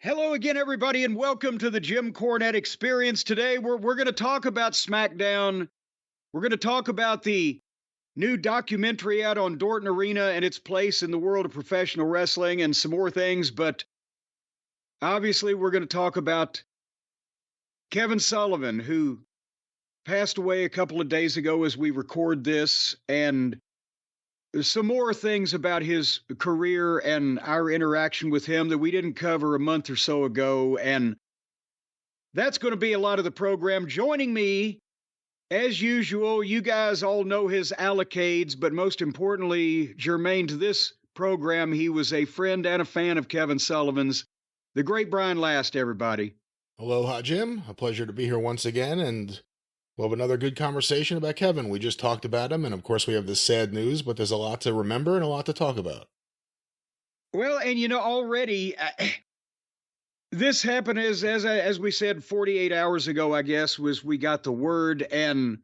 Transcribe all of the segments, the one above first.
Hello again, everybody, and welcome to the Jim Cornette Experience. Today, we're going to talk about Smackdown. We're going to talk about the new documentary out on Dorton Arena and its place in the world of professional wrestling and some more things. But obviously, we're going to talk about Kevin Sullivan, who passed away a couple of days ago as we record this, and some more things about his career and our interaction with him that we didn't cover a month or so ago. And that's going to be a lot of the program. Joining me, as usual, you guys all know his allocades, but most importantly, germane to this program, he was a friend and a fan of Kevin Sullivan's, the great Brian Last, everybody. Aloha, Jim. A pleasure to be here once again, and we'll have another good conversation about Kevin. We just talked about him, and of course we have this sad news, but there's a lot to remember and a lot to talk about. Well, and already this happened as we said 48 hours ago, I guess, was we got the word. And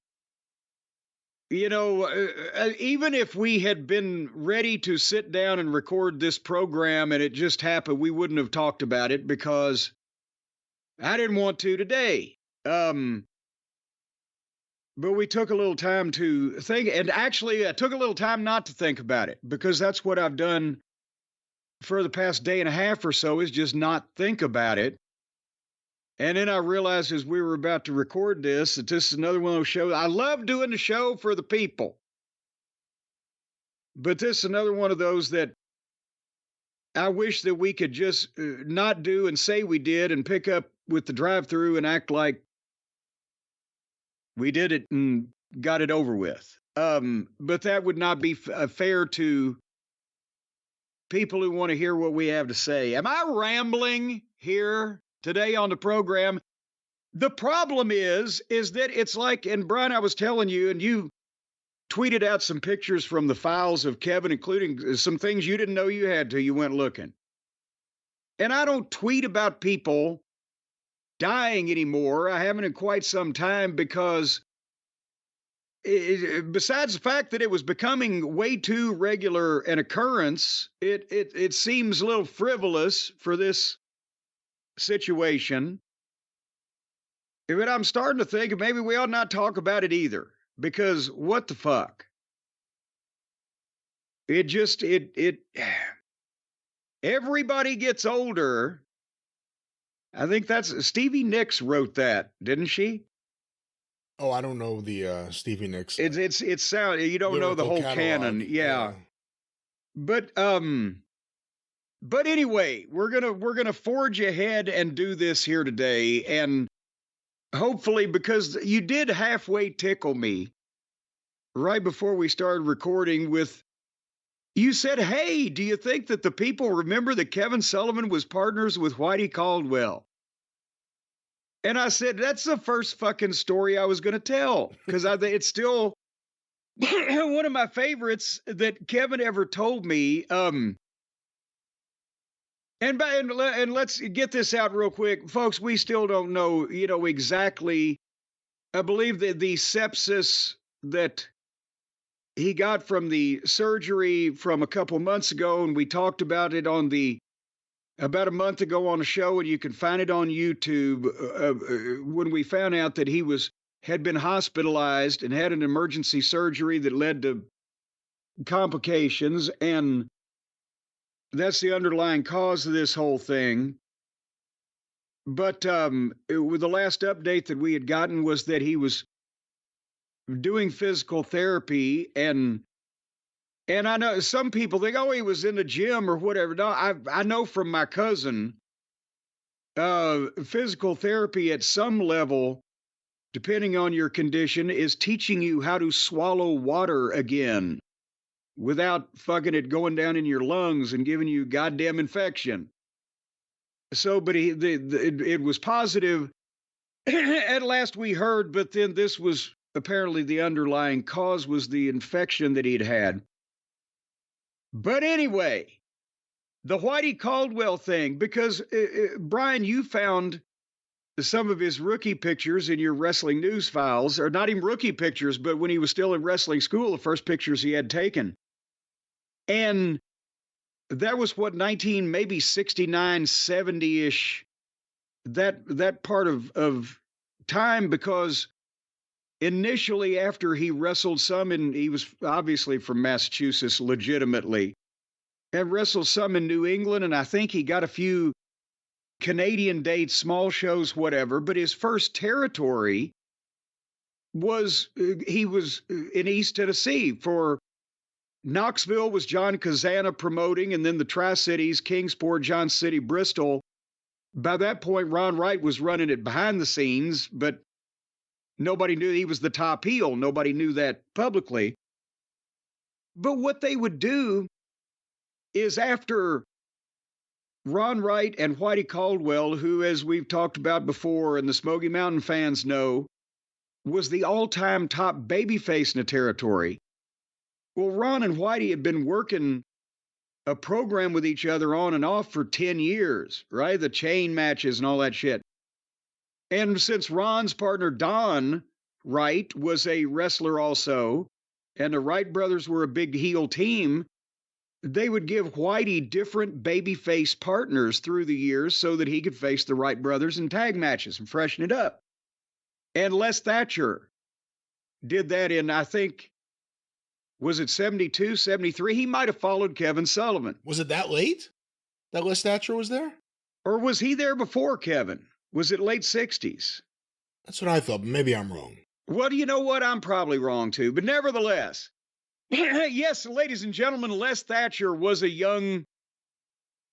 even if we had been ready to sit down and record this program and it just happened, we wouldn't have talked about it because I didn't want to today. But we took a little time to think, and actually I took a little time not to think about it, because that's what I've done for the past day and a half or so, is just not think about it. And then I realized as we were about to record this, that this is another one of those shows. I love doing the show for the people, but this is another one of those that I wish that we could just not do and say we did and pick up with the drive-through and act like we did it and got it over with. But that would not be fair to people who want to hear what we have to say. Am I rambling here today on the program? The problem is that it's like, and Brian, I was telling you, and you tweeted out some pictures from the files of Kevin, including some things you didn't know you had till you went looking. And I don't tweet about people dying anymore. I haven't in quite some time, because besides the fact that it was becoming way too regular an occurrence, it seems a little frivolous for this situation. But I'm starting to think maybe we ought not talk about it either, because what the fuck? Everybody gets older. I think that's Stevie Nicks wrote that, didn't she? Oh, I don't know the Stevie Nicks. It's sound. You don't know the whole catalog. canon, yeah. But anyway, we're gonna forge ahead and do this here today, and hopefully, because you did halfway tickle me right before we started recording with. You said, hey, do you think that the people remember that Kevin Sullivan was partners with Whitey Caldwell? And I said, that's the first fucking story I was going to tell, because it's still one of my favorites that Kevin ever told me. And let's get this out real quick. Folks, we still don't know, exactly. I believe that the sepsis that he got from the surgery from a couple months ago, and we talked about it about a month ago on a show, and you can find it on YouTube, when we found out that he had been hospitalized and had an emergency surgery that led to complications, and that's the underlying cause of this whole thing. But with the last update that we had gotten was that he was doing physical therapy, and I know some people think, oh, he was in the gym or whatever. No, I know from my cousin, physical therapy at some level, depending on your condition, is teaching you how to swallow water again without fucking it going down in your lungs and giving you goddamn infection. So, but it was positive at last we heard, but then this was apparently the underlying cause was the infection that he'd had. But anyway, the Whitey Caldwell thing, because Brian, you found some of his rookie pictures in your wrestling news files, or not even rookie pictures, but when he was still in wrestling school, the first pictures he had taken. And That was what, 19, maybe 69, 70-ish, that part of time, because initially after he wrestled some he was obviously from Massachusetts legitimately, and wrestled some in New England, and I think he got a few Canadian dates, small shows, whatever, but his first territory was he was in East Tennessee. For Knoxville was John Kazana promoting, and then the Tri-Cities, Kingsport, John City, Bristol. By that point, Ron Wright was running it behind the scenes, but nobody knew he was the top heel. Nobody knew that publicly. But what they would do is, after Ron Wright and Whitey Caldwell, who, as we've talked about before and the Smoky Mountain fans know, was the all-time top babyface in the territory. Well, Ron and Whitey had been working a program with each other on and off for 10 years, right? The chain matches and all that shit. And since Ron's partner, Don Wright, was a wrestler also, and the Wright brothers were a big heel team, they would give Whitey different babyface partners through the years so that he could face the Wright brothers in tag matches and freshen it up. And Les Thatcher did that in, I think, was it 72, 73? He might have followed Kevin Sullivan. Was it that late that Les Thatcher was there? Or was he there before Kevin? Was it late 60s? That's what I thought. Maybe I'm wrong. Well, you know what? I'm probably wrong too. But nevertheless, yes, ladies and gentlemen, Les Thatcher was a young,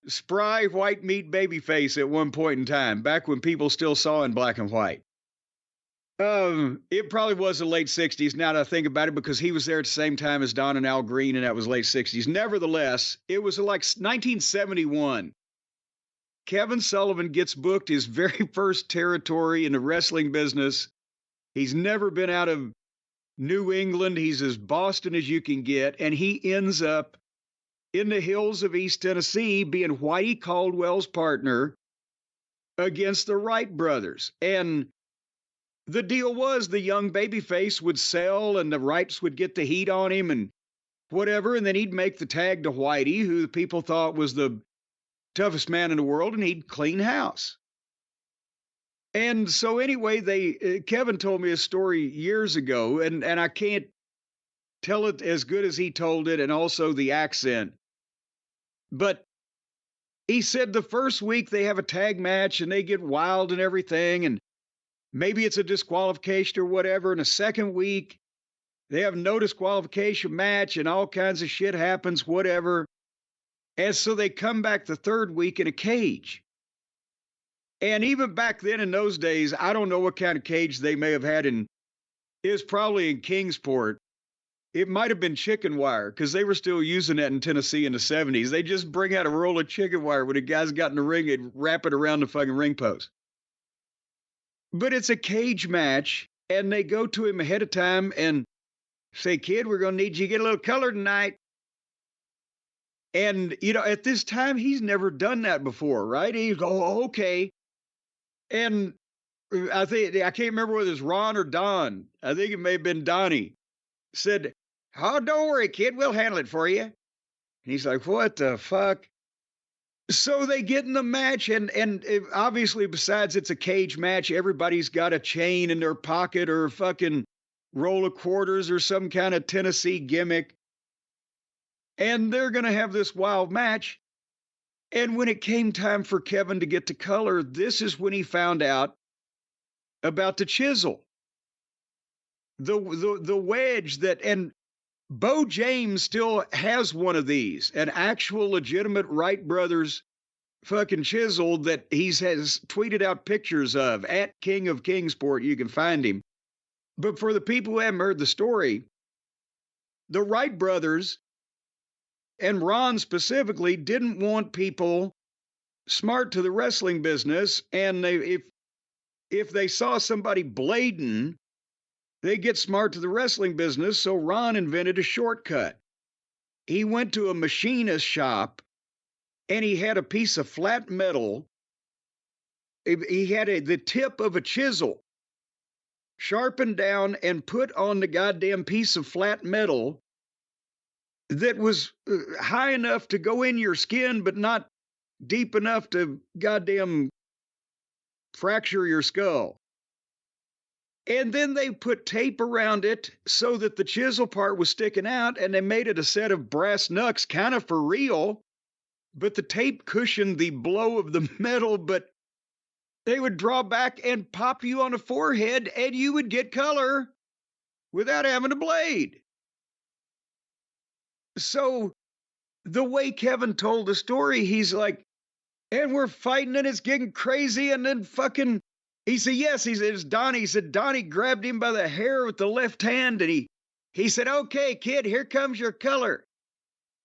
spry, white meat babyface at one point in time, back when people still saw in black and white. It probably was the late 60s now that I think about it, because he was there at the same time as Don and Al Green, and that was late 60s. Nevertheless, it was like 1971. Kevin Sullivan gets booked his very first territory in the wrestling business. He's never been out of New England. He's as Boston as you can get, and he ends up in the hills of East Tennessee being Whitey Caldwell's partner against the Wright brothers. And the deal was, the young babyface would sell and the Wrights would get the heat on him and whatever, and then he'd make the tag to Whitey, who the people thought was the toughest man in the world, and he'd clean house. And so anyway, Kevin told me a story years ago, and I can't tell it as good as he told it, and also the accent. But he said the first week they have a tag match and they get wild and everything, and maybe it's a disqualification or whatever. And the second week, they have no disqualification match and all kinds of shit happens, whatever. And so they come back the third week in a cage. And even back then in those days, I don't know what kind of cage they may have had it was probably in Kingsport. It might have been chicken wire, because they were still using that in Tennessee in the 70s. They just bring out a roll of chicken wire when the guys got in the ring and wrap it around the fucking ring post. But it's a cage match, and they go to him ahead of time and say, "Kid, we're going to need you to get a little color tonight." And, you know, at this time, he's never done that before, right? He's go, "Oh, okay." And I can't remember whether it's Ron or Don. I think it may have been Donnie. Said, "Oh, don't worry, kid, we'll handle it for you." And he's like, "What the fuck?" So they get in the match, and obviously, besides it's a cage match, everybody's got a chain in their pocket or a fucking roll of quarters or some kind of Tennessee gimmick. And they're going to have this wild match. And when it came time for Kevin to get to color, this is when he found out about the chisel. The wedge that, and Bo James still has one of these, an actual legitimate Wright brothers fucking chisel that has tweeted out pictures of at King of Kingsport. You can find him. But for the people who haven't heard the story, the Wright brothers, and Ron specifically, didn't want people smart to the wrestling business, and if they saw somebody blading, they get smart to the wrestling business. So Ron invented a shortcut. He went to a machinist shop, and he had a piece of flat metal. He had the tip of a chisel sharpened down and put on the goddamn piece of flat metal that was high enough to go in your skin, but not deep enough to goddamn fracture your skull. And then they put tape around it so that the chisel part was sticking out, and they made it a set of brass knucks, kind of for real. But the tape cushioned the blow of the metal, but they would draw back and pop you on the forehead, and you would get color without having a blade. So the way Kevin told the story, he's like, and we're fighting and it's getting crazy. And then fucking, he said, yes, he said, it's Donnie. He said, Donnie grabbed him by the hair with the left hand. And he said, okay, kid, here comes your color.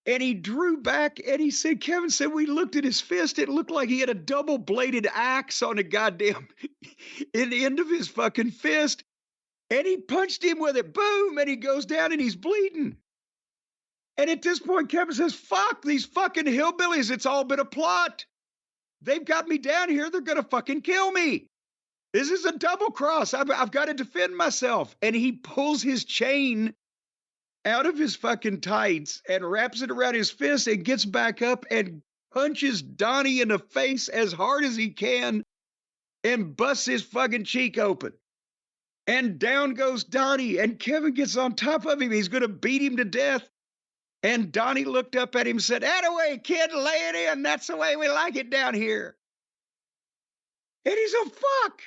And he drew back and he said, Kevin said, we looked at his fist. It looked like he had a double bladed axe on the goddamn in the end of his fucking fist. And he punched him with it. Boom. And he goes down and he's bleeding. And at this point, Kevin says, fuck these fucking hillbillies. It's all been a plot. They've got me down here. They're going to fucking kill me. This is a double cross. I've got to defend myself. And he pulls his chain out of his fucking tights and wraps it around his fist and gets back up and punches Donnie in the face as hard as he can and busts his fucking cheek open. And down goes Donnie. And Kevin gets on top of him. He's going to beat him to death. And Donnie looked up at him and said, "Attaway, kid, lay it in. That's the way we like it down here." And he's a fuck.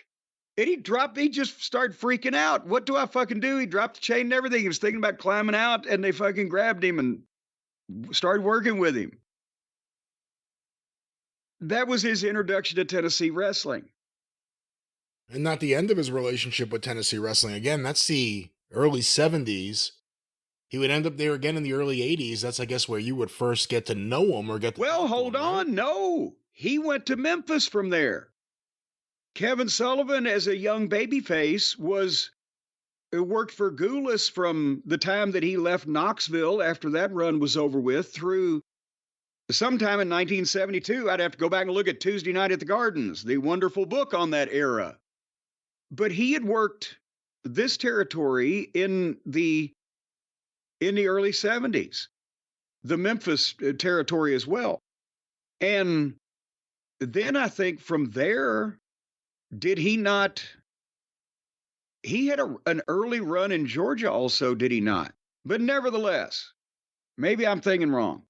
And he just started freaking out. What do I fucking do? He dropped the chain and everything. He was thinking about climbing out, and they fucking grabbed him and started working with him. That was his introduction to Tennessee wrestling. And not the end of his relationship with Tennessee wrestling. Again, that's the early 70s. He would end up there again in the early 80s. That's, I guess, where you would first get to know him or get to Well, talk to hold him, right? on. No, he went to Memphis from there. Kevin Sullivan, as a young babyface, worked for Goulas from the time that he left Knoxville after that run was over with through sometime in 1972. I'd have to go back and look at Tuesday Night at the Gardens, the wonderful book on that era. But he had worked this territory in the early 70s, the Memphis territory as well. And then I think from there, did he not? He had an early run in Georgia also, did he not? But nevertheless, maybe I'm thinking wrong.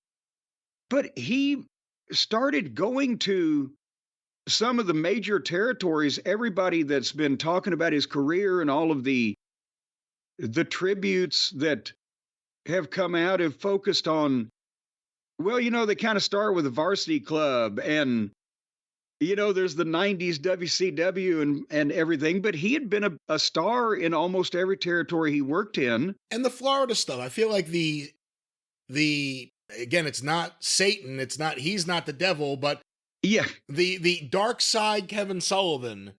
But he started going to some of the major territories. Everybody that's been talking about his career and all of the tributes that have come out have focused on, well, they kind of start with the Varsity Club and, there's the 90s WCW and everything, but he had been a star in almost every territory he worked in. And the Florida stuff, I feel like the again, it's not Satan, he's not the devil, but yeah, the dark side Kevin Sullivan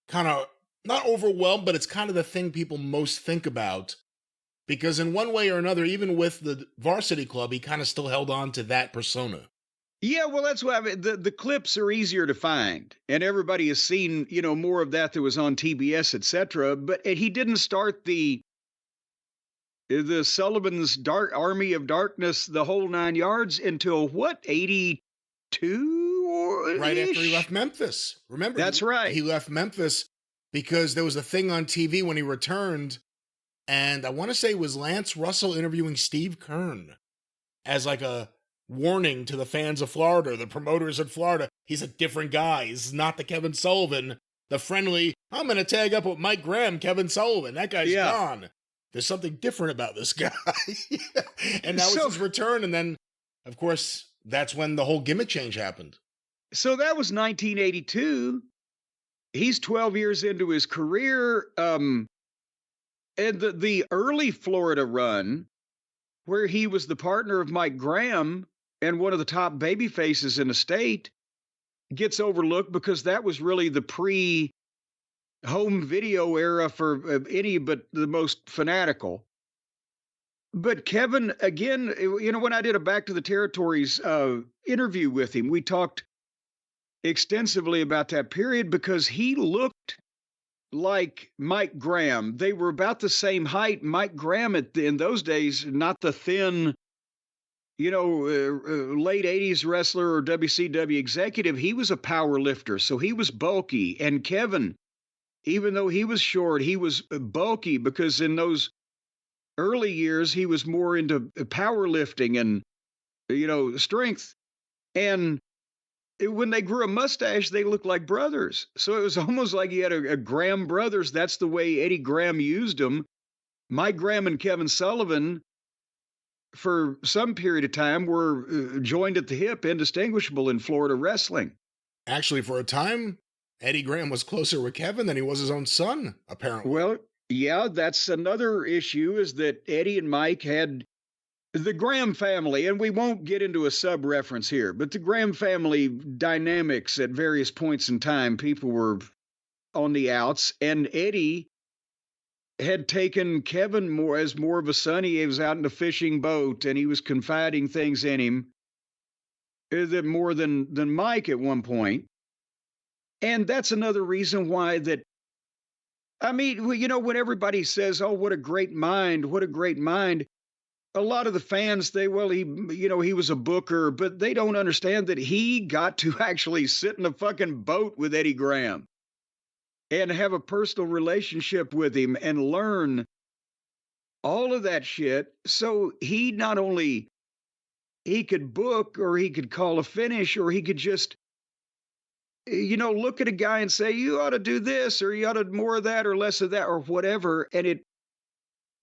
kind of not overwhelmed, but it's kind of the thing people most think about. Because in one way or another, even with the Varsity Club, he kind of still held on to that persona. Yeah, well, that's why the clips are easier to find, and everybody has seen, more of that was on TBS, etc. But he didn't start the Sullivan's Dark Army of Darkness, the whole 9 yards, until what, 82 or right after he left Memphis. Remember, that's right. He left Memphis because there was a thing on TV when he returned. And I want to say it was Lance Russell interviewing Steve Kern as like a warning to the fans of Florida, the promoters in Florida. He's a different guy. He's not the Kevin Sullivan, the friendly, I'm going to tag up with Mike Graham, Kevin Sullivan. That guy's gone. There's something different about this guy. And that was his return. And then, of course, that's when the whole gimmick change happened. So that was 1982. He's 12 years into his career. And the early Florida run, where he was the partner of Mike Graham and one of the top baby faces in the state, gets overlooked because that was really the pre-home video era for any but the most fanatical. But Kevin, again, when I did a Back to the Territories interview with him, we talked extensively about that period because he looked like Mike Graham. They were about the same height. Mike Graham in those days, not the thin late 80s wrestler or WCW executive, he was a power lifter. So he was bulky. And Kevin, even though he was short, he was bulky because in those early years, he was more into powerlifting and, strength. And when they grew a mustache, they looked like brothers. So it was almost like he had a Graham brothers. That's the way Eddie Graham used them. Mike Graham and Kevin Sullivan, for some period of time, were joined at the hip, indistinguishable in Florida wrestling. Actually, for a time, Eddie Graham was closer with Kevin than he was his own son, apparently. Well, yeah, that's another issue, is that Eddie and Mike had the Graham family, and we won't get into a sub-reference here, but the Graham family dynamics at various points in time, people were on the outs, and Eddie had taken Kevin more of a son. He was out in a fishing boat, and he was confiding things in him that more than Mike at one point. And that's another reason why that, I mean, when everybody says, oh, what a great mind, a lot of the fans, he was a booker, but they don't understand that he got to actually sit in a fucking boat with Eddie Graham and have a personal relationship with him and learn all of that shit. So he not only, he could book, or he could call a finish, or he could just, look at a guy and say, you ought to do this, or you ought to more of that, or less of that, or whatever. And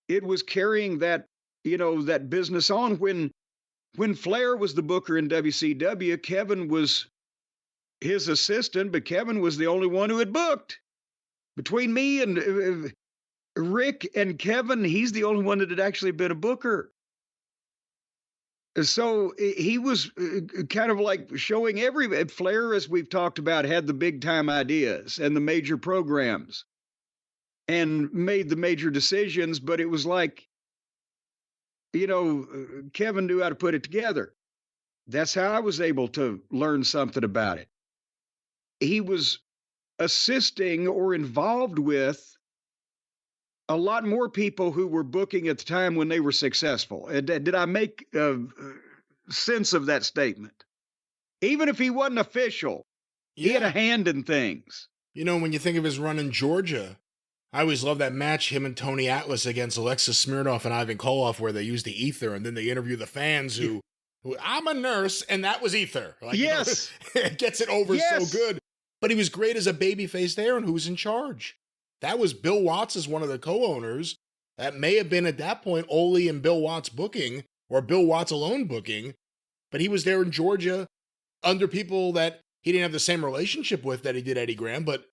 it was carrying that, that business on. When Flair was the booker in WCW, Kevin was his assistant, but Kevin was the only one who had booked. Between me and Rick and Kevin, he's the only one that had actually been a booker. So he was kind of like showing Flair, as we've talked about, had the big time ideas and the major programs and made the major decisions, but it was like, Kevin knew how to put it together. That's how I was able to learn something about it. He was assisting or involved with a lot more people who were booking at the time when they were successful. Did I make sense of that statement? Even if he wasn't official, he had a hand in things. When you think of his run in Georgia, I always love that match, him and Tony Atlas against Alexis Smirnoff and Ivan Koloff, where they use the ether and then they interview the fans who I'm a nurse, and that was ether. Like, yes. It gets it over so good. But he was great as a babyface there, and who was in charge? That was Bill Watts as one of the co-owners. That may have been at that point Ole and Bill Watts booking, or Bill Watts alone booking, but he was there in Georgia under people that he didn't have the same relationship with that he did Eddie Graham, but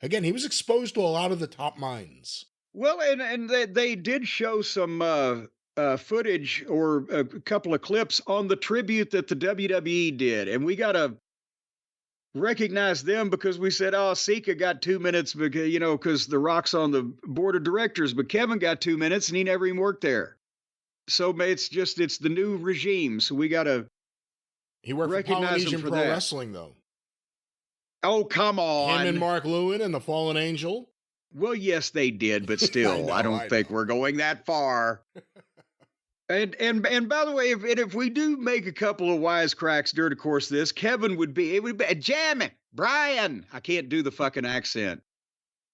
again, he was exposed to a lot of the top minds. Well, and they did show some footage or a couple of clips on the tribute that the WWE did, and we got to recognize them because we said, oh, Sika got 2 minutes because The Rock's on the board of directors, but Kevin got 2 minutes and he never even worked there. So it's the new regime. So we got to recognize him for Pro that. Wrestling, though. Oh, come on. Him and Mark Lewin and the Fallen Angel. Well, yes, they did, but still, I don't think we're going that far. And by the way, if we do make a couple of wisecracks during the course of this, Kevin would be jamming. Brian, I can't do the fucking accent.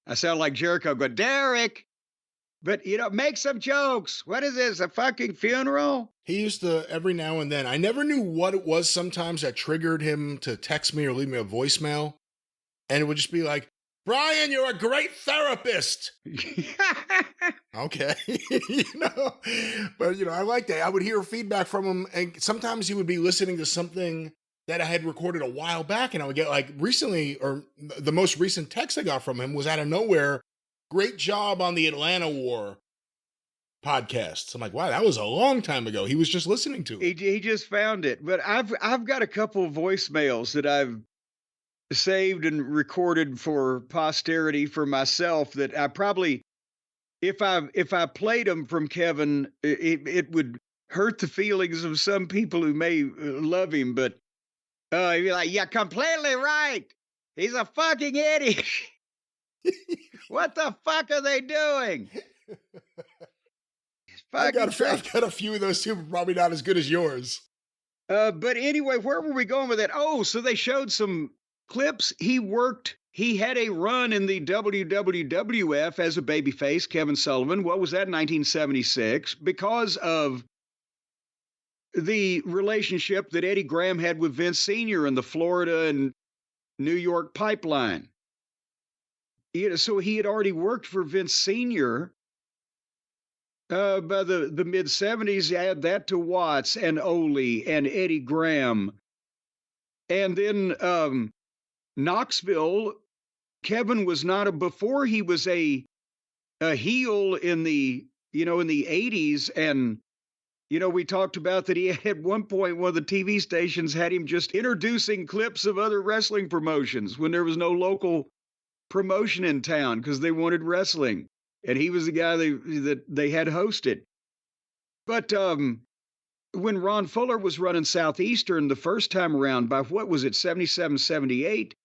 I sound like Jericho going, Derek. But, make some jokes. What is this, a fucking funeral? He used to, every now and then, I never knew what it was sometimes that triggered him to text me or leave me a voicemail. And it would just be like, Brian, you're a great therapist. Okay. But, I like that. I would hear feedback from him. And sometimes he would be listening to something that I had recorded a while back. And I would get recently, or the most recent text I got from him was out of nowhere. Great job on the Atlanta War podcast. I'm like, wow, that was a long time ago. He was just listening to it. He just found it. But I've got a couple of voicemails that I've saved and recorded for posterity for myself that I probably, if I played them from Kevin, it would hurt the feelings of some people who may love him. But you'd be like, you're completely right. He's a fucking idiot. What the fuck are they doing? Fucking I've got a few of those too, but probably not as good as yours. But anyway, where were we going with that? Oh, so they showed some clips. He had a run in the WWF as a babyface, Kevin Sullivan. What was that, 1976? Because of the relationship that Eddie Graham had with Vince Sr. in the Florida and New York pipeline. So he had already worked for Vince Sr. By the mid 70s. Add that to Watts and Ole and Eddie Graham. And then Knoxville, Kevin was not before he was a heel in the, in the 80s. And, we talked about that he at one point, one of the TV stations had him just introducing clips of other wrestling promotions when there was no local promotion in town because they wanted wrestling. And he was the guy that they had hosted. But when Ron Fuller was running Southeastern the first time around, by what was it, 77, 78,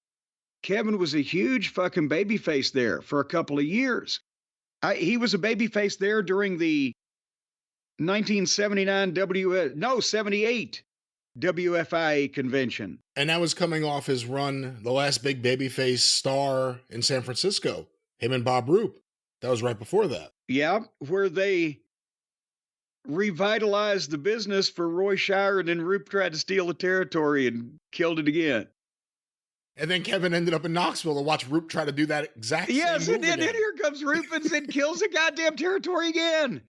Kevin was a huge fucking babyface there for a couple of years. He was a babyface there during the 78 WFIA convention. And that was coming off his run, the last big babyface star in San Francisco, him and Bob Roop. That was right before that. Yeah, where they revitalized the business for Roy Shire, and then Roop tried to steal the territory and killed it again. And then Kevin ended up in Knoxville to watch Roop try to do that exact same move. Yes, and then here comes Roop and kills the goddamn territory again.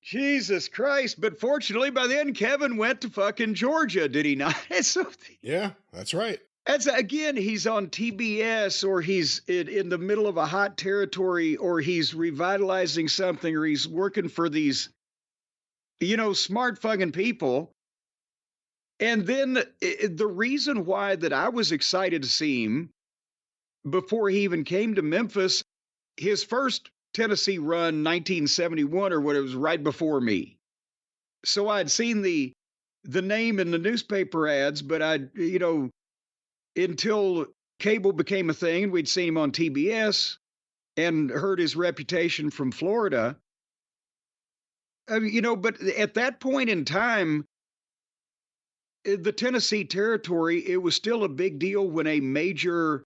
Jesus Christ. But fortunately, by then, Kevin went to fucking Georgia, did he not? Yeah, that's right. Again, he's on TBS, or he's in the middle of a hot territory, or he's revitalizing something, or he's working for these, smart fucking people. And then the reason why that I was excited to see him before he even came to Memphis, his first Tennessee run, 1971 or what, it was right before me. So I'd seen the name in the newspaper ads, but until cable became a thing, we'd seen him on TBS and heard his reputation from Florida. But at that point in time, the Tennessee territory, it was still a big deal when a major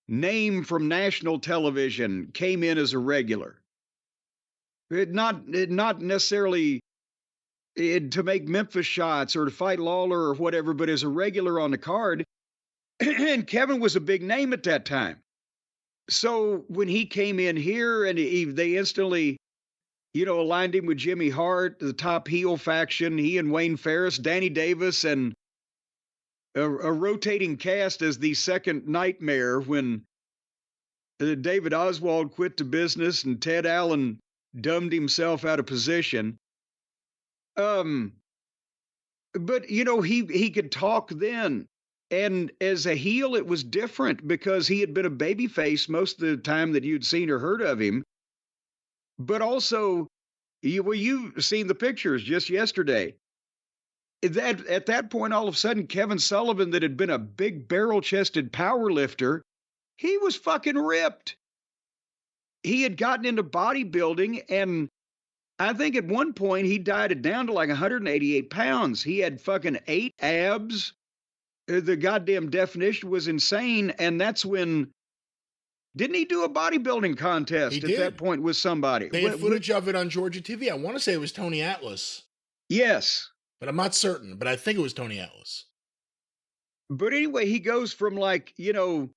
name from national television came in as a regular. Not necessarily to make Memphis shots or to fight Lawler or whatever, but as a regular on the card. And Kevin was a big name at that time. So when he came in here and they instantly, aligned him with Jimmy Hart, the top heel faction, he and Wayne Ferris, Danny Davis, and a rotating cast as the second Nightmare when David Oswald quit the business and Ted Allen dumbed himself out of position. But, he could talk then. And as a heel, it was different because he had been a babyface most of the time that you'd seen or heard of him. But also, you've seen the pictures just yesterday. At that point, all of a sudden, Kevin Sullivan, that had been a big barrel-chested power lifter, he was fucking ripped. He had gotten into bodybuilding, and I think at one point he dieted down to like 188 pounds. He had fucking 8 abs. The goddamn definition was insane. And that's when, didn't he do a bodybuilding contest at that point with somebody? They had footage of it on Georgia TV. I want to say it was Tony Atlas. Yes. But I'm not certain, but I think it was Tony Atlas. But anyway, he goes from 5'8",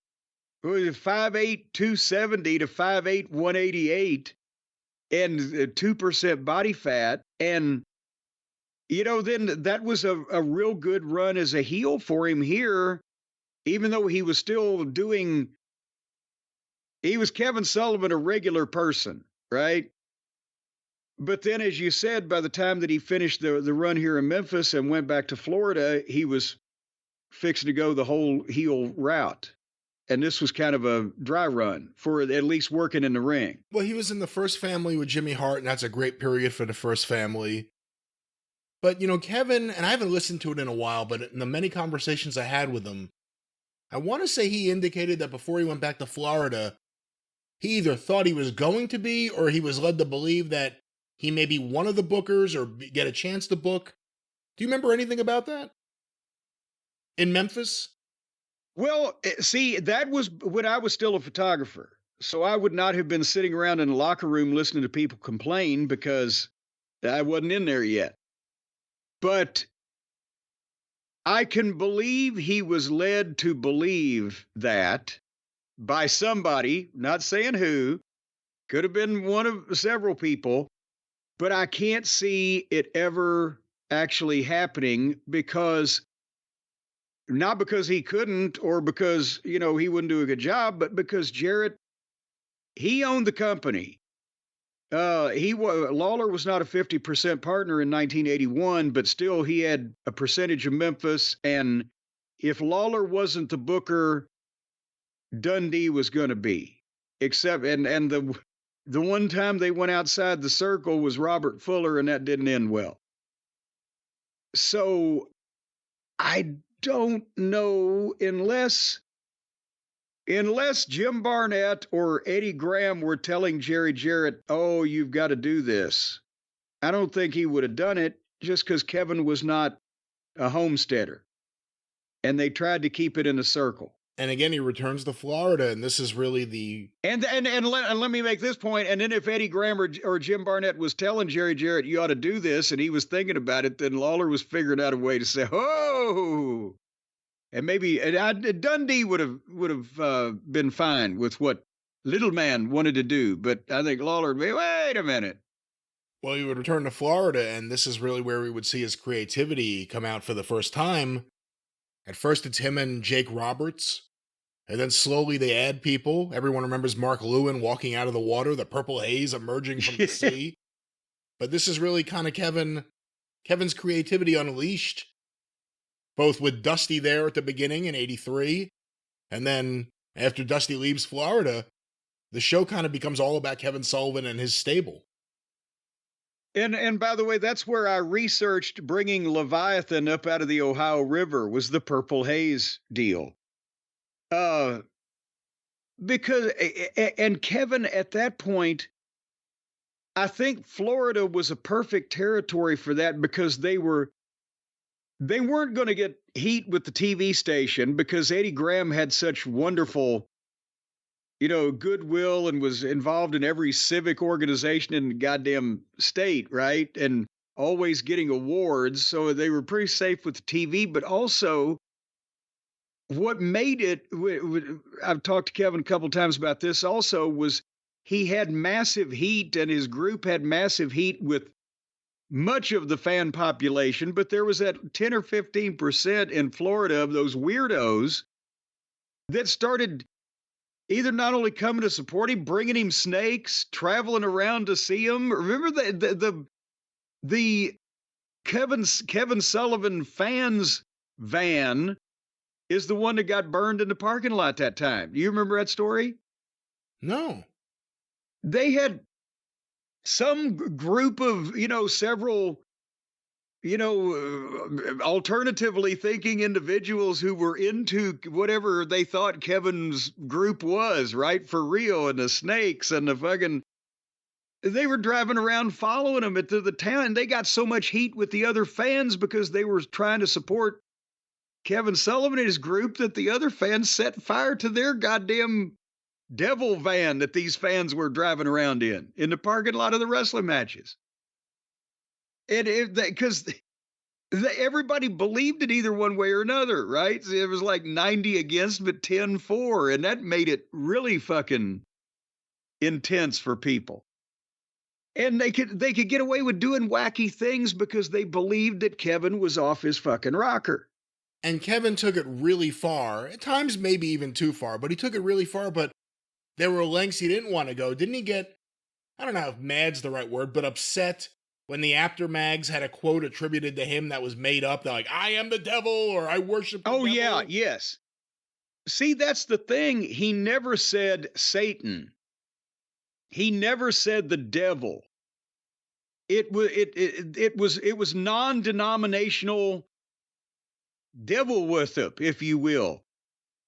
270 to 5'8", 188 and 2% body fat. And then that was a real good run as a heel for him here, even though he was still he was Kevin Sullivan, a regular person, right? But then, as you said, by the time that he finished the run here in Memphis and went back to Florida, he was fixing to go the whole heel route. And this was kind of a dry run for at least working in the ring. Well, he was in the First Family with Jimmy Hart, and that's a great period for the First Family. But, Kevin, and I haven't listened to it in a while, but in the many conversations I had with him, I want to say he indicated that before he went back to Florida, he either thought he was going to be or he was led to believe that he may be one of the bookers or get a chance to book. Do you remember anything about that? In Memphis? Well, see, that was when I was still a photographer. So I would not have been sitting around in the locker room listening to people complain because I wasn't in there yet. But I can believe he was led to believe that by somebody, not saying who, could have been one of several people, but I can't see it ever actually happening because not because he couldn't or because, he wouldn't do a good job, but because Jarrett, he owned the company. Lawler was not a 50% partner in 1981, but still he had a percentage of Memphis. And if Lawler wasn't the booker, Dundee was going to be. Except, and the one time they went outside the circle was Robert Fuller, and that didn't end well. So I don't know unless Jim Barnett or Eddie Graham were telling Jerry Jarrett, oh, you've got to do this. I don't think he would have done it just because Kevin was not a homesteader. And they tried to keep it in a circle. And again, he returns to Florida, and this is really the... And let me make this point. And then if Eddie Graham or Jim Barnett was telling Jerry Jarrett, you ought to do this, and he was thinking about it, then Lawler was figuring out a way to say, oh... And maybe Dundee would have been fine with what Little Man wanted to do, but I think Lawler would be, wait a minute. Well, he would return to Florida, and this is really where we would see his creativity come out for the first time. At first, it's him and Jake Roberts, and then slowly they add people. Everyone remembers Mark Lewin walking out of the water, the purple haze emerging from the sea. But this is really kind of Kevin's creativity unleashed. Both with Dusty there at the beginning in 83, and then after Dusty leaves Florida, the show kind of becomes all about Kevin Sullivan and his stable. And by the way, that's where I researched bringing Leviathan up out of the Ohio River was the Purple Haze deal. Because Kevin at that point, I think Florida was a perfect territory for that because they weren't going to get heat with the TV station because Eddie Graham had such wonderful, goodwill and was involved in every civic organization in the goddamn state, right? And always getting awards. So they were pretty safe with the TV, but also what made it, I've talked to Kevin a couple of times about this also, was he had massive heat and his group had massive heat with much of the fan population, but there was that 10 or 15% in Florida of those weirdos that started either not only coming to support him, bringing him snakes, traveling around to see him. Remember the Kevin Sullivan fans van is the one that got burned in the parking lot that time. Do you remember that story? No. They had some group of, several, alternatively thinking individuals who were into whatever they thought Kevin's group was, right? For real. And the snakes and the fucking, they were driving around following him into the town. And they got so much heat with the other fans because they were trying to support Kevin Sullivan and his group that the other fans set fire to their goddamn devil van that these fans were driving around in the parking lot of the wrestling matches. And because everybody believed it either one way or another, right? It was like 90 against, but 10-4. And that made it really fucking intense for people. And they could get away with doing wacky things because they believed that Kevin was off his fucking rocker. And Kevin took it really far, at times maybe even too far, but he took it really far, but there were lengths he didn't want to go. Didn't he get, I don't know if mad's the right word, but upset when the After Mags had a quote attributed to him that was made up? They're like, I am the devil, or I worship the devil. Yeah, yes. See, that's the thing. He never said Satan. He never said the devil. It was non-denominational devil worship, if you will.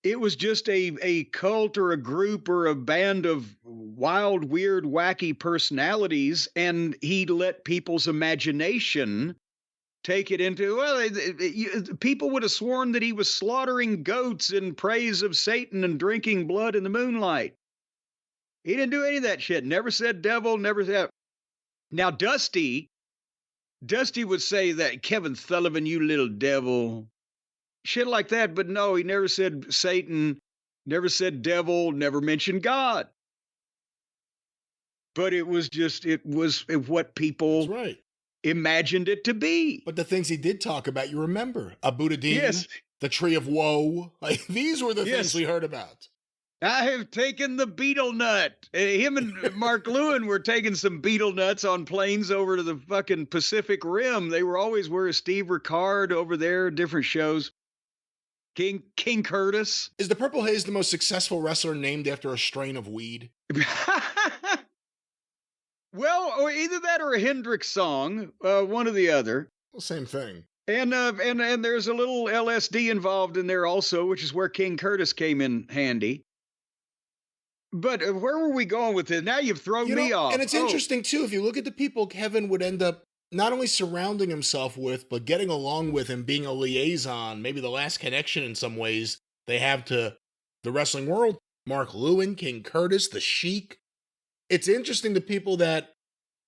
It was just a cult or a group or a band of wild, weird, wacky personalities, and he let people's imagination take it into, well, people would have sworn that he was slaughtering goats in praise of Satan and drinking blood in the moonlight. He didn't do any of that shit. Never said devil, never said. Now, Dusty would say that, Kevin Sullivan, you little devil. Shit like that, but no, he never said Satan, never said devil, never mentioned God. But it was what people That's right. imagined it to be. But the things he did talk about, you remember. Abu Dhabi, Yes. the Tree of Woe. Like, these were the things we heard about. I have taken the beetle nut. Him and Mark Lewin were taking some beetle nuts on planes over to the fucking Pacific Rim. They were always where Steve Ricard over there, different shows. King Curtis. Is the Purple Haze the most successful wrestler named after a strain of weed? Well, or either that or a Hendrix song, one or the other. Well, same thing. And there's a little LSD involved in there also, which is where King Curtis came in handy. But where were we going with this? Now you've thrown me off. And it's interesting, too, if you look at the people Kevin would end up not only surrounding himself with, but getting along with and being a liaison, maybe the last connection in some ways they have to the wrestling world. Mark Lewin, King Curtis, The Sheik. It's interesting the people that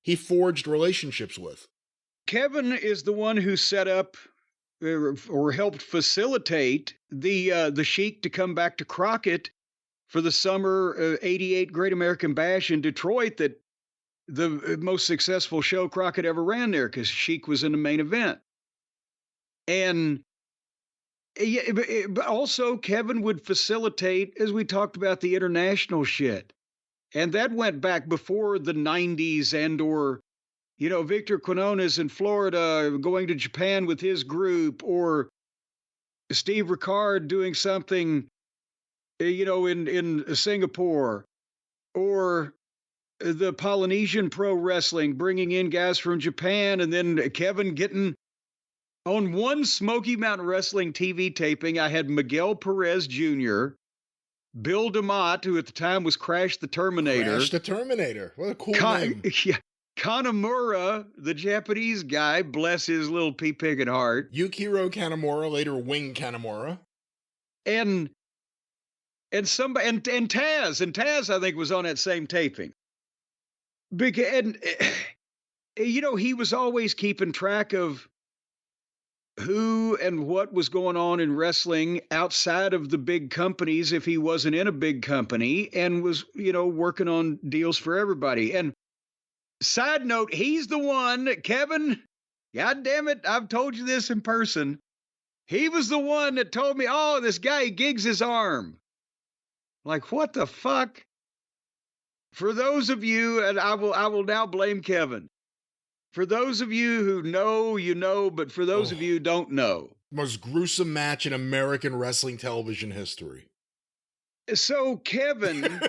he forged relationships with. Kevin is the one who set up or helped facilitate the Sheik to come back to Crockett for the summer '88 Great American Bash in Detroit, that the most successful show Crockett ever ran there, because Sheik was in the main event. And but also Kevin would facilitate, as we talked about, the international shit. And that went back before the 90s and or, Victor Quinones in Florida going to Japan with his group, or Steve Ricard doing something, in Singapore, or the Polynesian Pro Wrestling bringing in guys from Japan, and then Kevin getting on one Smoky Mountain Wrestling TV taping. I had Miguel Perez Jr., Bill DeMott, who at the time was Crash the Terminator. Crash the Terminator. What a cool name. Yeah. Kanamura, the Japanese guy, bless his little pea-picking heart. Yukihiro Kanamura, later Wing Kanamura. And somebody and Taz, I think, was on that same taping. Because, he was always keeping track of who and what was going on in wrestling outside of the big companies, if he wasn't in a big company, and was, working on deals for everybody. And side note, he's the one, Kevin, God damn it, I've told you this in person. He was the one that told me, oh, this guy gigs his arm. Like, what the fuck? For those of you, and I will now blame Kevin. For those of you who know, but for those of you who don't know. Most gruesome match in American wrestling television history. So Kevin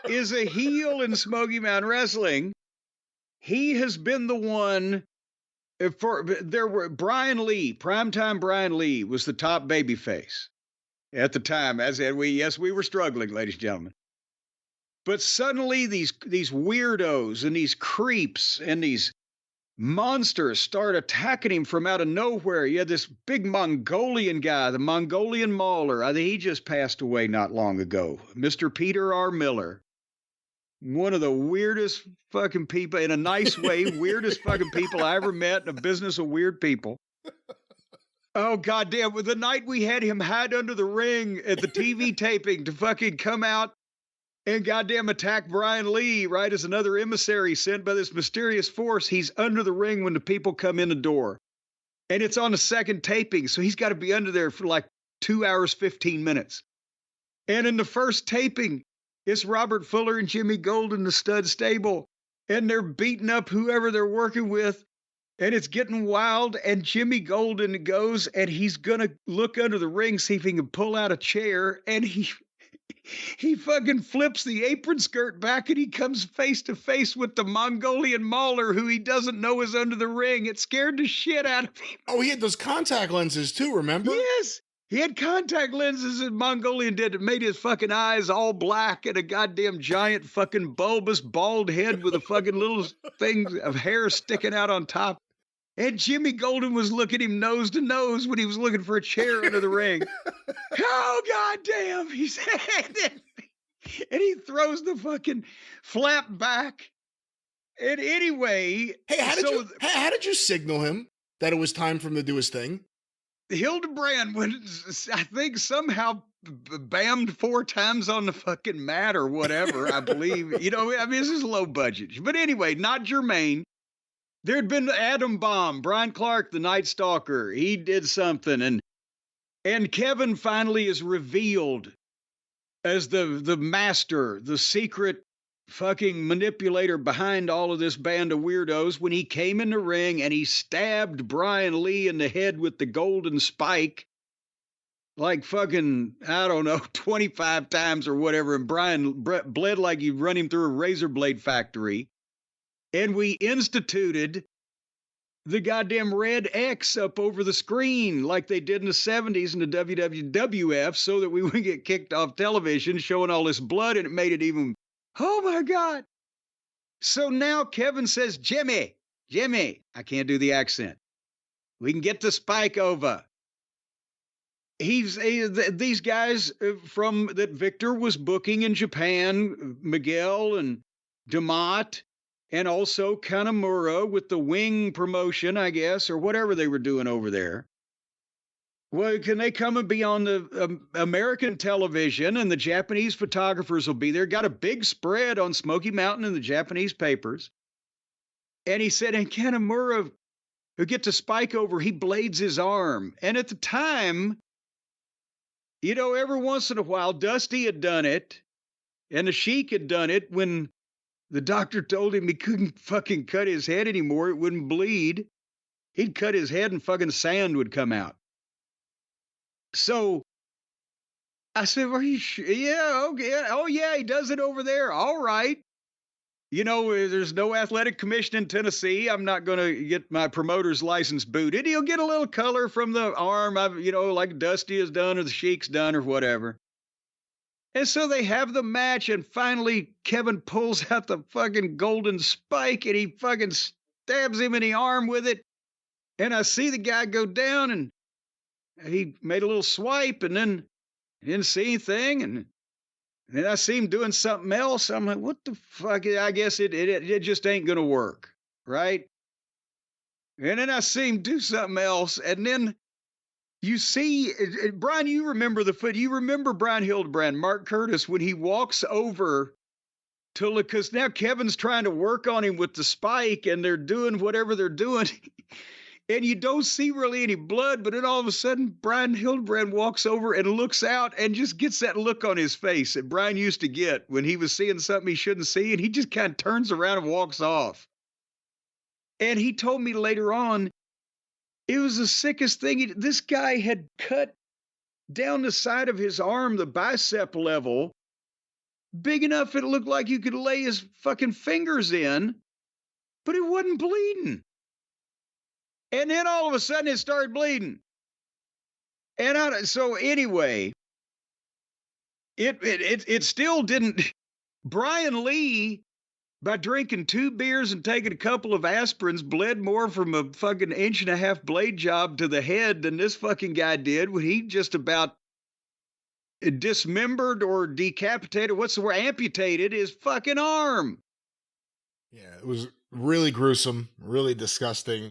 is a heel in Smoky Mountain Wrestling. He has been the one Brian Lee, primetime Brian Lee was the top babyface at the time. We were struggling, ladies and gentlemen. But suddenly these weirdos and these creeps and these monsters start attacking him from out of nowhere. You had this big Mongolian guy, the Mongolian Mauler. I think he just passed away not long ago. Mr. Peter R. Miller. One of the weirdest fucking people, in a nice way, weirdest fucking people I ever met in a business of weird people. Oh, goddamn. The night we had him hide under the ring at the TV taping to fucking come out and goddamn attack Brian Lee, right, as another emissary sent by this mysterious force. He's under the ring when the people come in the door. And it's on the second taping, so he's got to be under there for like 2 hours, 15 minutes. And in the first taping, it's Robert Fuller and Jimmy Golden, the stud stable, and they're beating up whoever they're working with, and it's getting wild, and Jimmy Golden goes, and he's going to look under the ring, see if he can pull out a chair, and he fucking flips the apron skirt back, and he comes face to face with the Mongolian Mauler, who he doesn't know is under the ring. It scared the shit out of him. Oh, he had those contact lenses too, remember? Yes. He had contact lenses and Mongolian did it, made his fucking eyes all black and a goddamn giant fucking bulbous bald head with a fucking little thing of hair sticking out on top. And Jimmy Golden was looking him nose to nose when he was looking for a chair under the ring. Oh, goddamn, he said. And he throws the fucking flap back. And anyway, Hey, how did you signal him that it was time for him to do his thing? Hildebrand went, I think somehow bammed 4 times on the fucking mat or whatever, I believe. You know, I mean, this is low budget. But anyway, not germane. There'd been Adam Bomb, Brian Clark, the Night Stalker. He did something. And Kevin finally is revealed as the master, the secret fucking manipulator behind all of this band of weirdos when he came in the ring and he stabbed Brian Lee in the head with the golden spike like fucking, I don't know, 25 times or whatever. And Brian bled like you'd run him through a razor blade factory. And we instituted the goddamn red X up over the screen like they did in the 70s in the WWF so that we wouldn't get kicked off television showing all this blood, and it made it even, oh my God. So now Kevin says, Jimmy, I can't do the accent. We can get the spike over. These guys from that Victor was booking in Japan, Miguel and DeMott, and also Kanemaru with the Wing promotion, I guess, or whatever they were doing over there. Well, can they come and be on the American television, and the Japanese photographers will be there? Got a big spread on Smoky Mountain in the Japanese papers. And he said, and Kanemaru, who gets a spike over, he blades his arm. And at the time, you know, every once in a while, Dusty had done it, and the Sheik had done it when the doctor told him he couldn't fucking cut his head anymore. It wouldn't bleed. He'd cut his head and fucking sand would come out. So I said, are you sure? Yeah, okay. Oh, yeah, he does it over there. All right. You know, there's no athletic commission in Tennessee. I'm not going to get my promoter's license booted. He'll get a little color from the arm, you know, like Dusty has done or the Sheik's done or whatever. And so they have the match, and finally Kevin pulls out the fucking golden spike, and he fucking stabs him in the arm with it. And I see the guy go down, and he made a little swipe, and then didn't see anything. And then I see him doing something else. I'm like, what the fuck? I guess it just ain't going to work, right? And then I see him do something else, and then you see, Brian, you remember you remember Brian Hildebrand, Mark Curtis, when he walks over to look, because now Kevin's trying to work on him with the spike, and they're doing whatever they're doing. And you don't see really any blood, but then all of a sudden, Brian Hildebrand walks over and looks out and just gets that look on his face that Brian used to get when he was seeing something he shouldn't see, and he just kind of turns around and walks off. And he told me later on, it was the sickest thing. This guy had cut down the side of his arm, the bicep level, big enough it looked like you could lay his fucking fingers in, but it wasn't bleeding. And then all of a sudden it started bleeding. And so anyway, it still didn't. Brian Lee, by drinking 2 beers and taking a couple of aspirins, bled more from a fucking 1.5-inch blade job to the head than this fucking guy did when he just about dismembered or decapitated, what's the word, amputated his fucking arm. Yeah, it was really gruesome, really disgusting.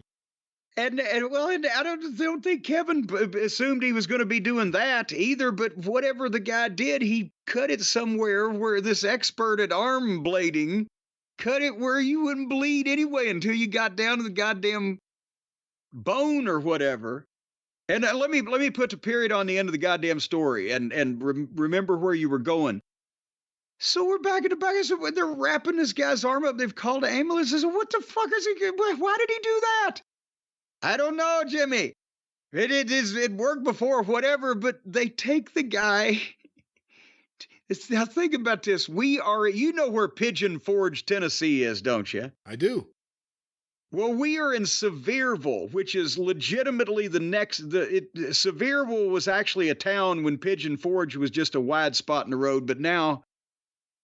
And I don't think Kevin assumed he was going to be doing that either, but whatever the guy did, he cut it somewhere where this expert at arm blading cut it where you wouldn't bleed anyway until you got down to the goddamn bone or whatever. And let me put the period on the end of the goddamn story and remember where you were going. So we're back in the back. I said, they're wrapping this guy's arm up. They've called an ambulance. I said, what the fuck is he? Why did he do that? I don't know, Jimmy. It worked before, whatever, but they take the guy. Now think about this. You know where Pigeon Forge, Tennessee is, don't you? I do. Well, we are in Sevierville, which is legitimately the next. Sevierville was actually a town when Pigeon Forge was just a wide spot in the road, but now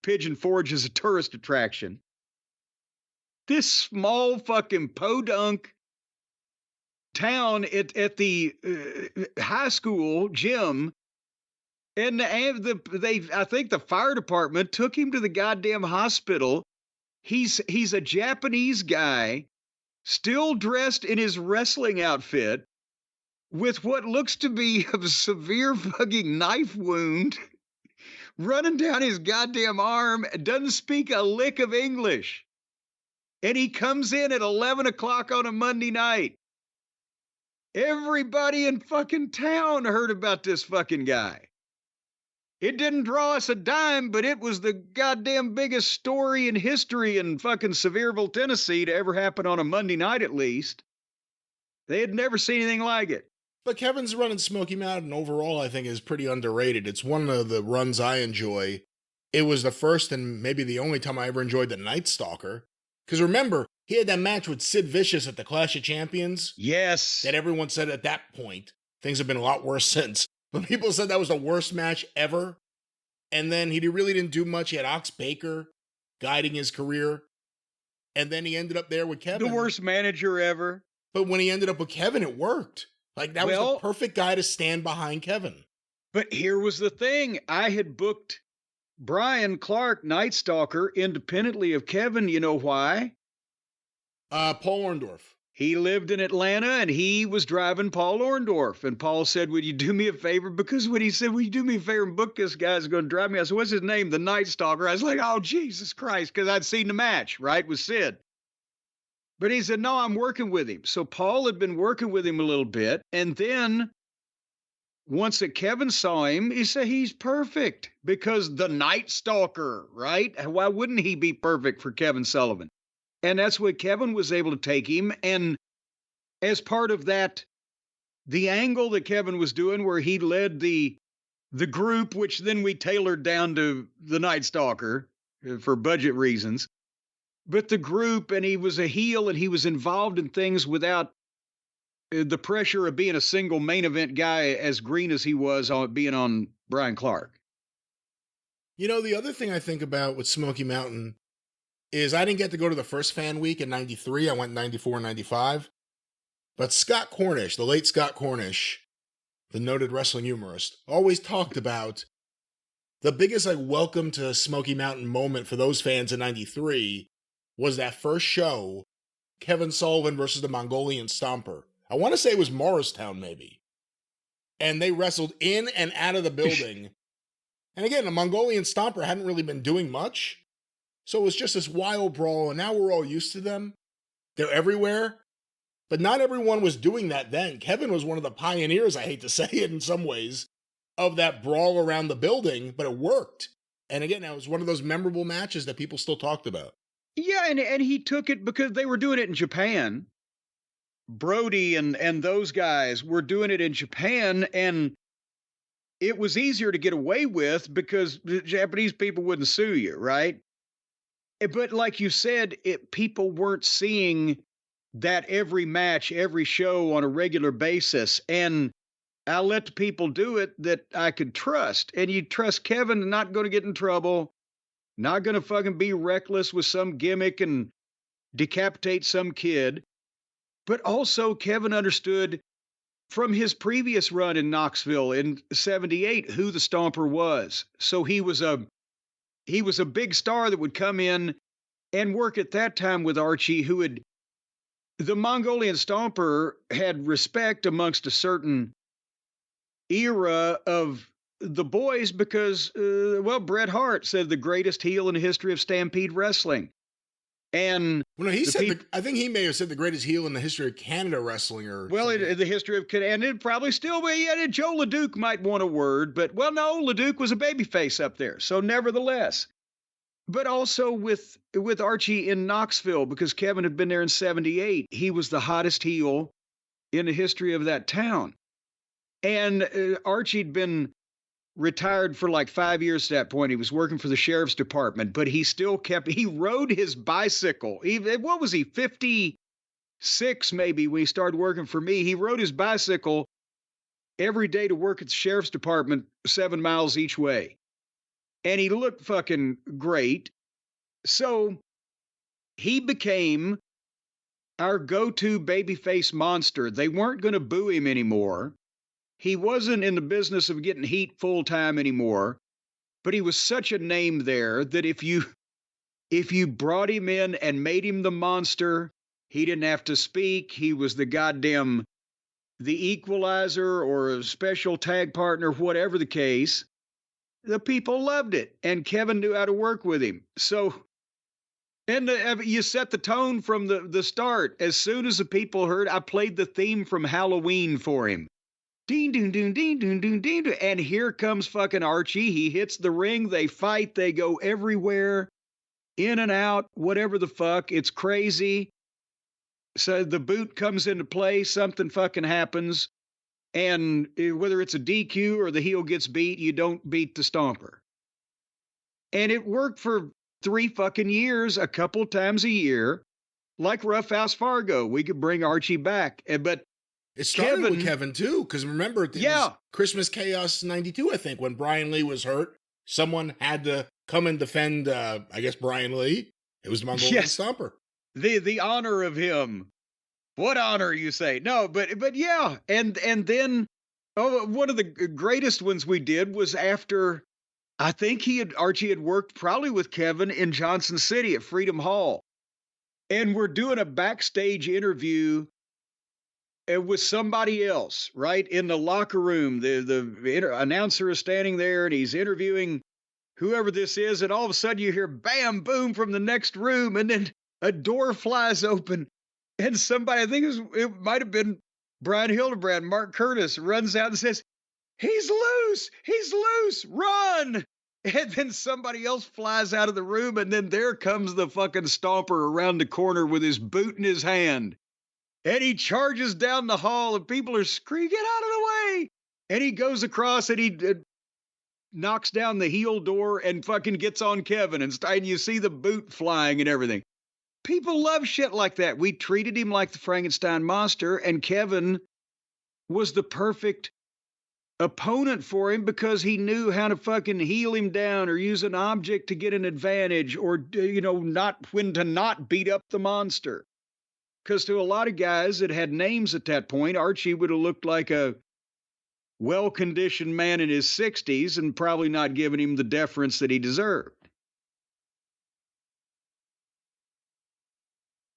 Pigeon Forge is a tourist attraction. This small fucking podunk town at the high school gym, and I think the fire department took him to the goddamn hospital. He's a Japanese guy, still dressed in his wrestling outfit, with what looks to be a severe fucking knife wound running down his goddamn arm, doesn't speak a lick of English. And he comes in at 11 o'clock on a Monday night. Everybody in fucking town heard about this fucking guy. It didn't draw us a dime, but it was the goddamn biggest story in history in fucking Sevierville, Tennessee to ever happen on a Monday night at least. They had never seen anything like it. But Kevin's run in Smoky Mountain overall, I think, is pretty underrated. It's one of the runs I enjoy. It was the first and maybe the only time I ever enjoyed the Night Stalker. Because remember, he had that match with Sid Vicious at the Clash of Champions. Yes. That everyone said at that point. Things have been a lot worse since. But people said that was the worst match ever. And then he really didn't do much. He had Ox Baker guiding his career. And then he ended up there with Kevin. The worst manager ever. But when he ended up with Kevin, it worked. Like, that was the perfect guy to stand behind Kevin. But here was the thing. I had booked Brian Clark, Night Stalker, independently of Kevin. You know why? Paul Orndorff. He lived in Atlanta, and he was driving Paul Orndorff. And Paul said, would you do me a favor? Because when he said, will you do me a favor and book this guy who's going to drive me? I said, what's his name? The Night Stalker. I was like, oh, Jesus Christ, because I'd seen the match, right, with Sid. But he said, no, I'm working with him. So Paul had been working with him a little bit. And then once that Kevin saw him, he said, he's perfect because the Night Stalker, right? Why wouldn't he be perfect for Kevin Sullivan? And that's what Kevin was able to take him. And as part of that, the angle that Kevin was doing where he led the group, which then we tailored down to the Night Stalker for budget reasons. But the group, and he was a heel, and he was involved in things without the pressure of being a single main event guy as green as he was on being on Brian Clark. You know, the other thing I think about with Smoky Mountain is I didn't get to go to the first fan week in 93. I went in 94 and 95. But Scott Cornish, the late Scott Cornish, the noted wrestling humorist, always talked about the biggest welcome to Smoky Mountain moment for those fans in 93 was that first show, Kevin Sullivan versus the Mongolian Stomper. I want to say it was Morristown, maybe. And they wrestled in and out of the building. And again, the Mongolian Stomper hadn't really been doing much. So it was just this wild brawl, and now we're all used to them. They're everywhere. But not everyone was doing that then. Kevin was one of the pioneers, I hate to say it in some ways, of that brawl around the building, but it worked. And again, that was one of those memorable matches that people still talked about. Yeah, and he took it because they were doing it in Japan. Brody and those guys were doing it in Japan, and it was easier to get away with because the Japanese people wouldn't sue you, right? But like you said, people weren't seeing that every match, every show on a regular basis. And I let the people do it that I could trust. And you trust Kevin not going to get in trouble, not going to fucking be reckless with some gimmick and decapitate some kid. But also Kevin understood from his previous run in Knoxville in 78 who the Stomper was. So he was a big star that would come in and work at that time with Archie, the Mongolian Stomper had respect amongst a certain era of the boys because, Bret Hart said the greatest heel in the history of Stampede Wrestling. And well, no, I think he may have said the greatest heel in the history of Canada wrestling, or in the history of Canada, and it probably still be. Yeah, Joe LeDuc might want a word, but no, LeDuc was a babyface up there, so nevertheless. But also with Archie in Knoxville, because Kevin had been there in 78, he was the hottest heel in the history of that town, and Archie'd been retired for like 5 years at that point. He was working for the sheriff's department, but he still he rode his bicycle. What was he, 50? 6 maybe when he started working for me. He rode his bicycle every day to work at the sheriff's department 7 miles each way. And he looked fucking great. So he became our go-to babyface monster. They weren't going to boo him anymore. He wasn't in the business of getting heat full time anymore, but he was such a name there that if you brought him in and made him the monster, he didn't have to speak. He was the equalizer or a special tag partner, whatever the case. The people loved it, and Kevin knew how to work with him. So, and you set the tone from the start. As soon as the people heard, I played the theme from Halloween for him. Ding, ding, ding, ding, ding, ding, ding. And here comes fucking Archie. He hits the ring. They fight. They go everywhere, in and out, whatever the fuck. It's crazy. So the boot comes into play. Something fucking happens. And whether it's a DQ or the heel gets beat, you don't beat the stomper. And it worked for 3 fucking years, a couple times a year. Like Rough House Fargo, we could bring Archie back. But it started with Kevin, too, because remember, it was Christmas Chaos 92, I think, when Brian Lee was hurt. Someone had to come and defend, I guess, Brian Lee. It was Mongolian Stomper. The honor of him. What honor, you say? No, but yeah. And then one of the greatest ones we did was after, I think Archie had worked probably with Kevin in Johnson City at Freedom Hall. And we're doing a backstage interview with somebody else, right? In the locker room. The announcer is standing there and he's interviewing whoever this is. And all of a sudden you hear bam, boom from the next room. And then a door flies open. And somebody, I think it might have been Brian Hildebrand, Mark Curtis, runs out and says, he's loose, run. And then somebody else flies out of the room, and then there comes the fucking stomper around the corner with his boot in his hand. And he charges down the hall, and people are screaming, get out of the way. And he goes across, and he knocks down the heel door and fucking gets on Kevin. And you see the boot flying and everything. People love shit like that. We treated him like the Frankenstein monster, and Kevin was the perfect opponent for him because he knew how to fucking heel him down or use an object to get an advantage or, when to not beat up the monster. Because to a lot of guys that had names at that point, Archie would have looked like a well-conditioned man in his 60s and probably not given him the deference that he deserved.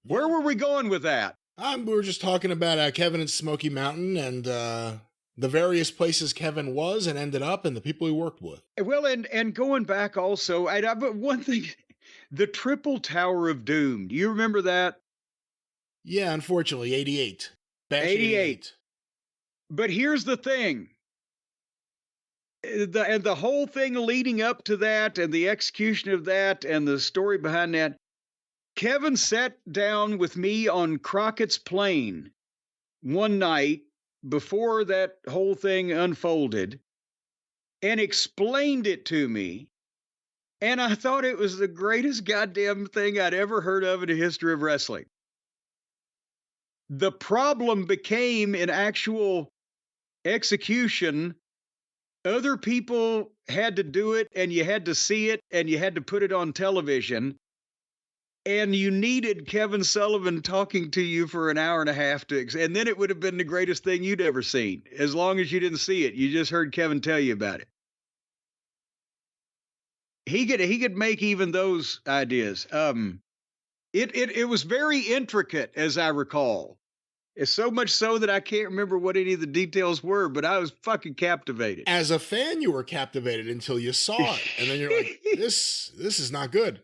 Where were we going with that? We were just talking about Kevin and Smoky Mountain and the various places Kevin was and ended up and the people he worked with. Well, and going back also, but one thing, the Triple Tower of Doom. Do you remember that? Yeah, unfortunately, 88. 88. But here's the thing. The whole thing leading up to that and the execution of that and the story behind that, Kevin sat down with me on Crockett's Plain one night before that whole thing unfolded and explained it to me. And I thought it was the greatest goddamn thing I'd ever heard of in the history of wrestling. The problem became in actual execution. Other people had to do it and you had to see it and you had to put it on television. And you needed Kevin Sullivan talking to you for an hour and a half and then it would have been the greatest thing you'd ever seen. As long as you didn't see it, you just heard Kevin tell you about it. He could make even those ideas. It was very intricate, as I recall. It's so much so that I can't remember what any of the details were, but I was fucking captivated. As a fan, you were captivated until you saw it, and then you're like, "This is not good."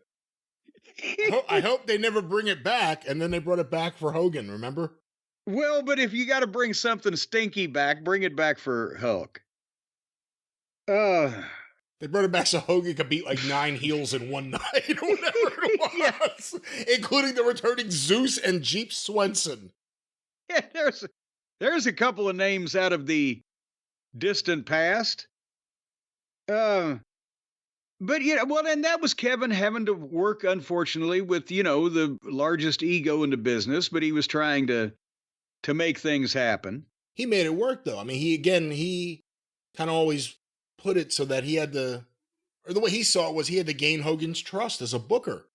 I hope they never bring it back. And then they brought it back for Hogan, remember? Well, but if you got to bring something stinky back, bring it back for Hulk. They brought it back so Hogan could beat like 9 heels in one night or whatever it was, including the returning Zeus and Jeep Swenson. Yeah, there's a couple of names out of the distant past. But, well, and that was Kevin having to work, unfortunately, with, the largest ego in the business, but he was trying to make things happen. He made it work though. I mean, he kind of always put it so that he had to, or the way he saw it was he had to gain Hogan's trust as a booker.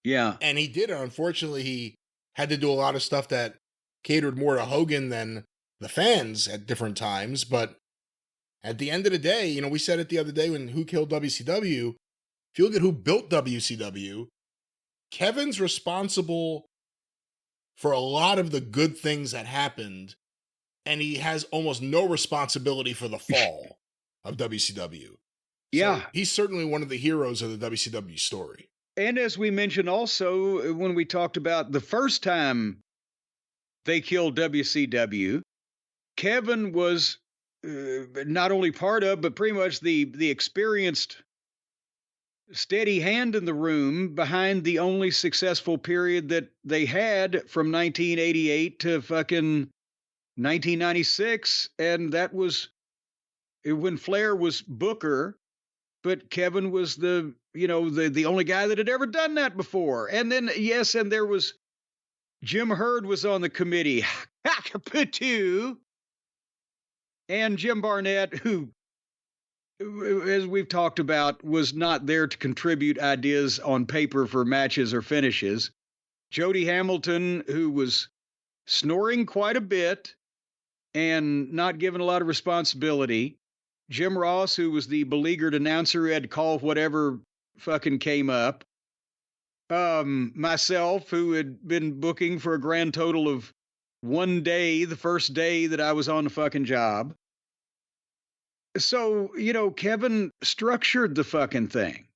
Yeah. And he did it. Unfortunately, he had to do a lot of stuff that catered more to Hogan than the fans at different times. But at the end of the day, we said it the other day when Who Killed WCW, if you look at who built WCW, Kevin's responsible for a lot of the good things that happened, and he has almost no responsibility for the fall of WCW. Yeah. So he's certainly one of the heroes of the WCW story. And as we mentioned also, when we talked about the first time they killed WCW, Kevin was not only part of, but pretty much the experienced, steady hand in the room behind the only successful period that they had from 1988 to fucking 1996. And that was when Flair was Booker, but Kevin was the only guy that had ever done that before. And then, yes, and there was Jim Herd was on the committee. And Jim Barnett, who, as we've talked about, was not there to contribute ideas on paper for matches or finishes. Jody Hamilton, who was snoring quite a bit and not given a lot of responsibility. Jim Ross, who was the beleaguered announcer who had to call whatever fucking came up. Myself, who had been booking for a grand total of one day, the first day that I was on the fucking job. So, Kevin structured the fucking thing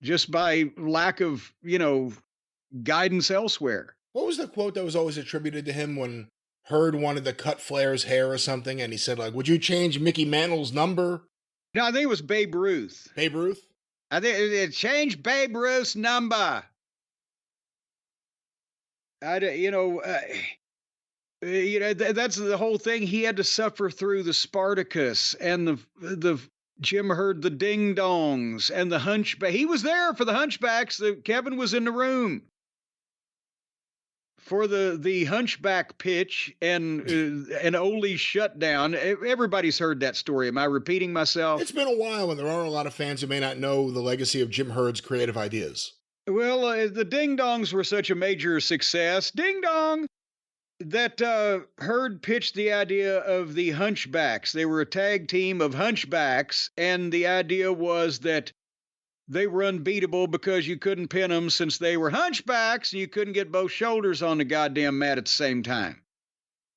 just by lack of, guidance elsewhere. What was the quote that was always attributed to him when Herd wanted to cut Flair's hair or something, and he said, like, would you change Mickey Mantle's number? No, I think it was Babe Ruth. Babe Ruth? I think it changed Babe Ruth's number. That's the whole thing. He had to suffer through the Spartacus and the Jim Herd, the Ding Dongs, and the Hunchback. He was there for the Hunchbacks. Kevin was in the room for the Hunchback pitch and an Ole shutdown. Everybody's heard that story. Am I repeating myself? It's been a while, and there are a lot of fans who may not know the legacy of Jim Herd's creative ideas. Well, the Ding Dongs were such a major success. Ding Dong! That Herd pitched the idea of the Hunchbacks. They were a tag team of Hunchbacks, and the idea was that they were unbeatable because you couldn't pin them since they were hunchbacks and you couldn't get both shoulders on the goddamn mat at the same time.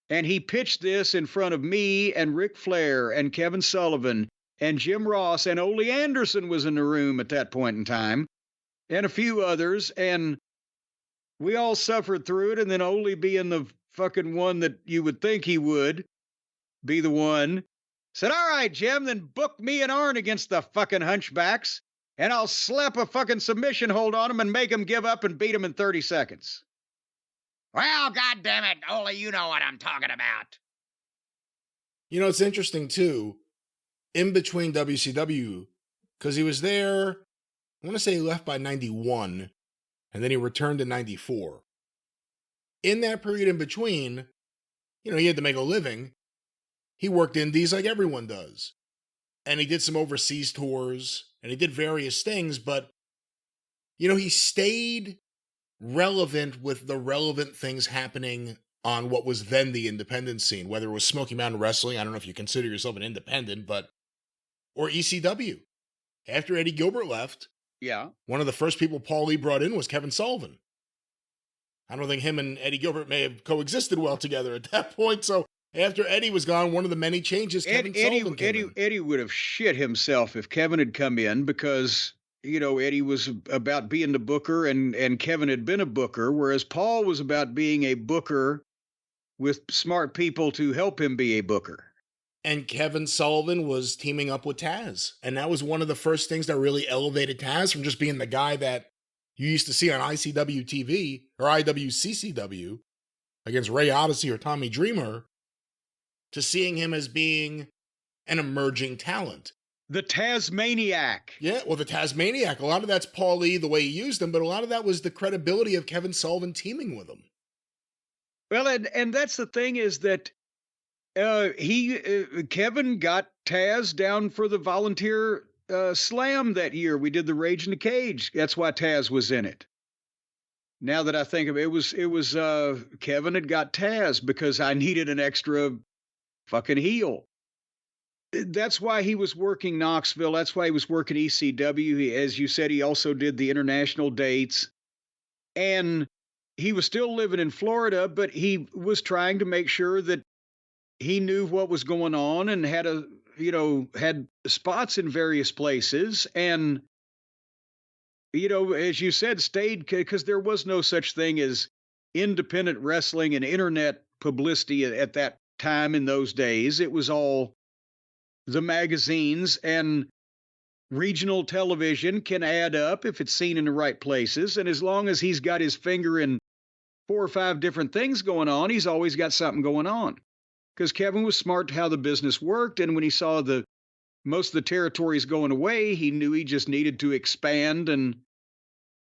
And he pitched this in front of me and Ric Flair and Kevin Sullivan and Jim Ross, and Ole Anderson was in the room at that point in time, and a few others, and we all suffered through it. And then Ole, being the fucking one that you would think he would be the one, said, all right, Jim, then book me and Arn against the fucking Hunchbacks, and I'll slap a fucking submission hold on him and make him give up and beat him in 30 seconds. Well, goddammit, Ole, you know what I'm talking about. It's interesting, too, in between WCW, because he was there, I want to say he left by 91, and then he returned in 94. In that period in between, he had to make a living. He worked indies like everyone does. And he did some overseas tours, and he did various things, but, he stayed relevant with the relevant things happening on what was then the independent scene, whether it was Smoky Mountain Wrestling, I don't know if you consider yourself an independent, or ECW. After Eddie Gilbert left, one of the first people Paul Lee brought in was Kevin Sullivan. I don't think him and Eddie Gilbert may have coexisted well together at that point, so after Eddie was gone, one of the many changes, Kevin Sullivan came in. Eddie would have shit himself if Kevin had come in, because, Eddie was about being the booker and Kevin had been a booker, whereas Paul was about being a booker with smart people to help him be a booker. And Kevin Sullivan was teaming up with Taz. And that was one of the first things that really elevated Taz from just being the guy that you used to see on ICW TV or IWCCW against Ray Odyssey or Tommy Dreamer, to seeing him as being an emerging talent. The Tasmaniac. Yeah, well, the Tasmaniac, a lot of that's Paul E, the way he used him, but a lot of that was the credibility of Kevin Sullivan teaming with him. Well, and that's the thing is that Kevin got Taz down for the volunteer slam that year. We did the Rage in the Cage. That's why Taz was in it. Now that I think of it, it was Kevin had got Taz because I needed an extra fucking heel. That's why he was working Knoxville. That's why he was working ECW. As you said, he also did the international dates. And he was still living in Florida, but he was trying to make sure that he knew what was going on and had had spots in various places. And, as you said, stayed because there was no such thing as independent wrestling and internet publicity at that time in those days. It was all the magazines, and regional television can add up if it's seen in the right places. And as long as he's got his finger in 4 or 5 different things going on, he's always got something going on. Because Kevin was smart to how the business worked, and when he saw most of the territories going away, he knew he just needed to expand and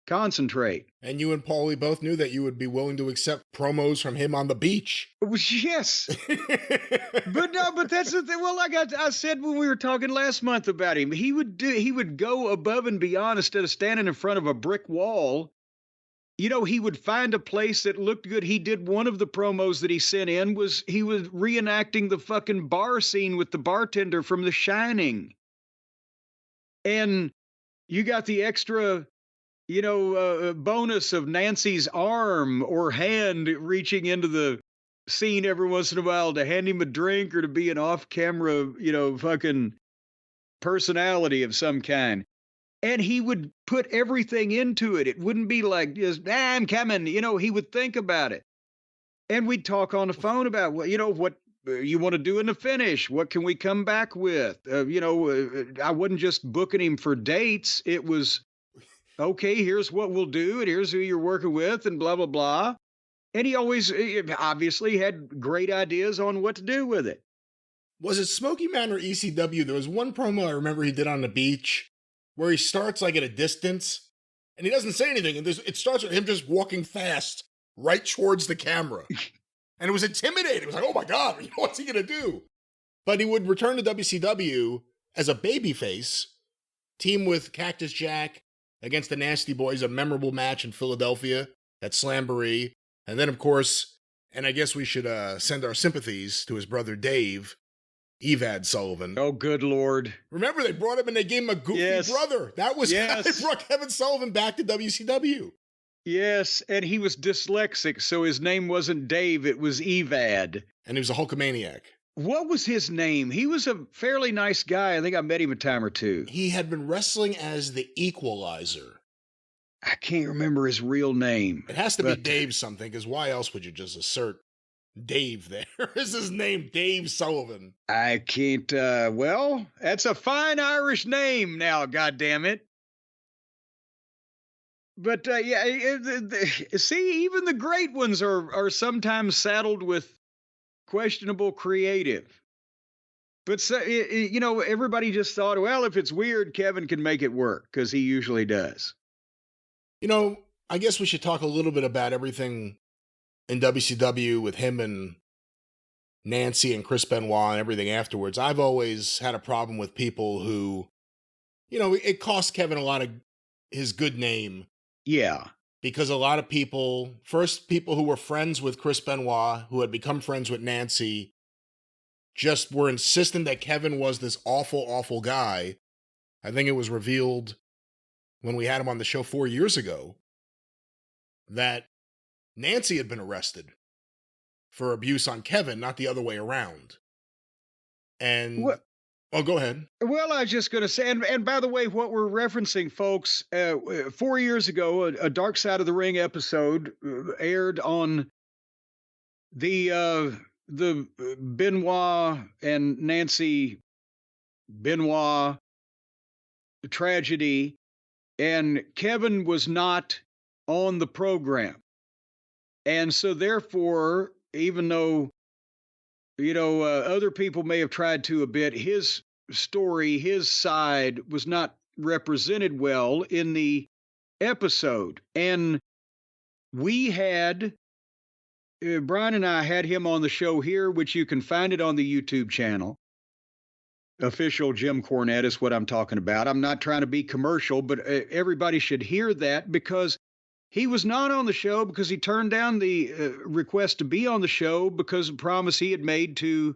concentrate. And you and Paulie both knew that you would be willing to accept promos from him on the beach. Yes. but that's the thing. Well, like I said when we were talking last month about him, he would go above and beyond. Instead of standing in front of a brick wall, he would find a place that looked good. He did one of the promos that he sent in he was reenacting the fucking bar scene with the bartender from The Shining. And you got the extra bonus of Nancy's arm or hand reaching into the scene every once in a while to hand him a drink or to be an off-camera, fucking personality of some kind. And he would put everything into it. It wouldn't be like just, I'm coming. He would think about it. And we'd talk on the phone about, what you want to do in the finish. What can we come back with? I wasn't just booking him for dates. It was, okay, here's what we'll do, and here's who you're working with, and blah, blah, blah. And he always obviously had great ideas on what to do with it. Was it Smoky Man or ECW? There was one promo I remember he did on the beach where he starts like at a distance, and he doesn't say anything, and it starts with him just walking fast right towards the camera. And it was intimidating. It was like, oh my God, what's he going to do? But he would return to WCW as a babyface, team with Cactus Jack against the Nasty Boys, a memorable match in Philadelphia at Slamboree. And then, of course, and I guess we should send our sympathies to his brother Dave, Evad Sullivan. Oh, good Lord. Remember, they brought him and they gave him a goofy brother. That was how they brought Kevin Sullivan back to WCW. Yes, and he was dyslexic, so his name wasn't Dave, it was Evad. And he was a Hulkamaniac. What was his name? He was a fairly nice guy. I think I met him a time or two. He had been wrestling as the Equalizer. I can't remember his real name. It has to be Dave something, because why else would you just assert Dave there? Is his name Dave Sullivan? I can't, well, that's a fine Irish name now, goddammit. But, see, even the great ones are sometimes saddled with questionable creative. But, everybody just thought, well, if it's weird, Kevin can make it work, because he usually does. I guess we should talk a little bit about everything in WCW with him and Nancy and Chris Benoit and everything afterwards. I've always had a problem with people who, it cost Kevin a lot of his good name. Yeah. Because a lot of people who were friends with Chris Benoit, who had become friends with Nancy, just were insistent that Kevin was this awful, awful guy. I think it was revealed when we had him on the show 4 years ago that Nancy had been arrested for abuse on Kevin, not the other way around. And, oh, go ahead. Well, I was just going to say, and by the way, what we're referencing, folks, 4 years ago, a Dark Side of the Ring episode aired on the Benoit and Nancy Benoit tragedy, and Kevin was not on the program. And so therefore, even though, other people may have tried to a bit, his story, his side was not represented well in the episode. And we had, Brian and I had him on the show here, which you can find it on the YouTube channel. Official Jim Cornette is what I'm talking about. I'm not trying to be commercial, but everybody should hear that, because he was not on the show because he turned down the request to be on the show because of a promise he had made to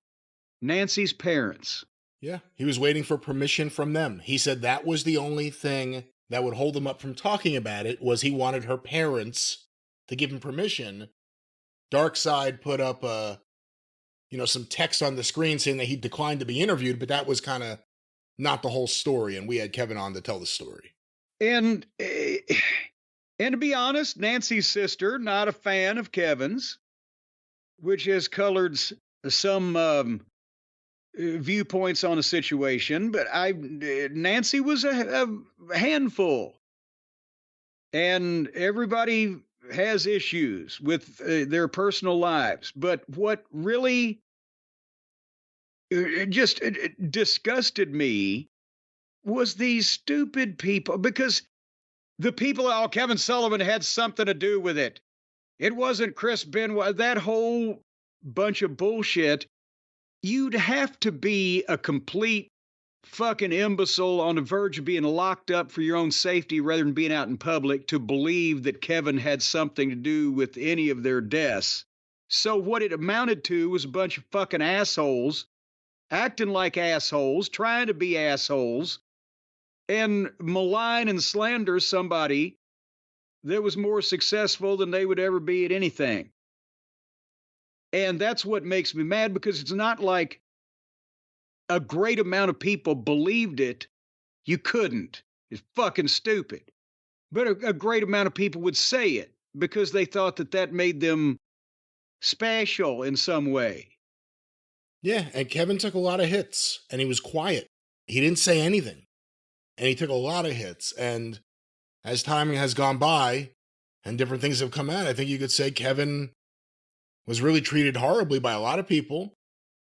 Nancy's parents. Yeah, he was waiting for permission from them. He said that was the only thing that would hold him up from talking about it, was he wanted her parents to give him permission. Darkseid put up some text on the screen saying that he declined to be interviewed, but that was kind of not the whole story, and we had Kevin on to tell the story. And to be honest, Nancy's sister, not a fan of Kevin's, which has colored some viewpoints on a situation, but Nancy was a handful, and everybody has issues with their personal lives. But what really just disgusted me was these stupid people, because the people, Kevin Sullivan had something to do with it. It wasn't Chris Benoit, that whole bunch of bullshit. You'd have to be a complete fucking imbecile on the verge of being locked up for your own safety rather than being out in public to believe that Kevin had something to do with any of their deaths. So what it amounted to was a bunch of fucking assholes acting like assholes, trying to be assholes, and malign and slander somebody that was more successful than they would ever be at anything. And that's what makes me mad, because it's not like a great amount of people believed it. You couldn't. It's fucking stupid. But a great amount of people would say it because they thought that made them special in some way. Yeah, and Kevin took a lot of hits, and he was quiet. He didn't say anything, and he took a lot of hits. And as time has gone by and different things have come out, I think you could say Kevin was really treated horribly by a lot of people,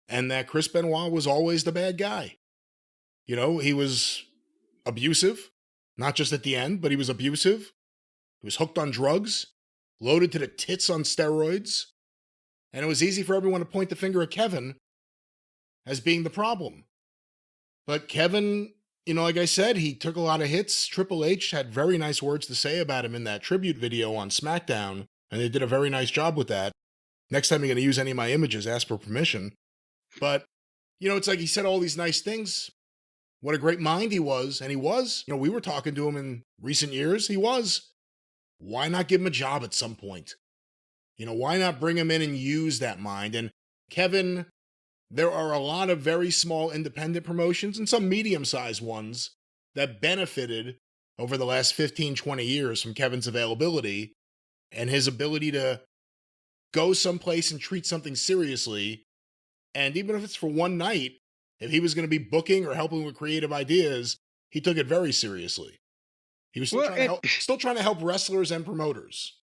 and that Chris Benoit was always the bad guy. You know, he was abusive, not just at the end, but he was abusive. He was hooked on drugs, loaded to the tits on steroids, and it was easy for everyone to point the finger at Kevin as being the problem. But Kevin, like I said, he took a lot of hits. Triple H had very nice words to say about him in that tribute video on SmackDown, and they did a very nice job with that. Next time you're going to use any of my images, ask for permission. But, it's like he said all these nice things. What a great mind he was. And he was. We were talking to him in recent years. He was. Why not give him a job at some point? Why not bring him in and use that mind? And Kevin, there are a lot of very small independent promotions and some medium-sized ones that benefited over the last 15, 20 years from Kevin's availability and his ability to go someplace and treat something seriously. And even if it's for one night, if he was going to be booking or helping with creative ideas, he took it very seriously. He was still trying to help wrestlers and promoters.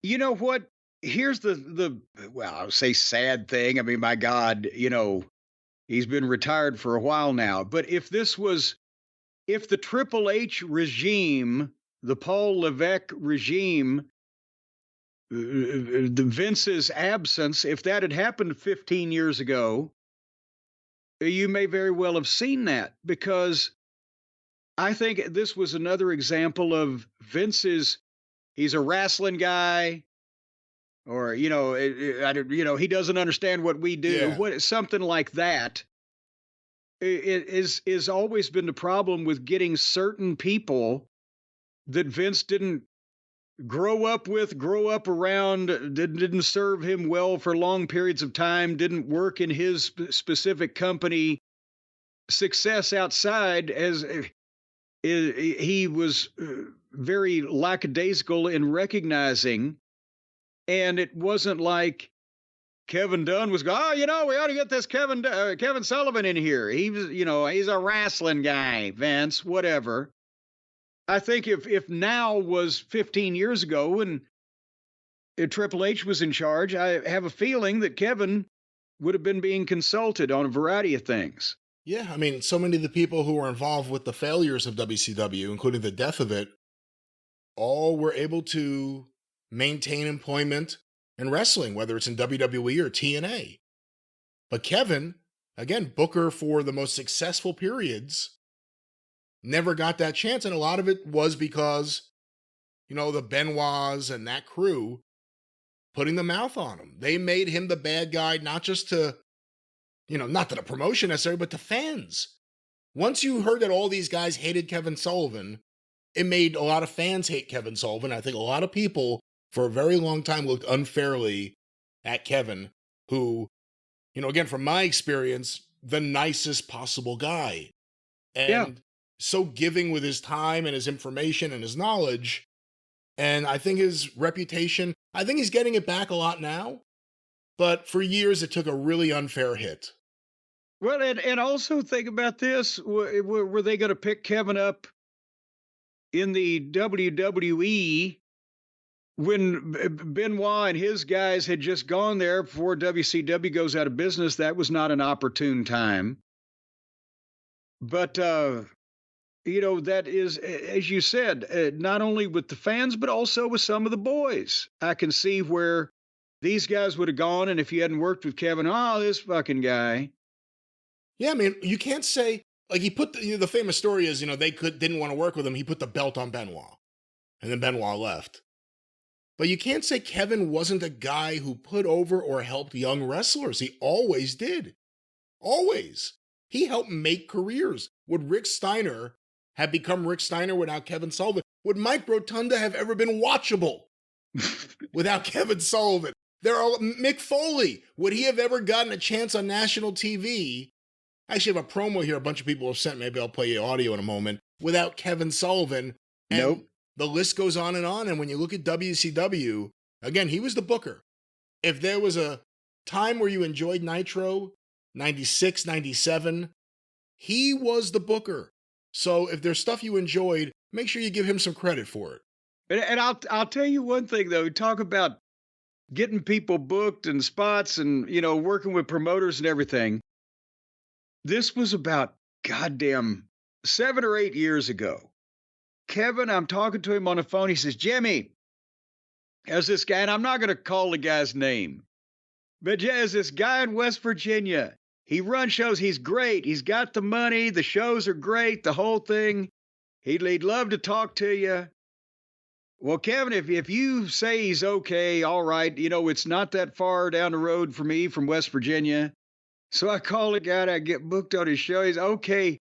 You know what? Here's I would say sad thing. I mean, my God, he's been retired for a while now. But if the Triple H regime, the Paul Levesque regime, the Vince's absence, if that had happened 15 years ago, you may very well have seen that, because I think this was another example of Vince's, he's a wrestling guy, or, he doesn't understand what we do, something like that. It is always been the problem with getting certain people that Vince didn't grow up around, didn't serve him well for long periods of time, didn't work in his specific company. Success outside, as he was very lackadaisical in recognizing. And it wasn't like Kevin Dunn was going, we ought to get this Kevin Sullivan in here. He was, he's a wrestling guy, Vince, whatever. I think if now was 15 years ago and Triple H was in charge, I have a feeling that Kevin would have been being consulted on a variety of things. Yeah, I mean, so many of the people who were involved with the failures of WCW, including the death of it, all were able to maintain employment in wrestling, whether it's in WWE or TNA. But Kevin, again, booker for the most successful periods, never got that chance. And a lot of it was because, the Benoits and that crew putting the mouth on him. They made him the bad guy, not just to, not to the promotion necessarily, but to fans. Once you heard that all these guys hated Kevin Sullivan, it made a lot of fans hate Kevin Sullivan. I think a lot of people for a very long time looked unfairly at Kevin, who, again, from my experience, the nicest possible guy. And so giving with his time and his information and his knowledge. And I think his reputation, I think he's getting it back a lot now. But for years, it took a really unfair hit. Well, and also think about this. Were they going to pick Kevin up in the WWE when Benoit and his guys had just gone there before WCW goes out of business? That was not an opportune time. But, that is, as you said, not only with the fans, but also with some of the boys. I can see where these guys would have gone, and if you hadn't worked with Kevin, this fucking guy. Yeah, I mean, you can't say, like, he put the famous story is, they didn't want to work with him. He put the belt on Benoit, and then Benoit left. But you can't say Kevin wasn't a guy who put over or helped young wrestlers. He always did. Always. He helped make careers. Would Rick Steiner have become Rick Steiner without Kevin Sullivan? Would Mike Rotunda have ever been watchable without Kevin Sullivan? Mick Foley, would he have ever gotten a chance on national TV? I actually have a promo here a bunch of people have sent. Maybe I'll play you audio in a moment. Without Kevin Sullivan. And nope. The list goes on. And when you look at WCW, again, he was the booker. If there was a time where you enjoyed Nitro, 96, 97, he was the booker. So if there's stuff you enjoyed, make sure you give him some credit for it. And I'll tell you one thing, though. Talk about getting people booked and spots and, working with promoters and everything. This was about goddamn 7 or 8 years ago. Kevin, I'm talking to him on the phone. He says, Jimmy, there's this guy, and I'm not going to call the guy's name, but there's this guy in West Virginia. He runs shows. He's great. He's got the money. The shows are great. The whole thing. He'd love to talk to you. Well, Kevin, if you say he's okay, all right, it's not that far down the road for me from West Virginia. So I call the guy, I get booked on his show. He's okay.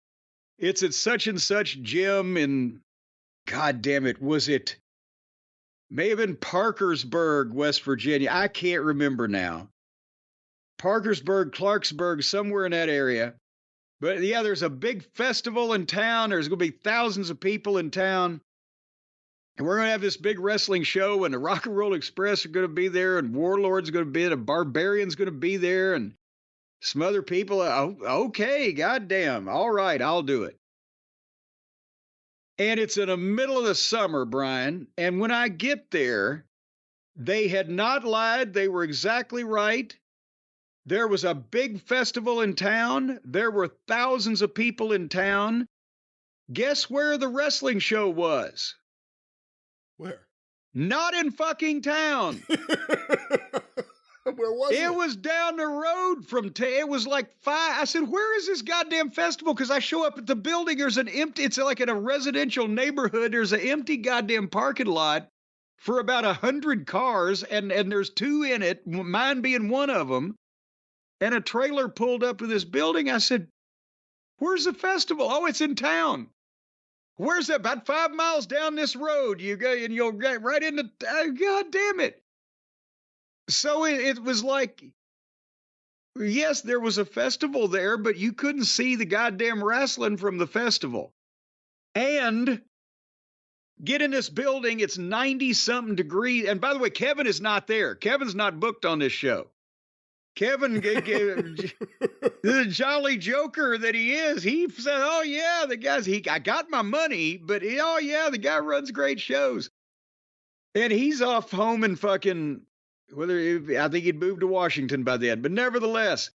It's at such and such gym in, God damn it, may have been Parkersburg, West Virginia. I can't remember now. Parkersburg, Clarksburg, somewhere in that area. But yeah, there's a big festival in town. There's going to be thousands of people in town. And we're going to have this big wrestling show, and the Rock and Roll Express are going to be there, and Warlord's going to be there, and Barbarian's going to be there, and some other people. Okay, goddamn. All right, I'll do it. And it's in the middle of the summer, Brian. And when I get there, they had not lied. They were exactly right. There was a big festival in town. There were thousands of people in town. Guess where the wrestling show was? Where? Not in fucking town. Where was it? It was down the road from it was like 5. I said, where is this goddamn festival? Because I show up at the building. There's an empty, it's like in a residential neighborhood. There's an empty goddamn parking lot for about 100 cars. And there's 2 in it, mine being one of them. And a trailer pulled up to this building. I said, where's the festival? Oh, it's in town. Where's that? About 5 miles down this road. You go and you'll get right into, God damn it. So it was like, yes, there was a festival there, but you couldn't see the goddamn wrestling from the festival. And get in this building, it's 90-something degrees. And by the way, Kevin is not there. Kevin's not booked on this show. Kevin, the jolly joker that he is, he said, oh, yeah, I got my money, but oh, yeah, the guy runs great shows. And he's off home in fucking, I think he'd moved to Washington by then, but nevertheless,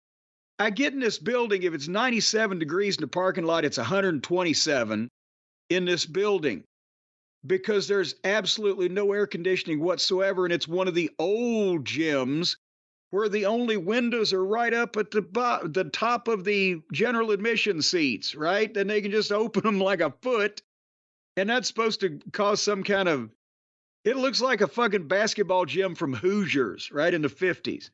I get in this building. If it's 97 degrees in the parking lot, it's 127 in this building because there's absolutely no air conditioning whatsoever. And it's one of the old gyms where the only windows are right up at the top of the general admission seats, right? And they can just open them like a foot. And that's supposed to cause some kind of, it looks like a fucking basketball gym from Hoosiers, right, in the 50s.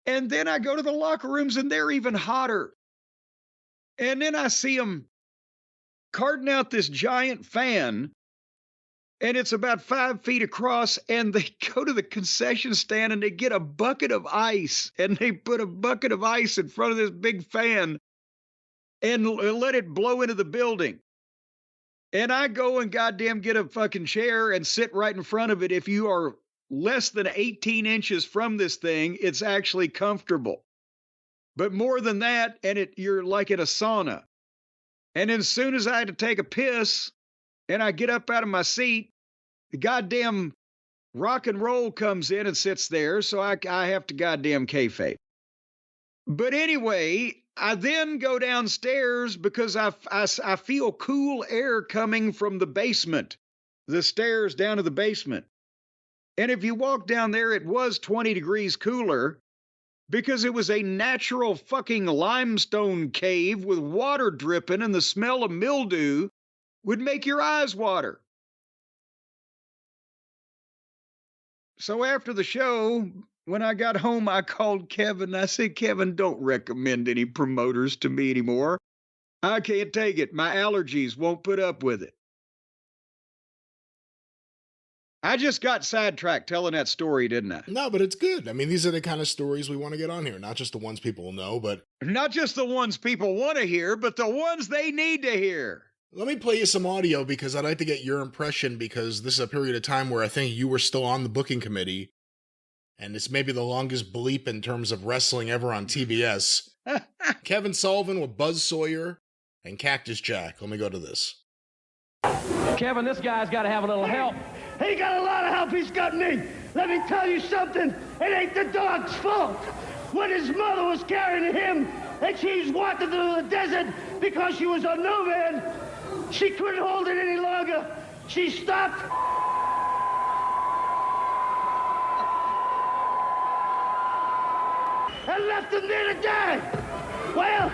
And then I go to the locker rooms and they're even hotter. And then I see them carting out this giant fan, and it's about 5 feet across, and they go to the concession stand and they get a bucket of ice, and they put a bucket of ice in front of this big fan and let it blow into the building. And I go and goddamn get a fucking chair and sit right in front of it. If you are less than 18 inches from this thing, it's actually comfortable. But more than that, and you're like in a sauna. And as soon as I had to take a piss and I get up out of my seat, the goddamn rock and roll comes in and sits there. So I have to goddamn kayfabe. But anyway, I then go downstairs because I feel cool air coming from the basement, the stairs down to the basement. And if you walk down there, it was 20 degrees cooler because it was a natural fucking limestone cave with water dripping, and the smell of mildew would make your eyes water. So after the show, when I got home, I called Kevin. I said, Kevin, don't recommend any promoters to me anymore. I can't take it. My allergies won't put up with it. I just got sidetracked telling that story, didn't I? No, but it's good. I mean, these are the kind of stories we want to get on here. Not just the ones people know, but... Not just the ones people want to hear, but the ones they need to hear. Let me play you some audio because I'd like to get your impression, because this is a period of time where I think you were still on the booking committee, and it's maybe the longest bleep in terms of wrestling ever on TBS. Kevin Sullivan with Buzz Sawyer and Cactus Jack. Let me go to this. Kevin, this guy's got to have a little help. He got a lot of help. He's got me. Let me tell you something. It ain't the dog's fault. When his mother was carrying him and she's walking through the desert because she was a nomad, she couldn't hold it any longer. She stopped. And left him there to die. Well,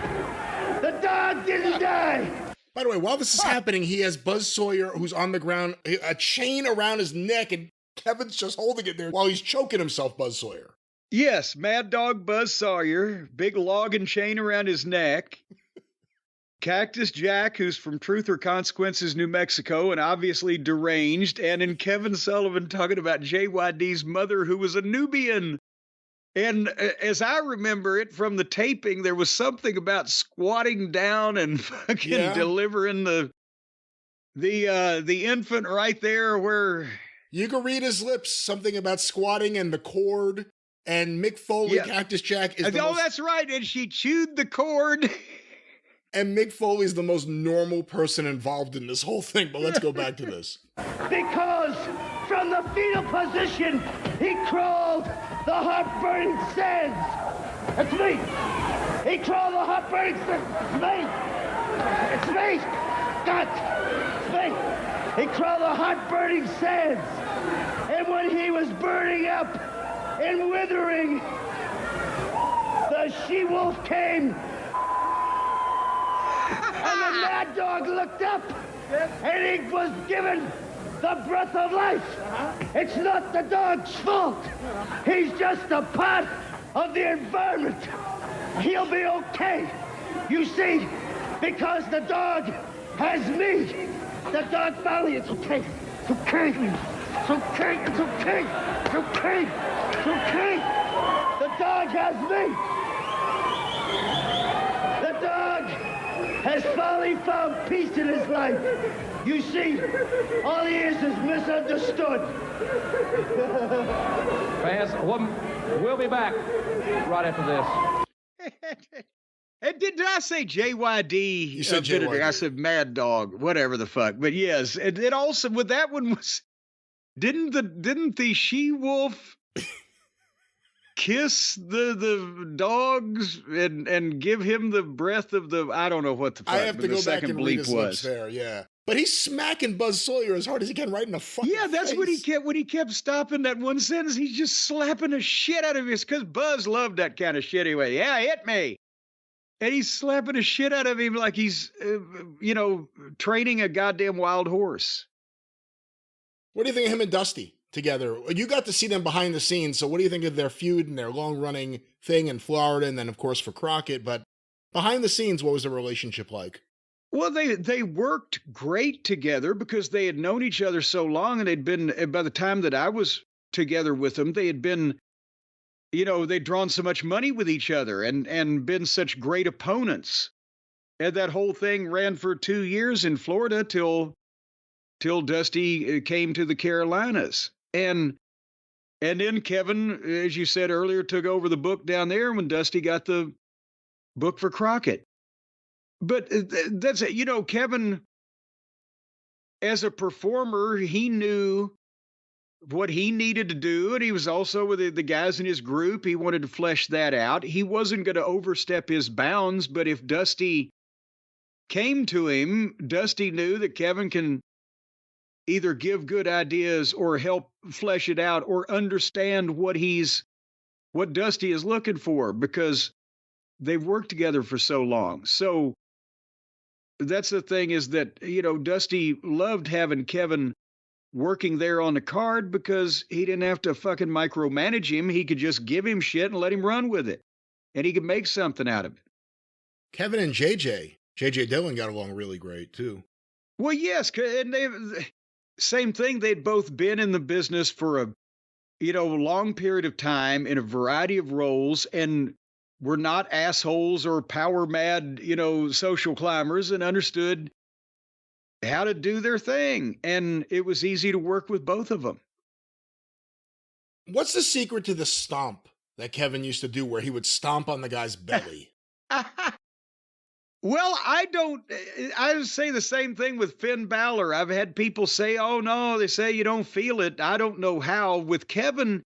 the dog didn't die. By the way, while this is happening, he has Buzz Sawyer, who's on the ground, a chain around his neck, and Kevin's just holding it there while he's choking himself, Buzz Sawyer. Yes, Mad Dog Buzz Sawyer, big log and chain around his neck. Cactus Jack, who's from Truth or Consequences, New Mexico, and obviously deranged. And in Kevin Sullivan talking about JYD's mother, who was a Nubian. And as I remember it from the taping, there was something about squatting down and fucking delivering the infant right there where... You can read his lips, something about squatting and the cord, and Mick Foley, Cactus Jack is that's right, and she chewed the cord. And Mick Foley's the most normal person involved in this whole thing, but let's go back to this. Because from the fetal position, he crawled the heart-burning sands. It's me. He crawled the heart-burning sands. It's me. It's me. God. It's me. He crawled the heart-burning sands. And when he was burning up and withering, the she-wolf came. And the mad dog looked up, and he was given the breath of life. It's not the dog's fault. He's just a part of the environment. He'll be okay. You see, because the dog has me. The dog finally, it's okay. It's okay. It's okay. It's okay. It's okay. It's okay. The dog has me. The dog has finally found peace in his life. You see, all he is misunderstood. Fans, we'll be back right after this. Did I say JYD? You said JYD. I said Mad Dog, whatever the fuck. But yes, it also with that one was didn't the she-wolf kiss the dogs and give him the breath of the, I don't know what the fuck, I have to go back and read his lips was. there, yeah. But he's smacking Buzz Sawyer as hard as he can right in the fucking Yeah, that's face. what he kept stopping that one sentence. He's just slapping the shit out of his, because Buzz loved that kind of shit anyway. Yeah, hit me. And he's slapping the shit out of him like he's, training a goddamn wild horse. What do you think of him and Dusty together? You got to see them behind the scenes, so what do you think of their feud and their long-running thing in Florida, and then, of course, for Crockett? But behind the scenes, what was the relationship like? Well, they worked great together because they had known each other so long, and they'd been, by the time that I was together with them, they had been, they'd drawn so much money with each other and been such great opponents. And that whole thing ran for 2 years in Florida till Dusty came to the Carolinas. And then Kevin, as you said earlier, took over the book down there when Dusty got the book for Crockett. But that's it. Kevin, as a performer, he knew what he needed to do, and he was also with the guys in his group. He wanted to flesh that out. He wasn't going to overstep his bounds, but if Dusty came to him, Dusty knew that Kevin can either give good ideas or help flesh it out or understand what Dusty is looking for, because they've worked together for so long. So that's the thing, is that, Dusty loved having Kevin working there on the card because he didn't have to fucking micromanage him. He could just give him shit and let him run with it, and he could make something out of it. Kevin and JJ Dillon got along really great too. Well, yes, and same thing. They'd both been in the business for a, long period of time in a variety of roles, and were not assholes or power mad, social climbers, and understood how to do their thing. And it was easy to work with both of them. What's the secret to the stomp that Kevin used to do where he would stomp on the guy's belly? Well, I would say the same thing with Finn Balor. I've had people say, oh no, they say you don't feel it. I don't know how. With Kevin,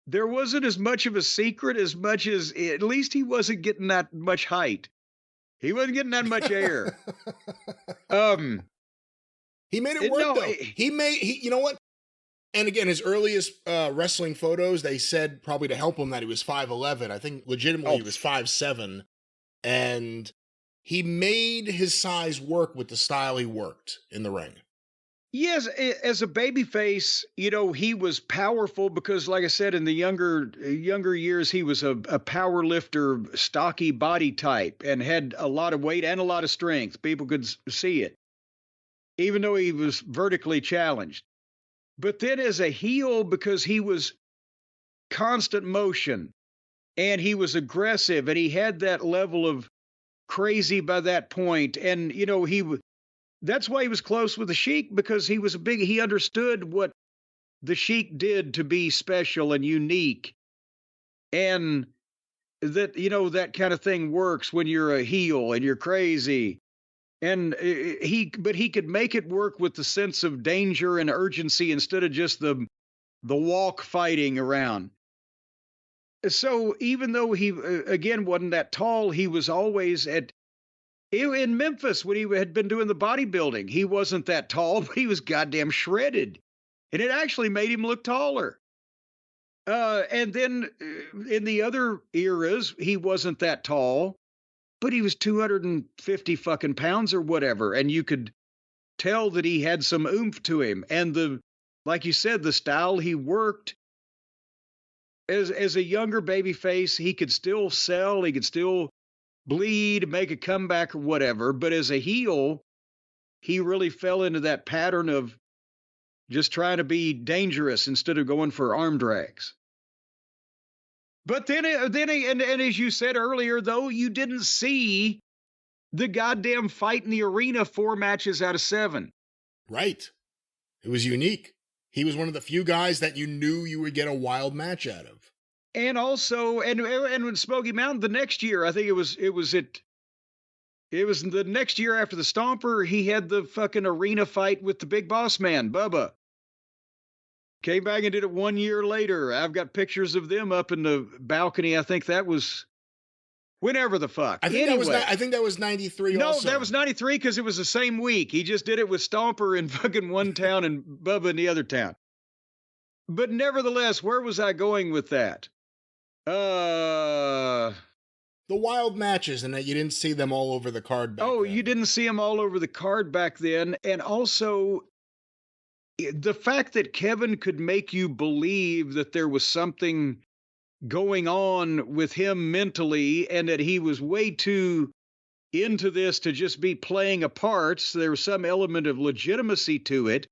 there wasn't as much of a secret as much as, at least he wasn't getting that much height. He wasn't getting that much air. He made it work, though. You know what? And again, his earliest wrestling photos, they said probably to help him that he was 5'11". I think legitimately he was 5'7". And he made his size work with the style he worked in the ring. Yes, as a babyface, he was powerful because, like I said, in the younger years, he was a power lifter, stocky body type, and had a lot of weight and a lot of strength. People could see it, even though he was vertically challenged. But then as a heel, because he was constant motion, and he was aggressive, and he had that level of crazy by that point, and that's why he was close with the Sheik, because he understood what the Sheik did to be special and unique. And that, that kind of thing works when you're a heel and you're crazy. And but he could make it work with the sense of danger and urgency instead of just the walk fighting around. So even though he, again, wasn't that tall, he was always in Memphis, when he had been doing the bodybuilding, he wasn't that tall, but he was goddamn shredded. And it actually made him look taller. And then in the other eras, he wasn't that tall, but he was 250 fucking pounds or whatever. And you could tell that he had some oomph to him. And like you said, the style he worked, as a younger baby face, he could still sell, he could still bleed, make a comeback or whatever. But as a heel, he really fell into that pattern of just trying to be dangerous instead of going for arm drags. But then as you said earlier, though, you didn't see the goddamn fight in the arena 4 matches out of 7. Right. It was unique. He was one of the few guys that you knew you would get a wild match out of. And also, and when Smoky Mountain, the next year, I think it was the next year after the Stomper, he had the fucking arena fight with the Big Boss Man, Bubba. Came back and did it 1 year later. I've got pictures of them up in the balcony. I think that was whenever the fuck. I think that was 93 no, also. that was 93 because it was the same week. He just did it with Stomper in fucking one town and Bubba in the other town. But nevertheless, where was I going with that? The wild matches, and that you didn't see them all over the card back then. You didn't see them all over the card back then. And also, the fact that Kevin could make you believe that there was something going on with him mentally and that he was way too into this to just be playing a part. So there was some element of legitimacy to it.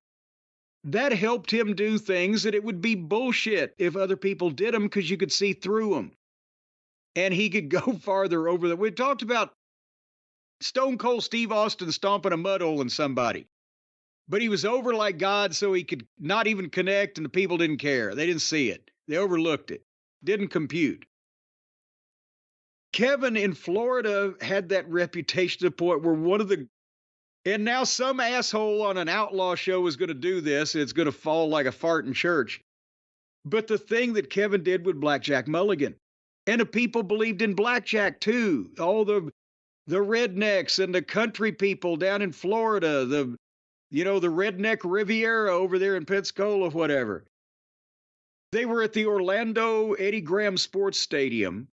That helped him do things that it would be bullshit if other people did them because you could see through them. And he could go farther over we talked about Stone Cold Steve Austin stomping a mud hole in somebody. But he was over like God, so he could not even connect, and the people didn't care. They didn't see it. They overlooked it. Didn't compute. Kevin in Florida had that reputation to the point where and now some asshole on an outlaw show is going to do this. It's going to fall like a fart in church. But the thing that Kevin did with Blackjack Mulligan, and the people believed in Blackjack too. All the rednecks and the country people down in Florida, the redneck Riviera over there in Pensacola, whatever. They were at the Orlando Eddie Graham Sports Stadium,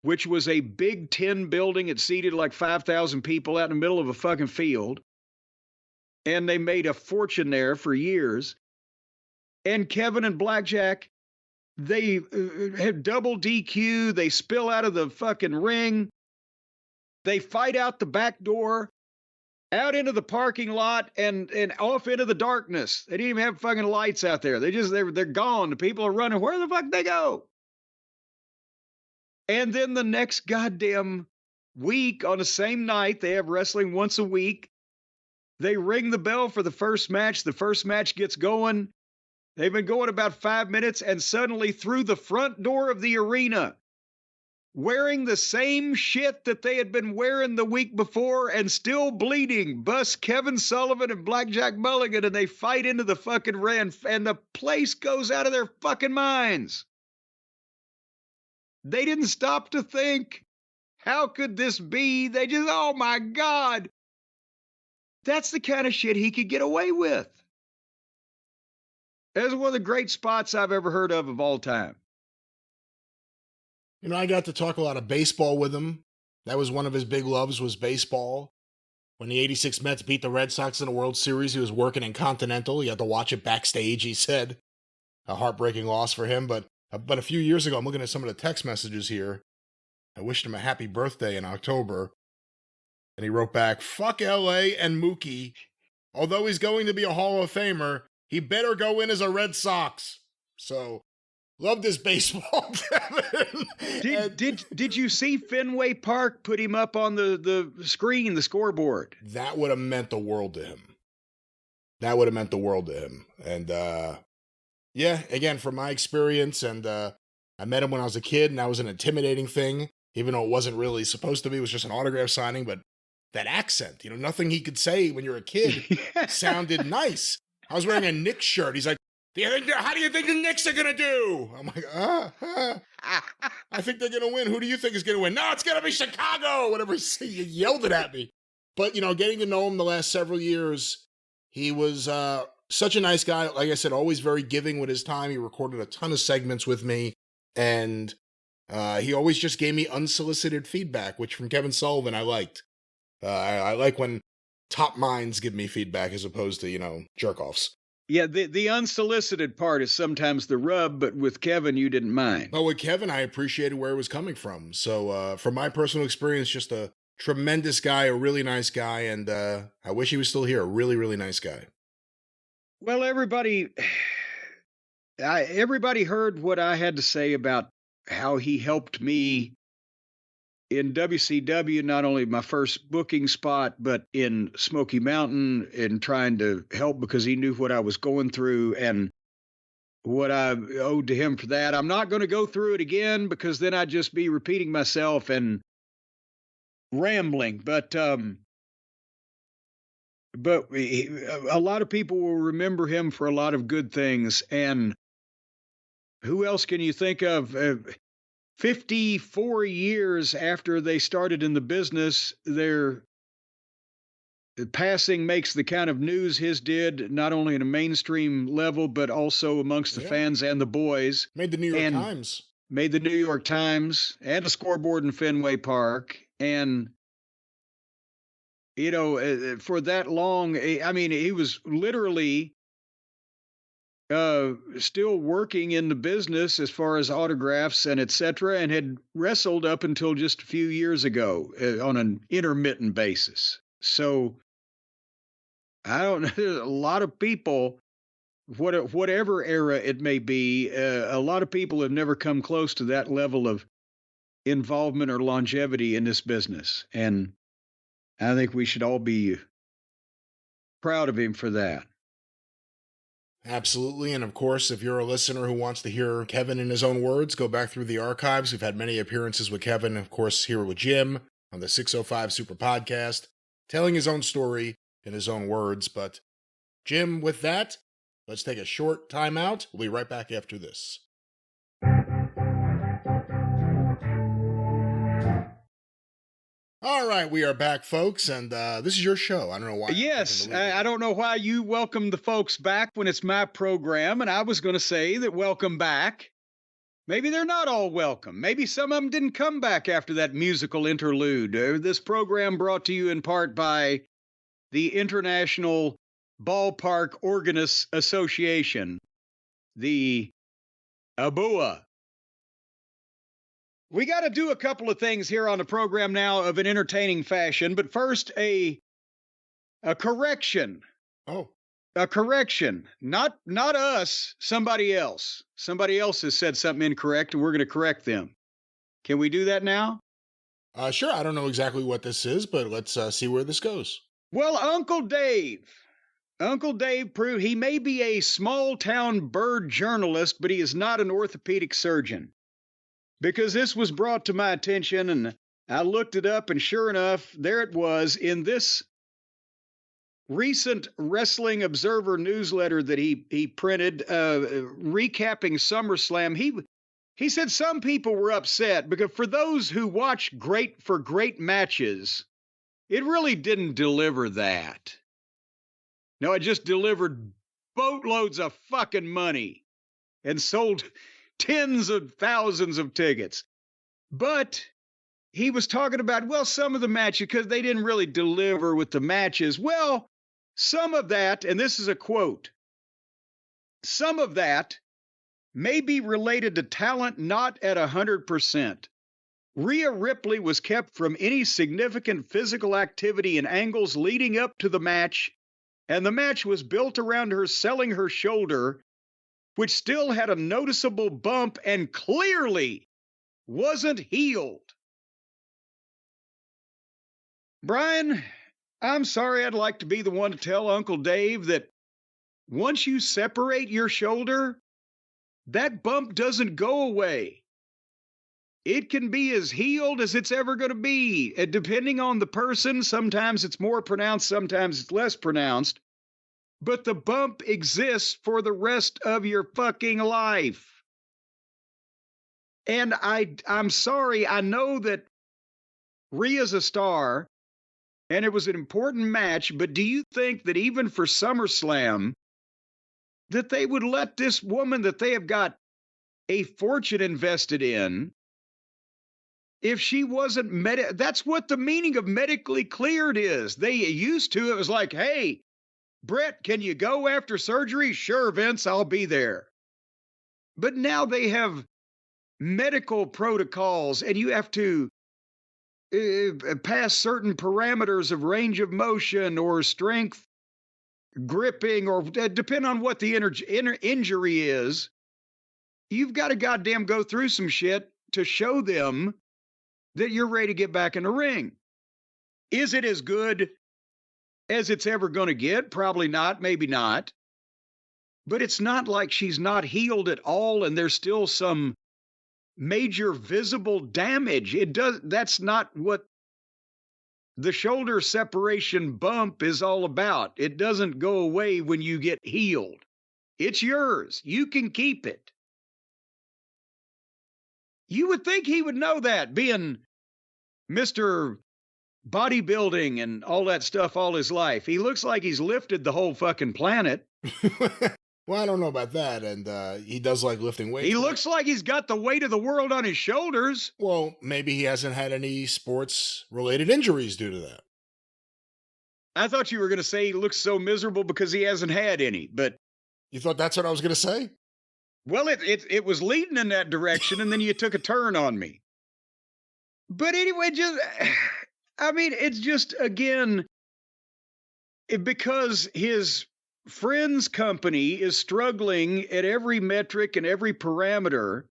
which was a big tin building. It seated like 5,000 people out in the middle of a fucking field. And they made a fortune there for years. And Kevin and Blackjack, they had double DQ. They spill out of the fucking ring. They fight out the back door, out into the parking lot, and off into the darkness. They didn't even have fucking lights out there. They're gone. The people are running. Where the fuck they go? And then the next goddamn week, on the same night, they have wrestling once a week. They ring the bell for the first match. The first match gets going. They've been going about 5 minutes, and suddenly through the front door of the arena, wearing the same shit that they had been wearing the week before and still bleeding, bust Kevin Sullivan and Blackjack Mulligan, and they fight into the fucking ring, and the place goes out of their fucking minds. They didn't stop to think, how could this be? They just, oh my God. That's the kind of shit he could get away with. That's one of the great spots I've ever heard of all time. I got to talk a lot of baseball with him. That was one of his big loves, was baseball. When the 86 Mets beat the Red Sox in the World Series, he was working in Continental. He had to watch it backstage, he said. A heartbreaking loss for him. But a few years ago, I'm looking at some of the text messages here. I wished him a happy birthday in October. And he wrote back, "Fuck LA and Mookie. Although he's going to be a Hall of Famer, he better go in as a Red Sox." So, love this baseball, Kevin. Did you see Fenway Park put him up on the screen, the scoreboard? That would have meant the world to him. And, yeah, again, from my experience, and I met him when I was a kid, and that was an intimidating thing, even though it wasn't really supposed to be. It was just an autograph signing, but that accent, nothing he could say when you're a kid sounded nice. I was wearing a Knicks shirt. He's like, "How do you think the Knicks are going to do?" I'm like, I think they're going to win. Who do you think is going to win? No, it's going to be Chicago. Whatever. He yelled it at me. But, getting to know him the last several years, he was such a nice guy. Like I said, always very giving with his time. He recorded a ton of segments with me. And he always just gave me unsolicited feedback, which from Kevin Sullivan I liked. I like when top minds give me feedback as opposed to, jerk-offs. Yeah, the unsolicited part is sometimes the rub, but with Kevin, you didn't mind. But with Kevin, I appreciated where it was coming from. So from my personal experience, just a tremendous guy, a really nice guy, and I wish he was still here. A really, really nice guy. Well, everybody heard what I had to say about how he helped me in WCW, not only my first booking spot, but in Smoky Mountain, in trying to help because he knew what I was going through and what I owed to him for that. I'm not going to go through it again because then I'd just be repeating myself and rambling. But but a lot of people will remember him for a lot of good things. And who else can you think of? 54 years after they started in the business, their passing makes the kind of news his did, not only at a mainstream level, but also amongst the fans and the boys. Made the New York Times. Made the New York Times and a scoreboard in Fenway Park. And, you know, for that long, I mean, he was literally still working in the business as far as autographs and etc., and had wrestled up until just a few years ago on an intermittent basis. So I don't know. There's a lot of people, whatever era it may be, a lot of people have never come close to that level of involvement or longevity in this business. And I think we should all be proud of him for that. Absolutely. And of course, if you're a listener who wants to hear Kevin in his own words, go back through the archives. We've had many appearances with Kevin, of course, here with Jim on the 605 Super Podcast, telling his own story in his own words. But Jim, with that, let's take a short time out. We'll be right back after this. All right, we are back, folks, and this is your show. I don't know why. Yes, I don't know why you welcome the folks back when it's my program, and I was going to say that welcome back. Maybe they're not all welcome. Maybe some of them didn't come back after that musical interlude. This program brought to you in part by the International Ballpark Organists Association, the ABUA. We got to do a couple of things here on the program now of an entertaining fashion, but first a correction. Oh. A correction. Not us, somebody else. Somebody else has said something incorrect, and we're going to correct them. Can we do that now? Sure. I don't know exactly what this is, but let's see where this goes. Well, Uncle Dave proved he may be a small-town bird journalist, but he is not an orthopedic surgeon. Because this was brought to my attention, and I looked it up, and sure enough, there it was in this recent Wrestling Observer newsletter that he printed, recapping SummerSlam. He said some people were upset because for those who watch great matches, it really didn't deliver that. No, it just delivered boatloads of fucking money and sold tens of thousands of tickets. But he was talking about, well, some of the matches, because they didn't really deliver with the matches. Well, some of that, and this is a quote, some of that may be related to talent not at 100%. Rhea Ripley was kept from any significant physical activity and angles leading up to the match, and the match was built around her selling her shoulder, which still had a noticeable bump and clearly wasn't healed. Brian, I'm sorry, I'd like to be the one to tell Uncle Dave that once you separate your shoulder, that bump doesn't go away. It can be as healed as it's ever going to be. And depending on the person, sometimes it's more pronounced, sometimes it's less pronounced. But the bump exists for the rest of your fucking life. And I'm sorry, I know that Rhea's a star, and it was an important match, but do you think that even for SummerSlam, that they would let this woman that they have got a fortune invested in, if she wasn't that's what the meaning of medically cleared is. They used to, it was like, hey, Brett, can you go after surgery? Sure, Vince, I'll be there. But now they have medical protocols, and you have to pass certain parameters of range of motion or strength, gripping, or depend on what the injury is. You've got to goddamn go through some shit to show them that you're ready to get back in the ring. Is it as good as it's ever going to get? Probably not, maybe not. But it's not like she's not healed at all and there's still some major visible damage. That's not what the shoulder separation bump is all about. It doesn't go away when you get healed. It's yours. You can keep it. You would think he would know that, being Mr. Bodybuilding and all that stuff all his life. He looks like he's lifted the whole fucking planet. Well, I don't know about that. And he does like lifting weights. He looks like he's got the weight of the world on his shoulders. Well, maybe he hasn't had any sports-related injuries due to that. I thought you were going to say he looks so miserable because he hasn't had any, but... You thought that's what I was going to say? Well, it was leading in that direction, and then you took a turn on me. But anyway, it's just, again, because his friend's company is struggling at every metric and every parameter,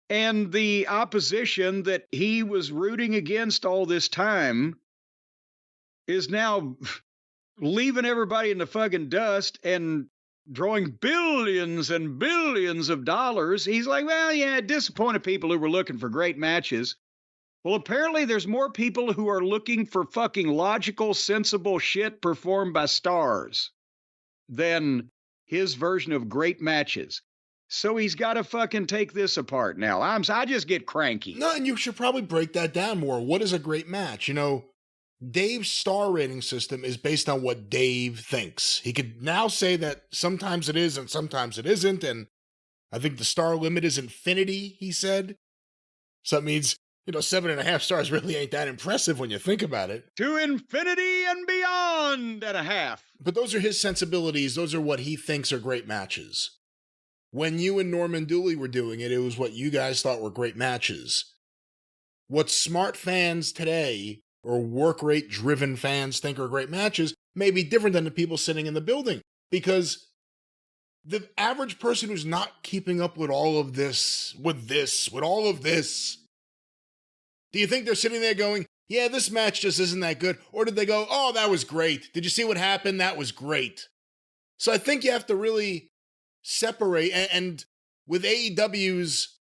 and the opposition that he was rooting against all this time is now leaving everybody in the fucking dust and drawing billions and billions of dollars. He's like, well, yeah, disappointed people who were looking for great matches. Well, apparently there's more people who are looking for fucking logical, sensible shit performed by stars than his version of great matches. So he's got to fucking take this apart now. I just get cranky. No, and you should probably break that down more. What is a great match? You know, Dave's star rating system is based on what Dave thinks. He could now say that sometimes it is and sometimes it isn't, and I think the star limit is infinity, he said. So that means, 7.5 stars really ain't that impressive when you think about it. To infinity and beyond and a half. But those are his sensibilities. Those are what he thinks are great matches. When you and Norman Dooley were doing it, it was what you guys thought were great matches. What smart fans today, or work rate driven fans, think are great matches may be different than the people sitting in the building, because the average person who's not keeping up with all of this, with all of this, do you think they're sitting there going, yeah, this match just isn't that good? Or did they go, oh, that was great. Did you see what happened? That was great. So I think you have to really separate, and with AEW's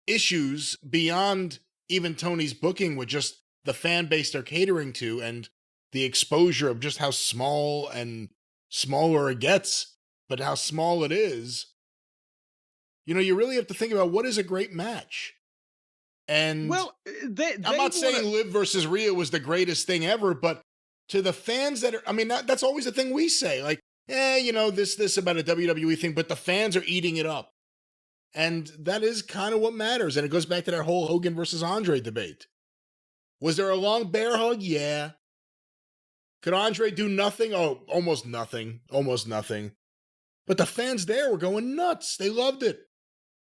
issues beyond even Tony's booking with just the fan base they're catering to and the exposure of just how small and smaller it gets, but how small it is, you really have to think about what is a great match. And well, I'm not saying Liv versus Rhea was the greatest thing ever, but to the fans that are, that's always the thing we say, like, this about a WWE thing, but the fans are eating it up. And that is kind of what matters. And it goes back to that whole Hogan versus Andre debate. Was there a long bear hug? Yeah. Could Andre do nothing? Oh, almost nothing. Almost nothing. But the fans there were going nuts. They loved it.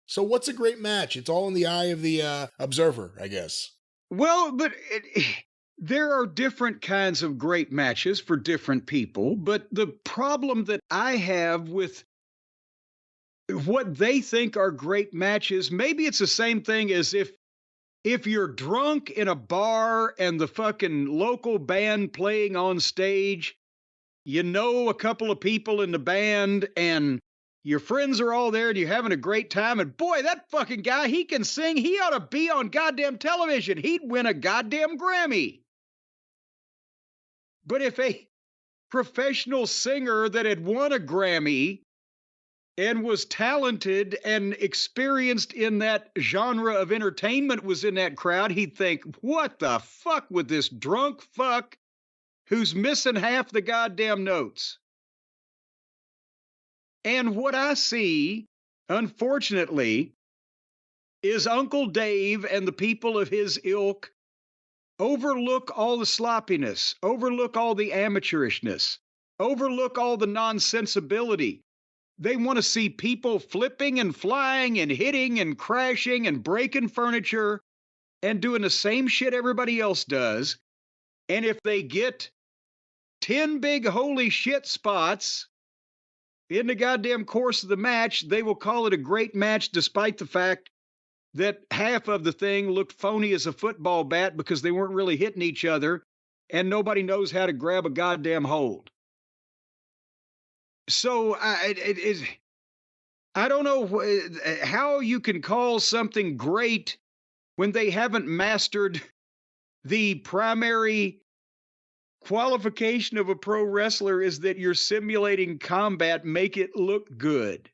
So what's a great match? It's all in the eye of the observer, I guess. Well, but there are different kinds of great matches for different people. But the problem that I have with what they think are great matches, maybe it's the same thing as if you're drunk in a bar and the fucking local band playing on stage, a couple of people in the band and your friends are all there and you're having a great time. And boy, that fucking guy, he can sing. He ought to be on goddamn television. He'd win a goddamn Grammy. But if a professional singer that had won a Grammy and was talented and experienced in that genre of entertainment was in that crowd, he'd think, what the fuck with this drunk fuck who's missing half the goddamn notes? And what I see, unfortunately, is Uncle Dave and the people of his ilk overlook all the sloppiness, overlook all the amateurishness, overlook all the nonsensibility. They want to see people flipping and flying and hitting and crashing and breaking furniture and doing the same shit everybody else does. And if they get 10 big holy shit spots in the goddamn course of the match, they will call it a great match, despite the fact that half of the thing looked phony as a football bat because they weren't really hitting each other and nobody knows how to grab a goddamn hold. So I don't know how you can call something great when they haven't mastered the primary qualification of a pro wrestler is that you're simulating combat, make it look good.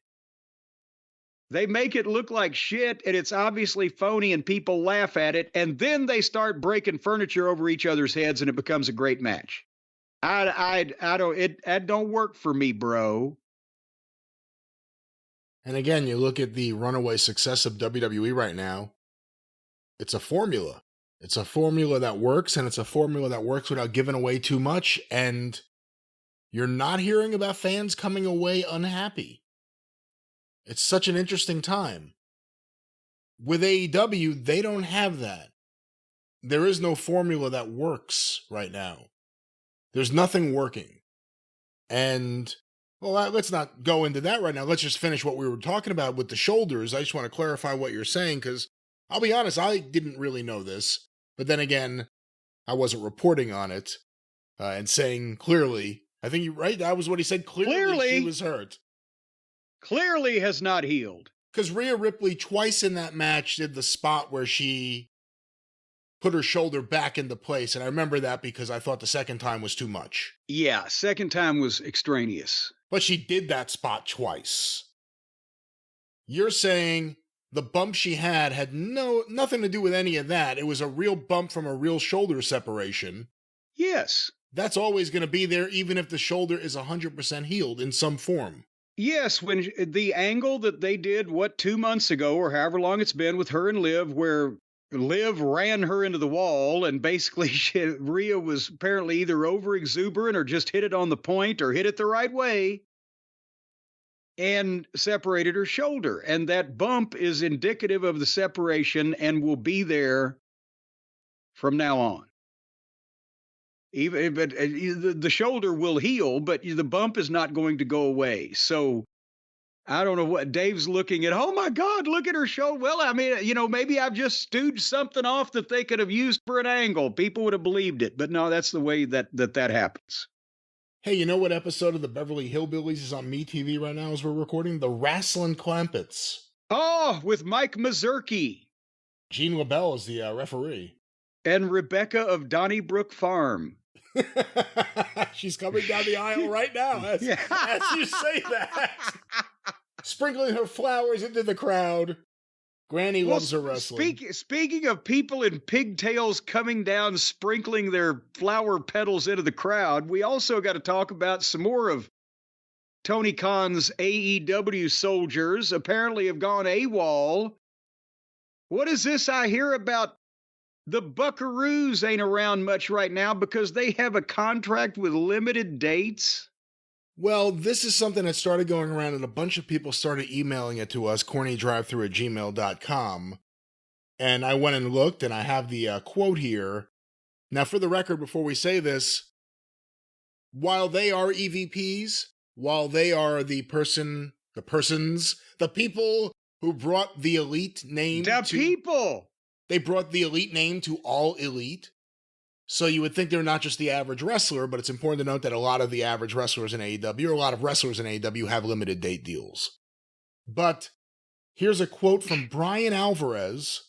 They make it look like shit, and it's obviously phony, and people laugh at it, and then they start breaking furniture over each other's heads, and it becomes a great match. That don't work for me, bro. And again, you look at the runaway success of WWE right now. It's a formula. It's a formula that works, and it's a formula that works without giving away too much, and you're not hearing about fans coming away unhappy. It's such an interesting time. With AEW, they don't have that. There is no formula that works right now. There's nothing working. And, well, let's not go into that right now. Let's just finish what we were talking about with the shoulders. I just want to clarify what you're saying, because I'll be honest, I didn't really know this. But then again, I wasn't reporting on it and saying clearly, I think you're right, that was what he said, clearly she was hurt. Clearly has not healed. Because Rhea Ripley twice in that match did the spot where she put her shoulder back into place. And I remember that because I thought the second time was too much. Yeah, second time was extraneous. But she did that spot twice. You're saying the bump she had nothing to do with any of that. It was a real bump from a real shoulder separation. Yes. That's always going to be there, even if the shoulder is 100% healed in some form. Yes, when the angle that they did, 2 months ago, or however long it's been with her and Liv, where Liv ran her into the wall, and basically Rhea was apparently either over exuberant or just hit it on the point or hit it the right way, and separated her shoulder. And that bump is indicative of the separation and will be there from now on. But the shoulder will heal, but the bump is not going to go away. So I don't know what Dave's looking at. Oh my God, look at her shoulder. Well, I mean, maybe I've just stooged something off that they could have used for an angle. People would have believed it, but no, that's the way that happens. Hey, you know what episode of the Beverly Hillbillies is on MeTV right now as we're recording? The Wrasslin' Clampets. Oh, with Mike Mazurki. Gene LaBelle is the referee. And Rebecca of Donnybrook Farm. She's coming down the aisle right now as you say that. Sprinkling her flowers into the crowd. Granny loves her wrestling. Speaking of people in pigtails coming down, sprinkling their flower petals into the crowd, we also got to talk about some more of Tony Khan's AEW soldiers apparently have gone AWOL. What is this I hear about? The Buckaroos ain't around much right now because they have a contract with limited dates. Well, this is something that started going around and a bunch of people started emailing it to us, cornydrivethrough@gmail.com. And I went and looked, and I have the quote here. Now, for the record, before we say this, while they are EVPs, while they are the people who brought the elite name they brought the elite name to all elite. So you would think they're not just the average wrestler, but it's important to note that a lot of the average wrestlers in AEW, or a lot of wrestlers in AEW, have limited date deals. But here's a quote from Brian Alvarez,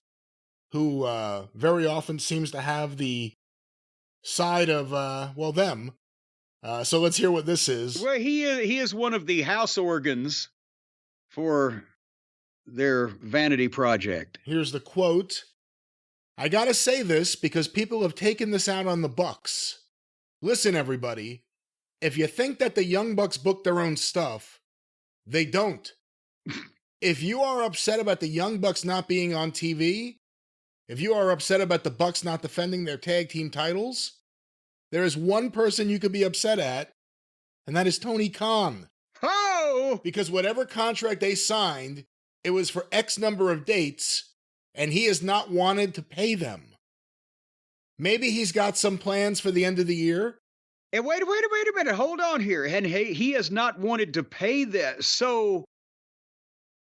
who very often seems to have the side of, them. So let's hear what this is. Well, he is one of the house organs for their vanity project. Here's the quote. I gotta say this because people have taken this out on the Bucks. Listen, everybody. If you think that the Young Bucks book their own stuff, they don't. If you are upset about the Young Bucks not being on TV, if you are upset about the Bucks not defending their tag team titles, there is one person you could be upset at, and that is Tony Khan. Oh! Because whatever contract they signed, it was for X number of dates, and he has not wanted to pay them. Maybe he's got some plans for the end of the year. And wait a minute. Hold on here. And he has not wanted to pay that. So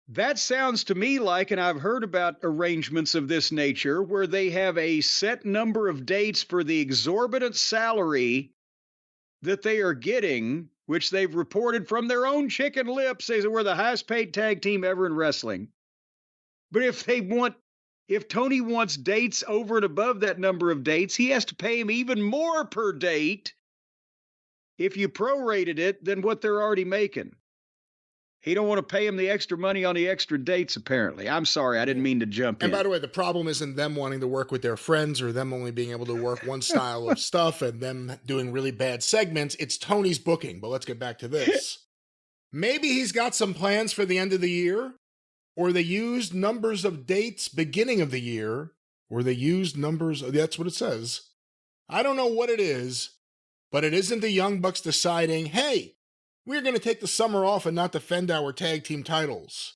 that sounds to me like, and I've heard about arrangements of this nature, where they have a set number of dates for the exorbitant salary that they are getting, which they've reported from their own chicken lips. They say we're the highest paid tag team ever in wrestling. But if they want if Tony wants dates over and above that number of dates, he has to pay him even more per date if you prorated it than what they're already making. He don't want to pay him the extra money on the extra dates, apparently. I'm sorry, I didn't mean to jump in. And by the way, the problem isn't them wanting to work with their friends or them only being able to work one style of stuff and them doing really bad segments. It's Tony's booking. But let's get back to this. Maybe he's got some plans for the end of the year, or they used numbers of dates beginning of the year, or they used numbers, that's what it says. I don't know what it is, but it isn't the Young Bucks deciding, hey, we're going to take the summer off and not defend our tag team titles.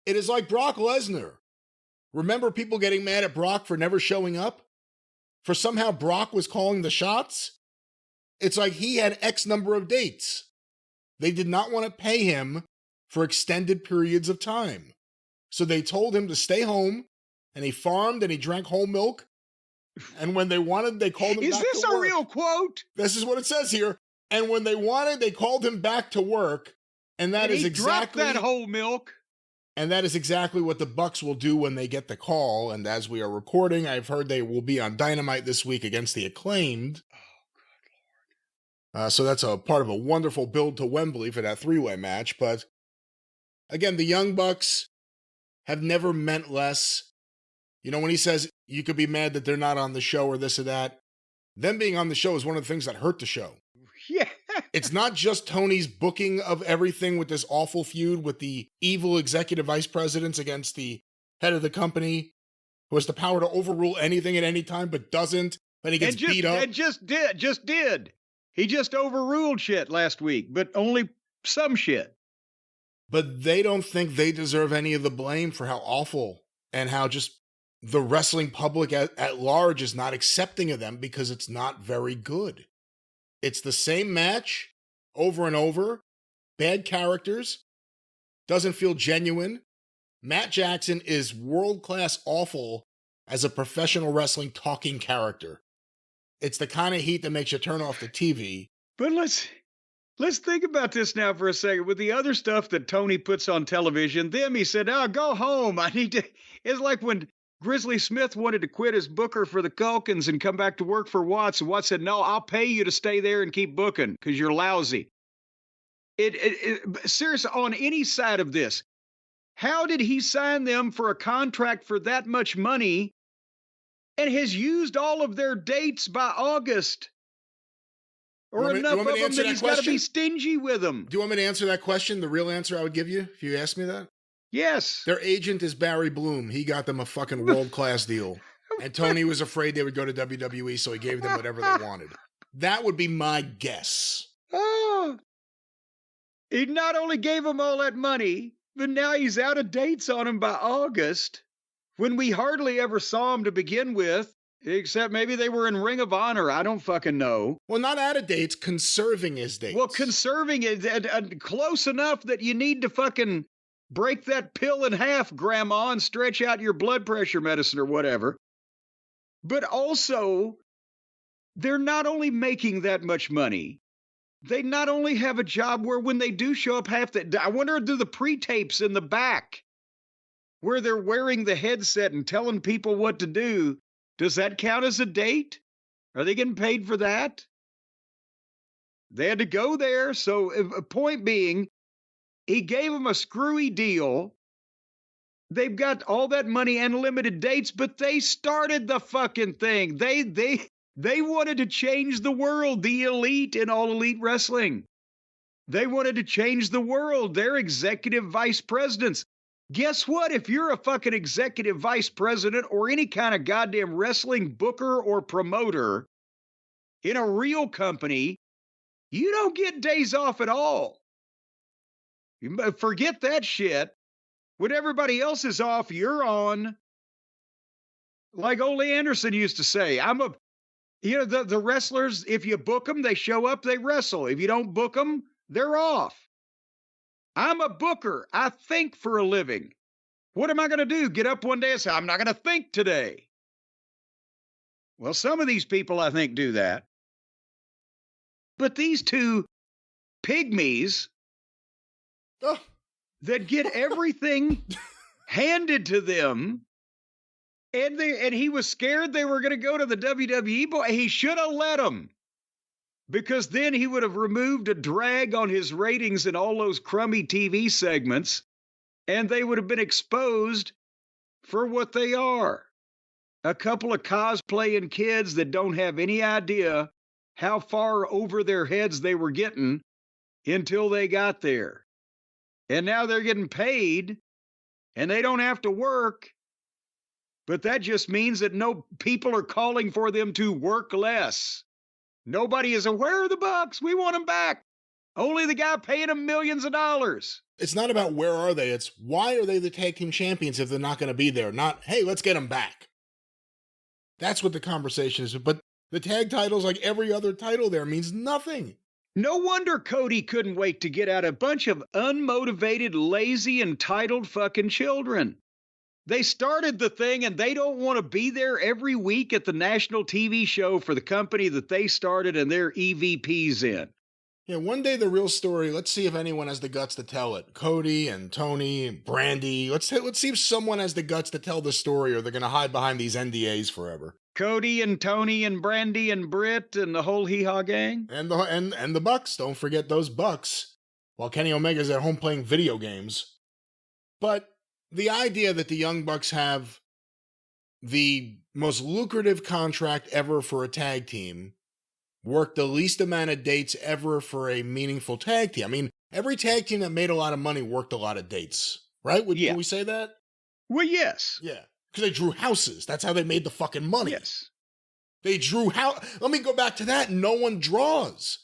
It is like Brock Lesnar. Remember people getting mad at Brock for never showing up? For somehow Brock was calling the shots? It's like he had X number of dates. They did not want to pay him for extended periods of time. So they told him to stay home, and he farmed and he drank whole milk. And when they wanted, they called him back to work. Is this a real quote? This is what it says here. And when they wanted, they called him back to work. And that is exactly that whole milk. And that is exactly what the Bucks will do when they get the call. And as we are recording, I've heard they will be on Dynamite this week against the Acclaimed. So that's a part of a wonderful build to Wembley for that three-way match. But again, the Young Bucks have never meant less. You know, when he says you could be mad that they're not on the show or this or that, them being on the show is one of the things that hurt the show. Yeah. It's not just Tony's booking of everything with this awful feud with the evil executive vice presidents against the head of the company who has the power to overrule anything at any time but doesn't. Then he gets beat up. And just did. He just overruled shit last week, but only some shit. But they don't think they deserve any of the blame for how awful and how just the wrestling public at large is not accepting of them because it's not very good. It's the same match over and over. Bad characters. Doesn't feel genuine. Matt Jackson is world-class awful as a professional wrestling talking character. It's the kind of heat that makes you turn off the TV. But let's think about this now for a second. With the other stuff that Tony puts on television, he said, "Oh, go home. I need to." It's like when Grizzly Smith wanted to quit as booker for the Culkins and come back to work for Watts. And Watts said, "No, I'll pay you to stay there and keep booking because you're lousy." Seriously, on any side of this, how did he sign them for a contract for that much money and has used all of their dates by August? Or enough of them that he's got to be stingy with them. Do you want me to answer that question? The real answer I would give you if you asked me that? Yes. Their agent is Barry Bloom. He got them a fucking world-class deal. And Tony was afraid they would go to WWE, so he gave them whatever they wanted. That would be my guess. Oh. He not only gave them all that money, but now he's out of dates on them by August, when we hardly ever saw him to begin with, except maybe they were in Ring of Honor. I don't fucking know. Well, not out of dates, conserving his dates. Well, conserving it close enough that you need to fucking break that pill in half, Grandma, and stretch out your blood pressure medicine or whatever. But also, they're not only making that much money, they not only have a job where when they do show up I wonder, do the pre-tapes in the back where they're wearing the headset and telling people what to do, does that count as a date? Are they getting paid for that? They had to go there. So, point being, he gave them a screwy deal. They've got all that money and limited dates, but they started the fucking thing. They wanted to change the world, the elite in All Elite Wrestling. They wanted to change the world. They're executive vice presidents. Guess what? If you're a fucking executive vice president or any kind of goddamn wrestling booker or promoter in a real company, you don't get days off at all. Forget that shit. When everybody else is off, you're on. Like Ole Anderson used to say, the wrestlers, if you book them, they show up, they wrestle. If you don't book them, they're off. I'm a booker. I think for a living. What am I going to do? Get up one day and say, I'm not going to think today. Well, some of these people, I think, do that. But these two pygmies that get everything handed to them And he was scared they were going to go to the WWE. Boy, he should have let them. Because then he would have removed a drag on his ratings in all those crummy TV segments, and they would have been exposed for what they are. A couple of cosplaying kids that don't have any idea how far over their heads they were getting until they got there. And now they're getting paid, and they don't have to work. But that just means that no people are calling for them to work less. Nobody is aware of the Bucks. We want them back. Only the guy paying them millions of dollars. It's not about where are they. It's why are they the tag team champions if they're not going to be there? Not, hey, let's get them back. That's what the conversation is. But the tag titles, like every other title there, means nothing. No wonder Cody couldn't wait to get out a bunch of unmotivated, lazy, entitled fucking children. They started the thing and they don't want to be there every week at the national TV show for the company that they started and their EVPs in. Yeah, one day the real story, let's see if anyone has the guts to tell it. Cody and Tony and Brandy. Let's see if someone has the guts to tell the story or they're going to hide behind these NDAs forever. Cody and Tony and Brandy and Britt and the whole Hee-Haw gang. And the Bucks. Don't forget those Bucks. While Kenny Omega's at home playing video games. But the idea that the Young Bucks have the most lucrative contract ever for a tag team, worked the least amount of dates ever for a meaningful tag team. I mean, every tag team that made a lot of money worked a lot of dates, right? Can we say that? Well, yes. Yeah, because they drew houses. That's how they made the fucking money. Yes. They drew Let me go back to that. No one draws.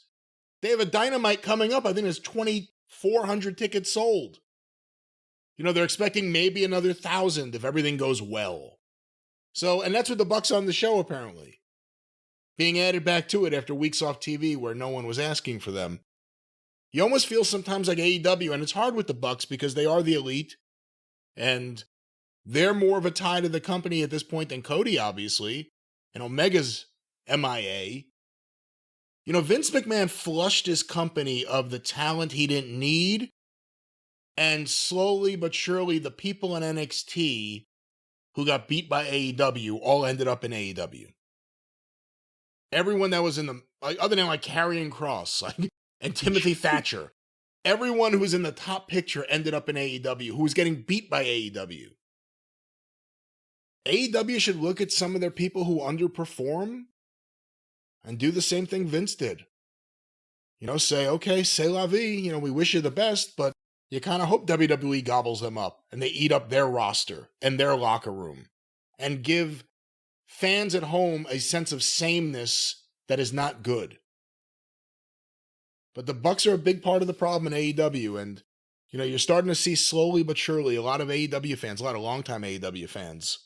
They have a Dynamite coming up. I think there's 2,400 tickets sold. You know, they're expecting maybe another 1,000 if everything goes well. So, and that's what the Bucks on the show, apparently. Being added back to it after weeks off TV where no one was asking for them. You almost feel sometimes like AEW, and it's hard with the Bucks because they are the elite, and they're more of a tie to the company at this point than Cody, obviously, and Omega's MIA. You know, Vince McMahon flushed his company of the talent he didn't need, and slowly but surely the people in NXT who got beat by AEW all ended up in AEW. Everyone that was in the, other than like Karrion Kross and Timothy Thatcher, everyone who was in the top picture ended up in AEW, who was getting beat by AEW. AEW should look at some of their people who underperform and do the same thing Vince did. You know, say, okay, c'est la vie, you know, we wish you the best, but you kind of hope WWE gobbles them up and they eat up their roster and their locker room and give fans at home a sense of sameness that is not good. But the Bucks are a big part of the problem in AEW, and you know, you're starting to see slowly but surely a lot of AEW fans, a lot of longtime AEW fans,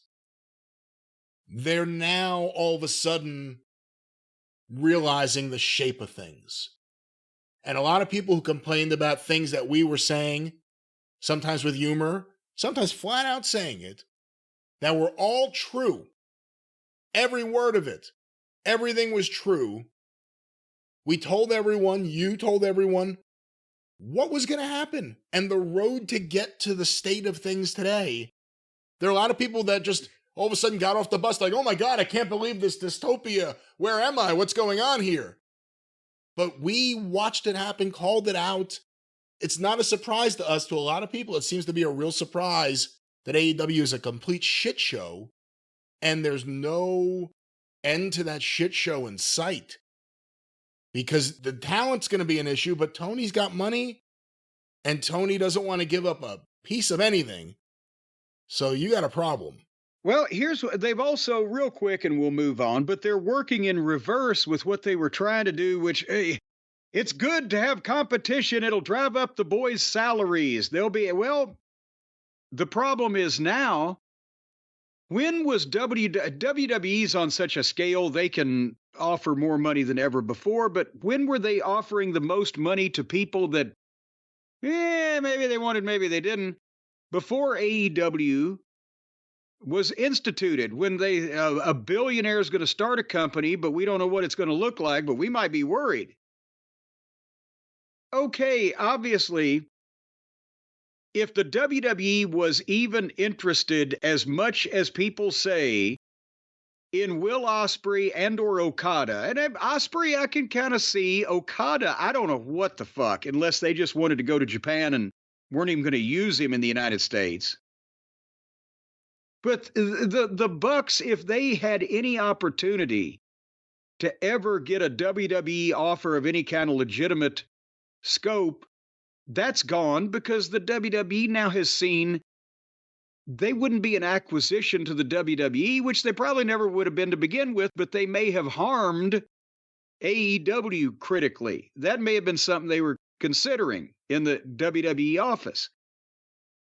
they're now all of a sudden realizing the shape of things. And a lot of people who complained about things that we were saying, sometimes with humor, sometimes flat out saying it, that were all true. Every word of it. Everything was true. We told everyone, you told everyone, what was going to happen. And the road to get to the state of things today, there are a lot of people that just all of a sudden got off the bus like, oh my God, I can't believe this dystopia. Where am I? What's going on here? But we watched it happen, called it out. It's not a surprise to us. To a lot of people, it seems to be a real surprise that AEW is a complete shit show, and there's no end to that shit show in sight. Because the talent's going to be an issue, but Tony's got money, and Tony doesn't want to give up a piece of anything. So you got a problem. Well, here's what they've also, real quick, and we'll move on, but they're working in reverse with what they were trying to do, which, hey, it's good to have competition. It'll drive up the boys' salaries. They'll be, well, the problem is now, when was WWE's on such a scale they can offer more money than ever before, but when were they offering the most money to people that, maybe they wanted, maybe they didn't? Before AEW was instituted, when they a billionaire is going to start a company, but we don't know what it's going to look like, but we might be worried. Okay, obviously, if the WWE was even interested as much as people say in Will Ospreay and or Okada, and Ospreay I can kind of see, Okada I don't know what the fuck, unless they just wanted to go to Japan and weren't even going to use him in the United States. But the Bucks, if they had any opportunity to ever get a WWE offer of any kind of legitimate scope, that's gone, because the WWE now has seen they wouldn't be an acquisition to the WWE, which they probably never would have been to begin with, but they may have harmed AEW critically. That may have been something they were considering in the WWE office.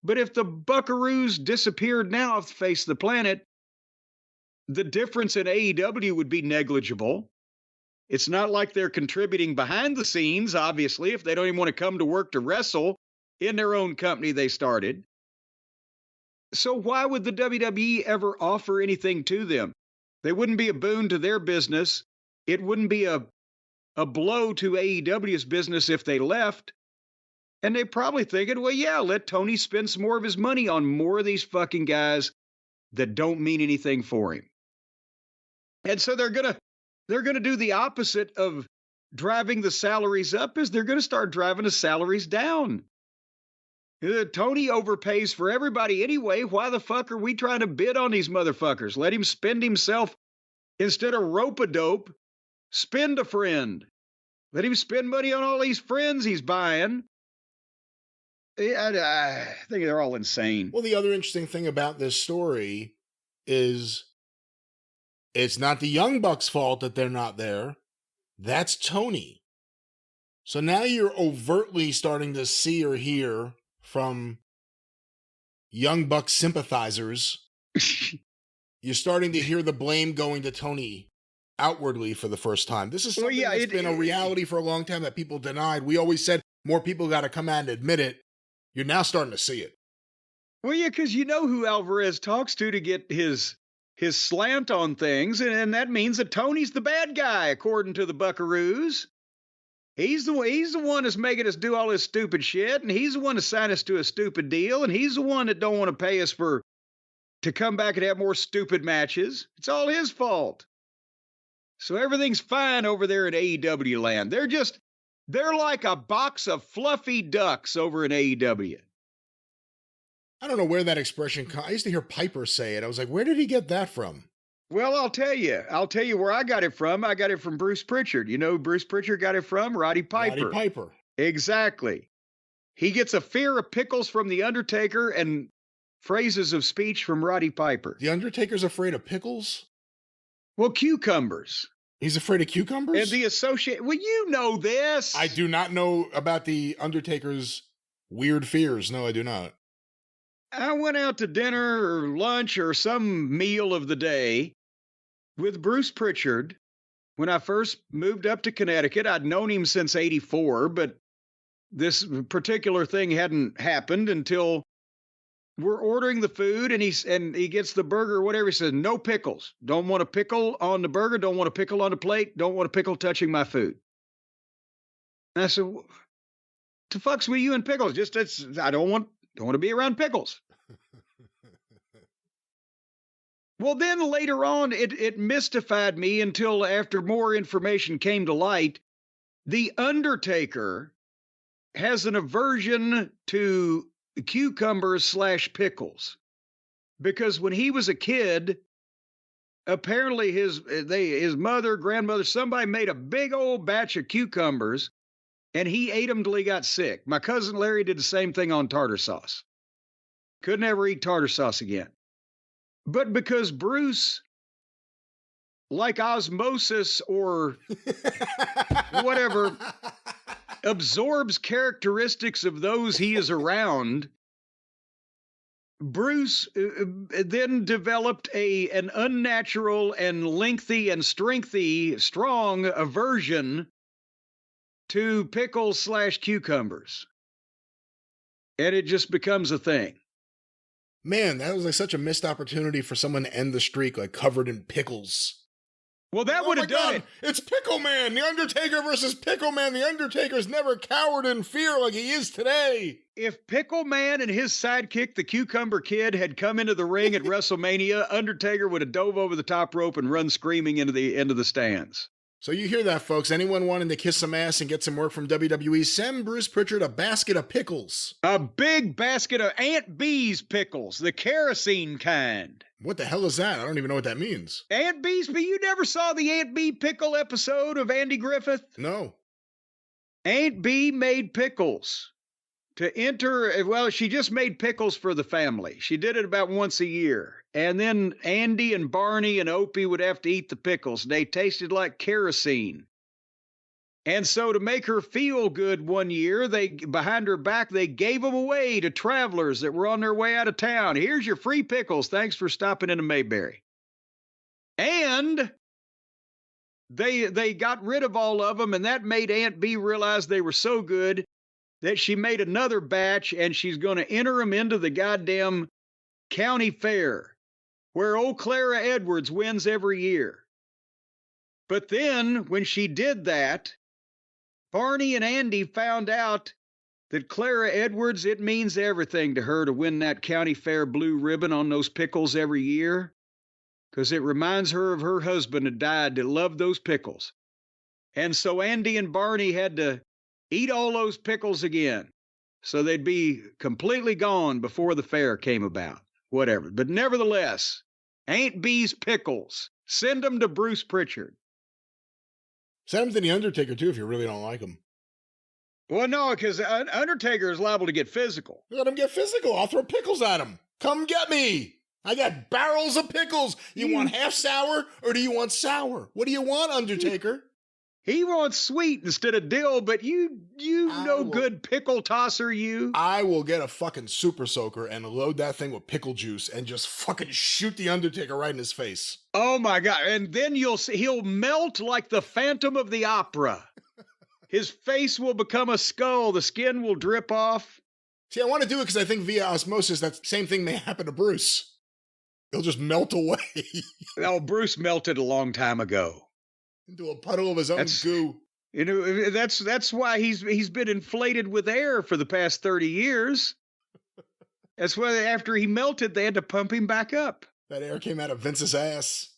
But if the Buckaroos disappeared now off the face of the planet, the difference in AEW would be negligible. It's not like they're contributing behind the scenes, obviously, if they don't even want to come to work to wrestle in their own company they started. So why would the WWE ever offer anything to them? They wouldn't be a boon to their business. It wouldn't be a blow to AEW's business if they left. And they're probably thinking, well, yeah, let Tony spend some more of his money on more of these fucking guys that don't mean anything for him. And so they're gonna do the opposite of driving the salaries up, is they're gonna start driving the salaries down. Tony overpays for everybody anyway. Why the fuck are we trying to bid on these motherfuckers? Let him spend himself. Instead of rope-a-dope, spend a friend. Let him spend money on all these friends he's buying. I think they're all insane. Well, the other interesting thing about this story is it's not the Young Bucks' fault that they're not there. That's Tony. So now you're overtly starting to see or hear from Young Bucks sympathizers. You're starting to hear the blame going to Tony outwardly for the first time. This is something that's been a reality for a long time that people denied. We always said more people got to come out and admit it. You're now starting to see it. Well, yeah, because you know who Alvarez talks to get his slant on things, and that means that Tony's the bad guy, according to the Buckaroos. He's the one that's making us do all this stupid shit, and he's the one that signed us to a stupid deal, and he's the one that don't want to pay us to come back and have more stupid matches. It's all his fault. So everything's fine over there in AEW land. They're like a box of fluffy ducks over in AEW. I don't know where that expression comes. I used to hear Piper say it. I was like, where did he get that from? Well, I'll tell you where I got it from. I got it from Bruce Pritchard. You know who Bruce Pritchard got it from? Roddy Piper. Roddy Piper. Exactly. He gets a fear of pickles from The Undertaker and phrases of speech from Roddy Piper. The Undertaker's afraid of pickles? Well, cucumbers. He's afraid of cucumbers? And the associate. Well, you know this. I do not know about the Undertaker's weird fears. No, I do not. I went out to dinner or lunch or some meal of the day with Bruce Pritchard when I first moved up to Connecticut. I'd known him since '84, but this particular thing hadn't happened until we're ordering the food, and he gets the burger or whatever. He says, no pickles. Don't want a pickle on the burger. Don't want a pickle on the plate. Don't want a pickle touching my food. And I said, what the fuck's with you and pickles? I don't want to be around pickles. Well, then later on, it mystified me until after more information came to light. The Undertaker has an aversion to cucumbers / pickles because when he was a kid, apparently his mother, grandmother, somebody made a big old batch of cucumbers and he ate them till he got sick. My cousin Larry did the same thing on tartar sauce. Couldn't ever eat tartar sauce again. But because Bruce, like osmosis or whatever, absorbs characteristics of those he is around, Bruce then developed an unnatural and lengthy and strong aversion to pickles / cucumbers. And it just becomes a thing. Man, that was like such a missed opportunity for someone to end the streak, like covered in pickles. Well, that would have done it. It's Pickle Man, The Undertaker versus Pickle Man. The Undertaker's never cowered in fear like he is today. If Pickle Man and his sidekick, the Cucumber Kid, had come into the ring at WrestleMania, Undertaker would have dove over the top rope and run screaming into the stands. So you hear that, folks. Anyone wanting to kiss some ass and get some work from WWE, send Bruce Pritchard a basket of pickles. A big basket of Aunt Bee's pickles, the kerosene kind. What the hell is that? I don't even know what that means. Aunt Bee's, but you never saw the Aunt Bee pickle episode of Andy Griffith? No. Aunt Bee made pickles to enter. Well, she just made pickles for the family. She did it about once a year. And then Andy and Barney and Opie would have to eat the pickles. They tasted like kerosene. And so to make her feel good one year, behind her back, they gave them away to travelers that were on their way out of town. Here's your free pickles. Thanks for stopping into Mayberry. And they got rid of all of them, and that made Aunt Bee realize they were so good that she made another batch, and she's going to enter them into the goddamn county fair, where old Clara Edwards wins every year. But then, when she did that, Barney and Andy found out that Clara Edwards, it means everything to her to win that county fair blue ribbon on those pickles every year, because it reminds her of her husband who died that loved those pickles. And so Andy and Barney had to eat all those pickles again, so they'd be completely gone before the fair came about. Whatever. But nevertheless, Aunt Bee's pickles. Send them to Bruce Pritchard. Send them to The Undertaker, too, if you really don't like him. Well, no, because Undertaker is liable to get physical. Let him get physical. I'll throw pickles at him. Come get me. I got barrels of pickles. You want half sour or do you want sour? What do you want, Undertaker? He wants sweet instead of dill, but you no good pickle tosser, you. I will get a fucking super soaker and load that thing with pickle juice and just fucking shoot the Undertaker right in his face. Oh my God. And then you'll see he'll melt like the Phantom of the Opera. His face will become a skull. The skin will drip off. See, I want to do it because I think via osmosis, that same thing may happen to Bruce. He'll just melt away. Oh, Bruce melted a long time ago. Into a puddle of his own goo. You know, that's why he's been inflated with air for the past 30 years. That's why after he melted, they had to pump him back up. That air came out of Vince's ass.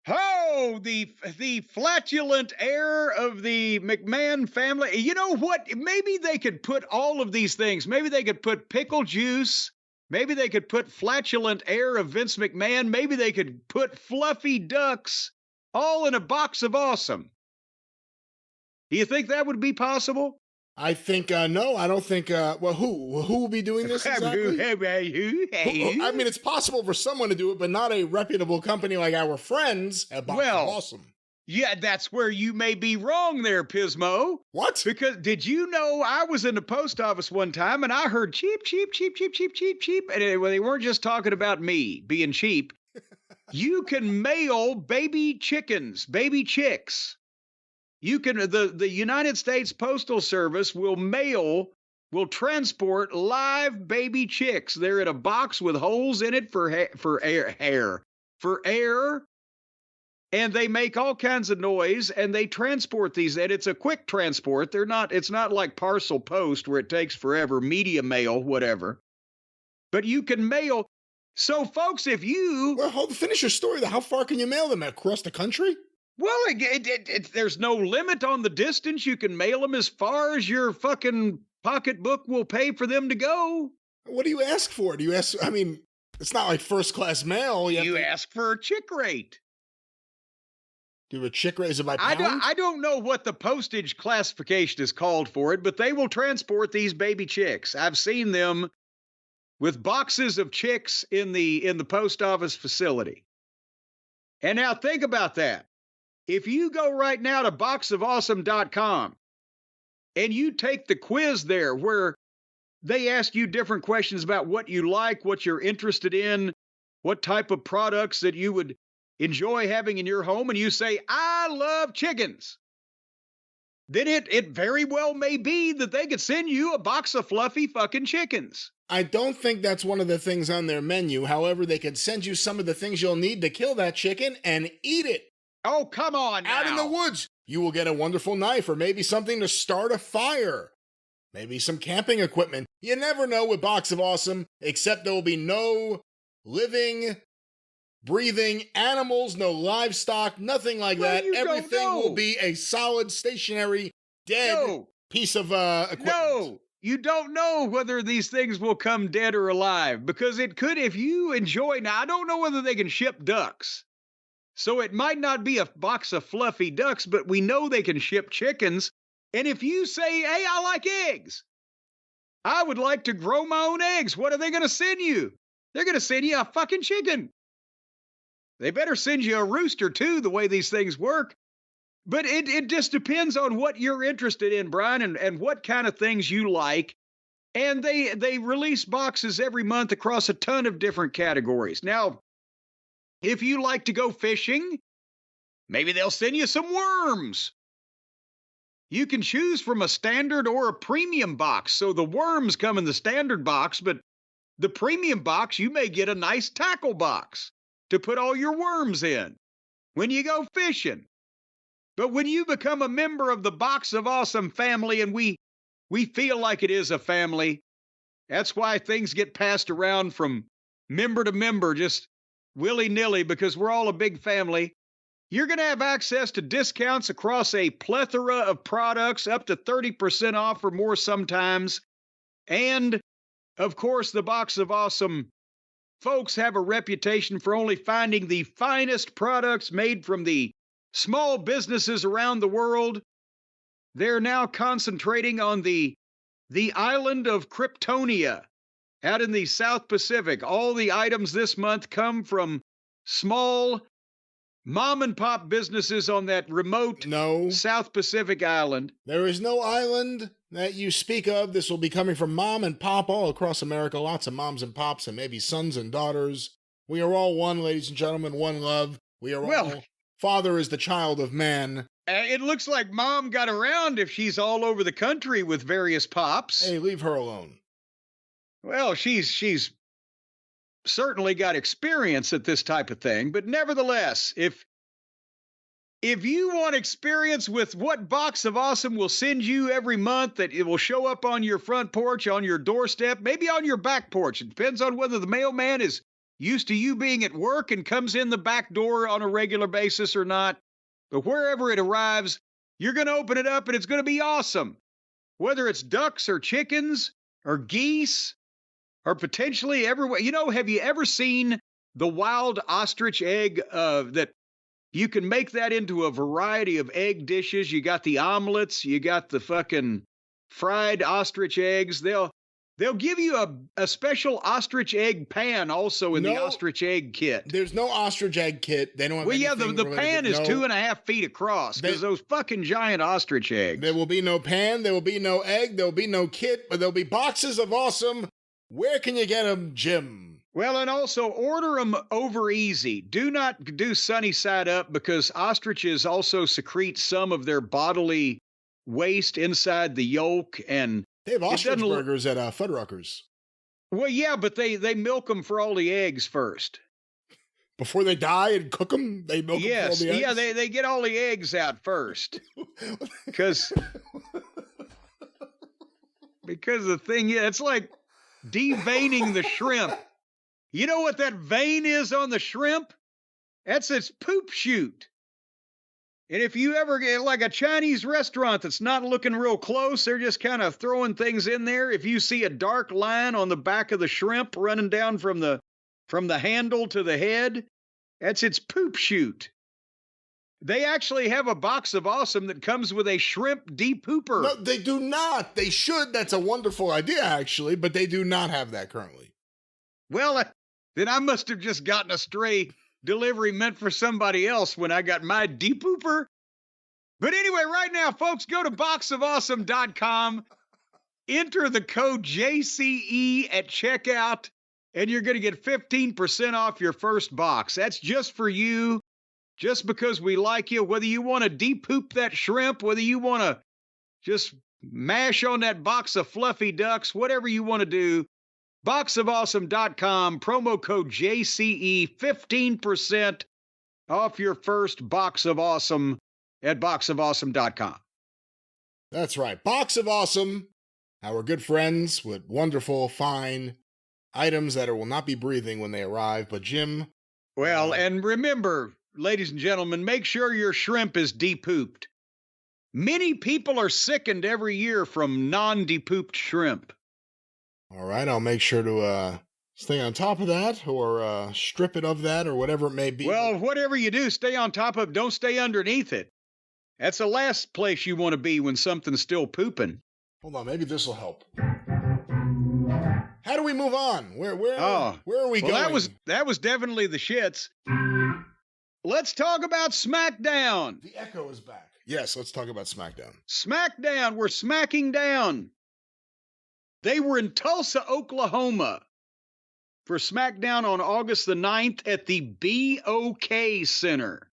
Oh, the flatulent air of the McMahon family. You know what? Maybe they could put all of these things. Maybe they could put pickle juice. Maybe they could put flatulent air of Vince McMahon. Maybe they could put fluffy ducks all in a box of awesome. Do you think that would be possible? I think, no, I don't think, well, who will be doing this exactly? I mean, it's possible for someone to do it, but not a reputable company like our friends at Box of Awesome. Yeah, that's where you may be wrong there, Pismo. What? Because did you know I was in the post office one time and I heard cheap, cheap, cheap, cheap, cheap, cheap, cheap. And they weren't just talking about me being cheap. You can mail baby chickens, baby chicks. You can, the United States Postal Service will transport live baby chicks. They're in a box with holes in it for air. And they make all kinds of noise and they transport these. And it's a quick transport. It's not like parcel post where it takes forever, media mail, whatever. But you can mail. So, folks, if you... Well, finish your story. How far can you mail them? Across the country? Well, there's no limit on the distance. You can mail them as far as your fucking pocketbook will pay for them to go. What do you ask for? Do you ask... I mean, it's not like first-class mail. You ask for a chick rate. Do a chick rate? Is it by pound? I don't know what the postage classification is called for it, but they will transport these baby chicks. I've seen them with boxes of chicks in the post office facility. And now think about that. If you go right now to boxofawesome.com and you take the quiz there where they ask you different questions about what you like, what you're interested in, what type of products that you would enjoy having in your home, and you say, I love chickens, then it very well may be that they could send you a box of fluffy fucking chickens. I don't think that's one of the things on their menu. However, they could send you some of the things you'll need to kill that chicken and eat it. Oh, come on now. Out in the woods, you will get a wonderful knife or maybe something to start a fire. Maybe some camping equipment. You never know with Box of Awesome, except there will be no living, breathing animals, no livestock, nothing like that. Everything will be a solid, stationary, dead piece of equipment. No, you don't know whether these things will come dead or alive, because it could, if you enjoy. Now, I don't know whether they can ship ducks. So it might not be a box of fluffy ducks, but we know they can ship chickens. And if you say, hey, I like eggs, I would like to grow my own eggs, what are they going to send you? They're going to send you a fucking chicken. They better send you a rooster, too, the way these things work. But it just depends on what you're interested in, Brian, and what kind of things you like. And they release boxes every month across a ton of different categories. Now, if you like to go fishing, maybe they'll send you some worms. You can choose from a standard or a premium box. So the worms come in the standard box, but the premium box, you may get a nice tackle box to put all your worms in when you go fishing. But when you become a member of the Box of Awesome family, and we feel like it is a family, that's why things get passed around from member to member, just willy-nilly, because we're all a big family. You're going to have access to discounts across a plethora of products, up to 30% off or more sometimes. And, of course, the Box of Awesome folks have a reputation for only finding the finest products made from the small businesses around the world. They're now concentrating on the island of Kryptonia out in the South Pacific. All the items this month come from small mom and pop businesses on that remote South Pacific island. There is no island that you speak of. This will be coming from mom and pop all across America. Lots of moms and pops and maybe sons and daughters. We are all one, ladies and gentlemen, one love. We are all. Father is the child of man. It looks like mom got around if she's all over the country with various pops. Hey, leave her alone. Well, she's certainly got experience at this type of thing, but nevertheless, if you want experience with what Box of Awesome will send you every month, that it will show up on your front porch, on your doorstep, maybe on your back porch. It depends on whether the mailman is used to you being at work and comes in the back door on a regular basis or not. But wherever it arrives, you're going to open it up and it's going to be awesome. Whether it's ducks or chickens or geese or potentially everywhere. You know, have you ever seen the wild ostrich egg that you can make that into a variety of egg dishes? You got the omelets, you got the fucking fried ostrich eggs. They'll give you a special ostrich egg pan also in the ostrich egg kit. There's no ostrich egg kit. They don't have the pan is 2.5 feet across because those fucking giant ostrich eggs. There will be no pan. There will be no egg. There will be no kit, but there'll be Boxes of Awesome. Where can you get them, Jim? Well, and also order them over easy. Do not do sunny side up, because ostriches also secrete some of their bodily waste inside the yolk, and they have ostrich burgers at Fuddruckers. Well, yeah, but they milk them for all the eggs first. Before they die and cook them, they milk them for all the eggs? Yeah, they get all the eggs out first. Because the thing is, it's like deveining the shrimp. You know what that vein is on the shrimp? That's its poop chute. And if you ever get like a Chinese restaurant that's not looking real close, they're just kind of throwing things in there. If you see a dark line on the back of the shrimp running down from the handle to the head, that's its poop chute. They actually have a Box of Awesome that comes with a shrimp de-pooper. No, they do not. They should. That's a wonderful idea, actually, but they do not have that currently. Well, then I must have just gotten a stray delivery meant for somebody else when I got my de-pooper. But anyway, right now, folks, go to boxofawesome.com, enter the code JCE at checkout, and you're going to get 15% off your first box. That's just for you, just because we like you. Whether you want to de-poop that shrimp, whether you want to just mash on that box of fluffy ducks, whatever you want to do, boxofawesome.com, promo code JCE, 15% off your first box of awesome at boxofawesome.com. That's right. Box of Awesome. Our good friends with wonderful, fine items that will not be breathing when they arrive. But Jim. Well, and remember, ladies and gentlemen, make sure your shrimp is de-pooped. Many people are sickened every year from non-de-pooped shrimp. All right, I'll make sure to stay on top of that, or strip it of that, or whatever it may be. Well, whatever you do, stay on top of it. Don't stay underneath it. That's the last place you want to be when something's still pooping. Hold on, maybe this will help. How do we move on? Where are we going? That was definitely the shits. Let's talk about SmackDown. The echo is back. Yes, let's talk about SmackDown. SmackDown, we're smacking down. They were in Tulsa, Oklahoma for SmackDown on August the 9th at the BOK Center.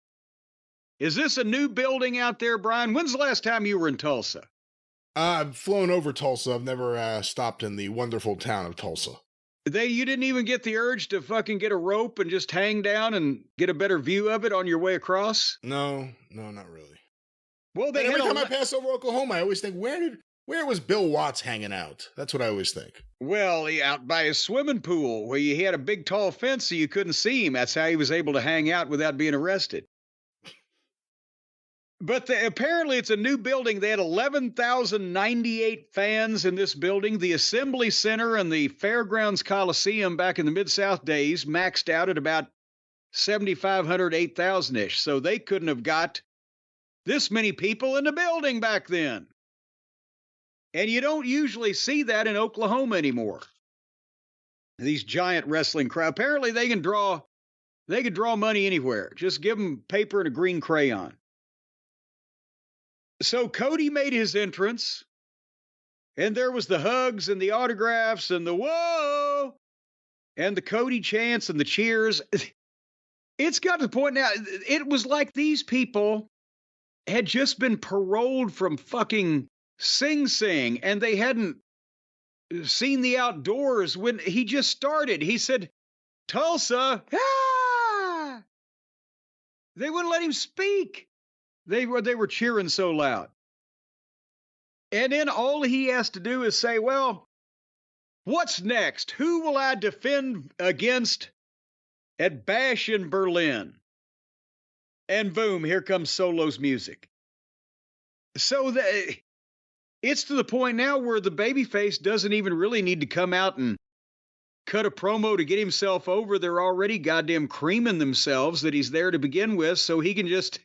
Is this a new building out there, Brian? When's the last time you were in Tulsa? I've flown over Tulsa. I've never stopped in the wonderful town of Tulsa. You didn't even get the urge to fucking get a rope and just hang down and get a better view of it on your way across? No, not really. Well, every time I pass over Oklahoma, I always think, where was Bill Watts hanging out? That's what I always think. Well, out by his swimming pool where he had a big tall fence so you couldn't see him. That's how he was able to hang out without being arrested. But apparently it's a new building. They had 11,098 fans in this building. The Assembly Center and the Fairgrounds Coliseum back in the Mid-South days maxed out at about 7,500, 8,000-ish. So they couldn't have got this many people in the building back then. And you don't usually see that in Oklahoma anymore. These giant wrestling crowds. Apparently they can draw money anywhere. Just give them paper and a green crayon. So Cody made his entrance, and there was the hugs and the autographs and the whoa, and the Cody chants and the cheers. It's got to the point now, it was like these people had just been paroled from fucking Sing Sing, and they hadn't seen the outdoors when he just started. He said, Tulsa, ah! They wouldn't let him speak. They were cheering so loud. And then all he has to do is say, well, what's next? Who will I defend against at Bash in Berlin? And boom, here comes Solo's music. So it's to the point now where the babyface doesn't even really need to come out and cut a promo to get himself over. They're already goddamn creaming themselves that he's there to begin with, so he can just...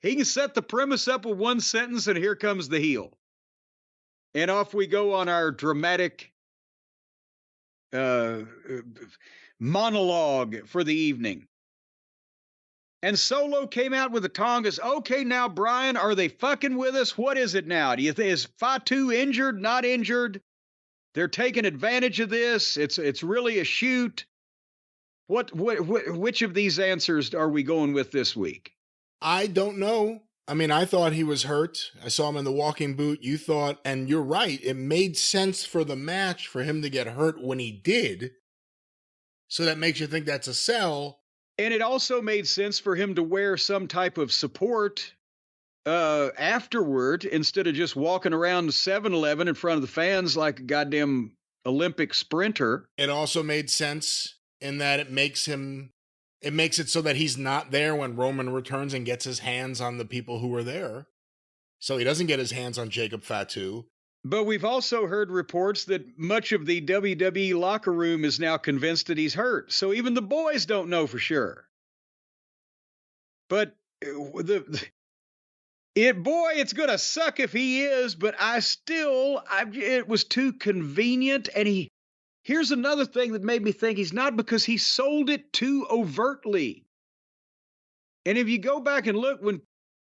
He can set the premise up with one sentence, and here comes the heel. And off we go on our dramatic monologue for the evening. And Solo came out with the Tongas. Okay, now, Brian, are they fucking with us? What is it now? Is Fatu injured, not injured? They're taking advantage of this. It's really a shoot. Which of these answers are we going with this week? I don't know. I mean, I thought he was hurt. I saw him in the walking boot. You thought, and you're right, it made sense for the match for him to get hurt when he did. So that makes you think that's a sell. And it also made sense for him to wear some type of support afterward instead of just walking around 7-Eleven in front of the fans like a goddamn Olympic sprinter. It also made sense in that it makes it so that he's not there when Roman returns and gets his hands on the people who were there. So he doesn't get his hands on Jacob Fatu. But we've also heard reports that much of the WWE locker room is now convinced that he's hurt. So even the boys don't know for sure. But it's going to suck if he is, but it was too convenient. And here's another thing that made me think he's not, because he sold it too overtly. And if you go back and look, when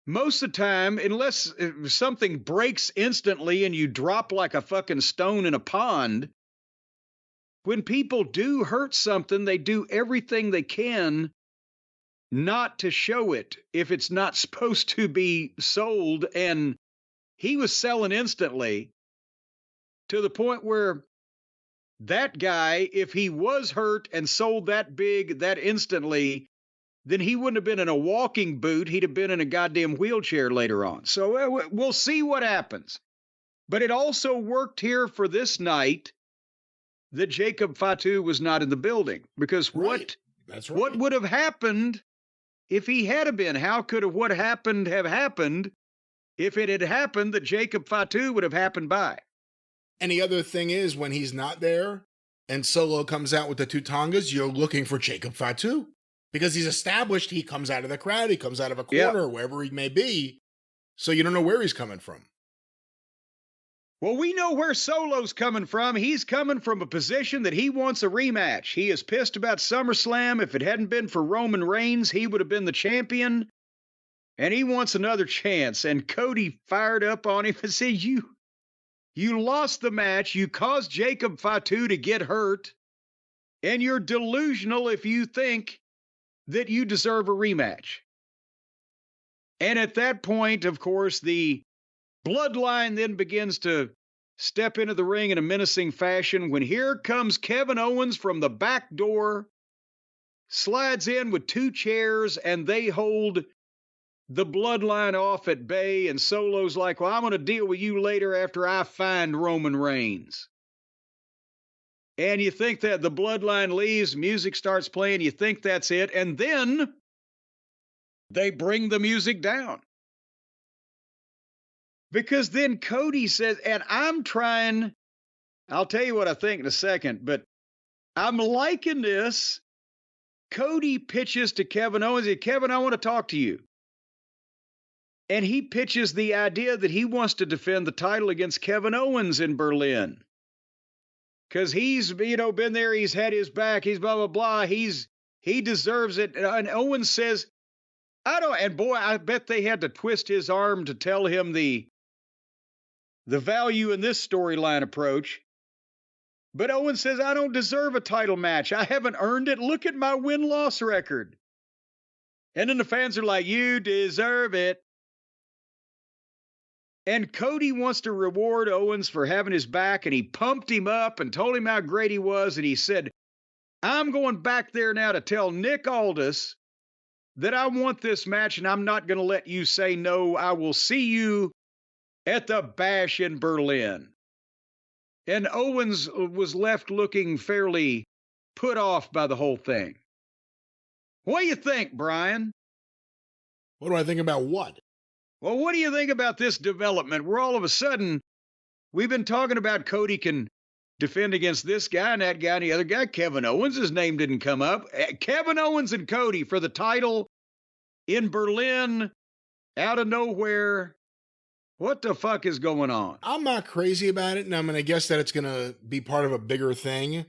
most of the time, unless something breaks instantly and you drop like a fucking stone in a pond, when people do hurt something, they do everything they can not to show it if it's not supposed to be sold. And he was selling instantly to the point where that guy, if he was hurt and sold that big, that instantly, then he wouldn't have been in a walking boot. He'd have been in a goddamn wheelchair later on. So we'll see what happens. But it also worked here for this night that Jacob Fatu was not in the building, because Right. That's right. what would have happened if he had been? How could what happened have happened if it had happened that Jacob Fatu would have happened by? And the other thing is, when he's not there and Solo comes out with the two Tongas, you're looking for Jacob Fatu. Because he's established, he comes out of the crowd, he comes out of a corner, wherever he may be. So you don't know where he's coming from. Well, we know where Solo's coming from. He's coming from a position that he wants a rematch. He is pissed about SummerSlam. If it hadn't been for Roman Reigns, he would have been the champion. And he wants another chance. And Cody fired up on him and said, you lost the match. You caused Jacob Fatu to get hurt. And you're delusional if you think that you deserve a rematch. And at that point, of course, the Bloodline then begins to step into the ring in a menacing fashion when here comes Kevin Owens from the back door, slides in with two chairs, and they hold the Bloodline off at bay. And Solo's like, well, I'm going to deal with you later after I find Roman Reigns. And you think that the Bloodline leaves, music starts playing, you think that's it, and then they bring the music down. Because then Cody says, and I'll tell you what I think in a second, but I'm liking this. Cody pitches to Kevin Owens, Kevin, I want to talk to you. And he pitches the idea that he wants to defend the title against Kevin Owens in Berlin. Because he's, been there, he's had his back, he's blah, blah, blah, he deserves it. And Owens says, and boy, I bet they had to twist his arm to tell him the value in this storyline approach. But Owens says, I don't deserve a title match. I haven't earned it. Look at my win-loss record. And then the fans are like, you deserve it. And Cody wants to reward Owens for having his back, and he pumped him up and told him how great he was. And he said, I'm going back there now to tell Nick Aldis that I want this match, and I'm not going to let you say no. I will see you at the Bash in Berlin. And Owens was left looking fairly put off by the whole thing. What do you think, Brian? What do I think about what? Well, what do you think about this development where all of a sudden we've been talking about Cody can defend against this guy and that guy and the other guy? Kevin Owens' name didn't come up. Kevin Owens and Cody for the title in Berlin, out of nowhere. What the fuck is going on? I'm not crazy about it, and I'm going to guess that it's going to be part of a bigger thing.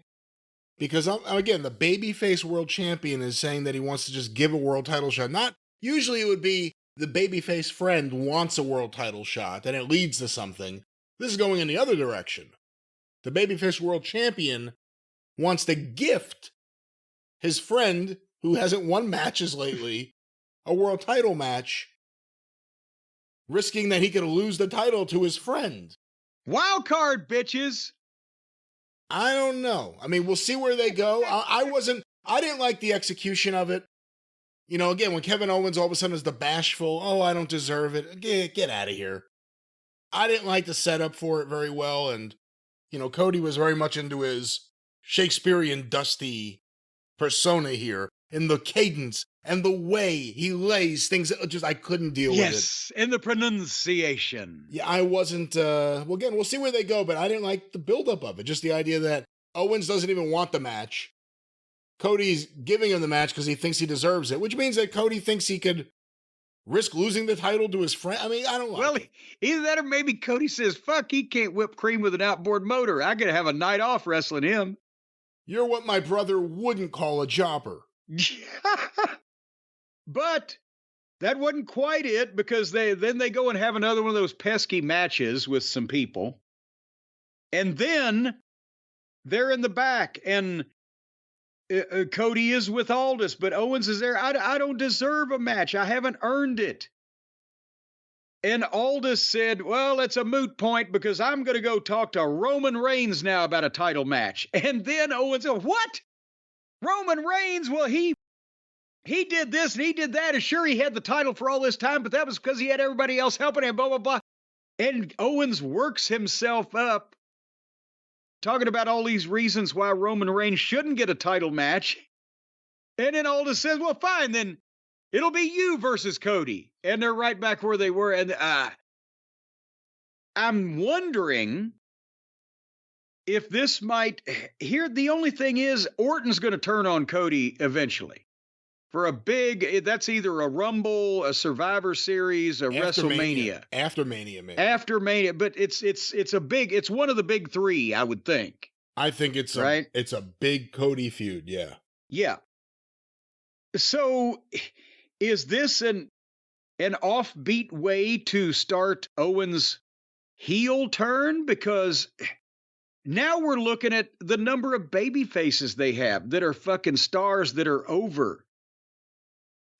Because, again, the babyface world champion is saying that he wants to just give a world title shot. Usually it would be the babyface friend wants a world title shot, and it leads to something. This is going in the other direction. The babyface world champion wants to gift his friend, who hasn't won matches lately, a world title match, risking that he could lose the title to his friend. Wild card, bitches. I don't know. I mean, we'll see where they go. I didn't like the execution of it. Again, when Kevin Owens all of a sudden is the bashful, I don't deserve it. Get out of here. I didn't like the setup for it very well. And, Cody was very much into his Shakespearean dusty persona here, in the cadence and the way he lays things. I couldn't deal with it. Yes, in the pronunciation. Yeah, I wasn't, again, we'll see where they go, but I didn't like the buildup of it. Just the idea that Owens doesn't even want the match. Cody's giving him the match because he thinks he deserves it, which means that Cody thinks he could risk losing the title to his friend. I mean, I don't like it. Either that or maybe Cody says, fuck, he can't whip cream with an outboard motor. I gotta have a night off wrestling him. You're what my brother wouldn't call a jobber. But that wasn't quite it, because they go and have another one of those pesky matches with some people. And then they're in the back, and Cody is with Aldis, but Owens is there. I don't deserve a match. I haven't earned it. And Aldis said, well, it's a moot point because I'm going to go talk to Roman Reigns now about a title match. And then Owens said, what? Roman Reigns? Well, he he did this and he did that. And sure, he had the title for all this time, but that was because he had everybody else helping him, blah, blah, blah. And Owens works himself up, talking about all these reasons why Roman Reigns shouldn't get a title match. And then Aldis says, well, fine, then it'll be you versus Cody. And they're right back where they were. And I'm wondering if this might, here, the only thing is Orton's going to turn on Cody eventually for a big, that's either a Rumble, a Survivor Series, a WrestleMania. After Mania, man. After Mania, but it's it's one of the big three, I would think. I think it's right? It's a big Cody feud, yeah. Yeah. So is this an offbeat way to start Owens' heel turn? Because now we're looking at the number of baby faces they have that are fucking stars that are over.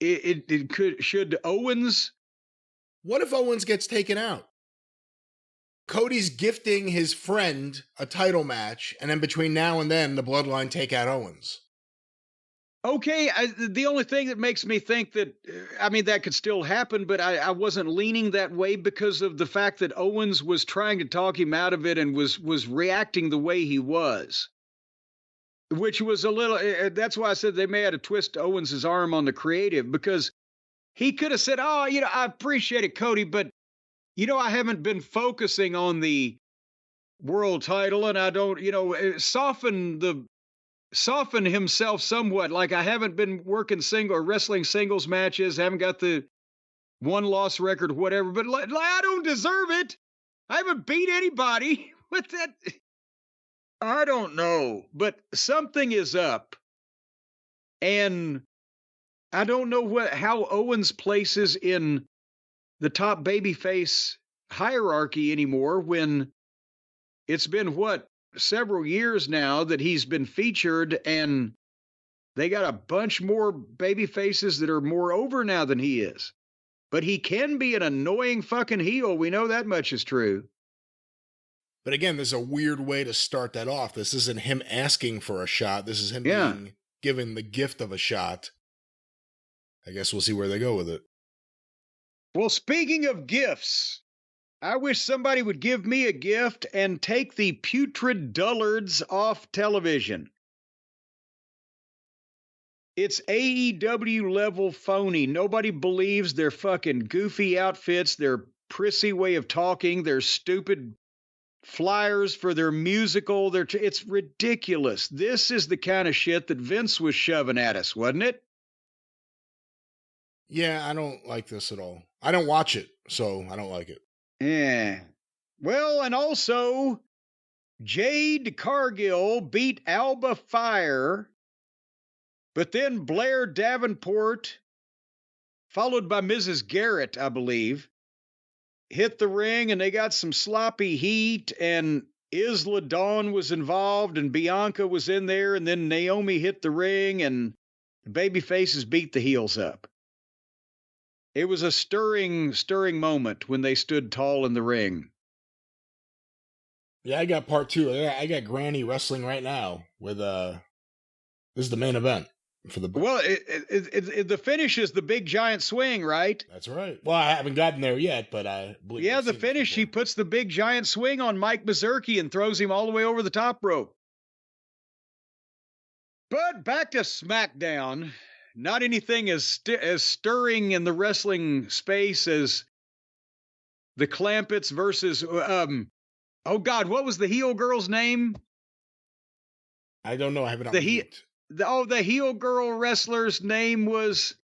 Should Owens? What if Owens gets taken out? Cody's gifting his friend a title match, and then between now and then, the Bloodline take out Owens. Okay, the only thing that makes me think that, I mean, that could still happen, but I wasn't leaning that way because of the fact that Owens was trying to talk him out of it and was reacting the way he was. Which was a little, that's why I said they may have to twist Owens' arm on the creative, because he could have said, oh, I appreciate it, Cody, but, I haven't been focusing on the world title, and I don't, soften himself somewhat. Like, I haven't been working wrestling singles matches, haven't got the one-loss record, whatever, but I don't deserve it. I haven't beat anybody with that. I don't know, but something is up. And I don't know how Owens places in the top babyface hierarchy anymore when it's been, several years now that he's been featured, and they got a bunch more baby faces that are more over now than he is. But he can be an annoying fucking heel. We know that much is true. But again, there's a weird way to start that off. This isn't him asking for a shot. This is him being given the gift of a shot. I guess we'll see where they go with it. Well, speaking of gifts, I wish somebody would give me a gift and take the putrid dullards off television. It's AEW level phony. Nobody believes their fucking goofy outfits, their prissy way of talking, their stupid flyers for their musical. It's ridiculous. This is the kind of shit that Vince was shoving at us, wasn't it? Yeah, I don't like this at all. I don't watch it, so I don't like it. Yeah. Well, and also, Jade Cargill beat Alba Fire, but then Blair Davenport, followed by Mrs. Garrett, I believe, hit the ring, and they got some sloppy heat, and Isla Dawn was involved, and Bianca was in there, and then Naomi hit the ring, and the baby faces beat the heels up. It was a stirring moment when they stood tall in the ring. Yeah, I got part two. I got Granny wrestling right now with this is the main event for the. Well, the finish is the big giant swing, right? That's right. Well, I haven't gotten there yet, but I believe. Yeah, the finish. He puts the big giant swing on Mike Mazurki and throws him all the way over the top rope. But back to SmackDown. Not anything as stirring in the wrestling space as the Clampets versus, oh God, what was the heel girl's name? I don't know. I haven't. The heel girl wrestler's name was,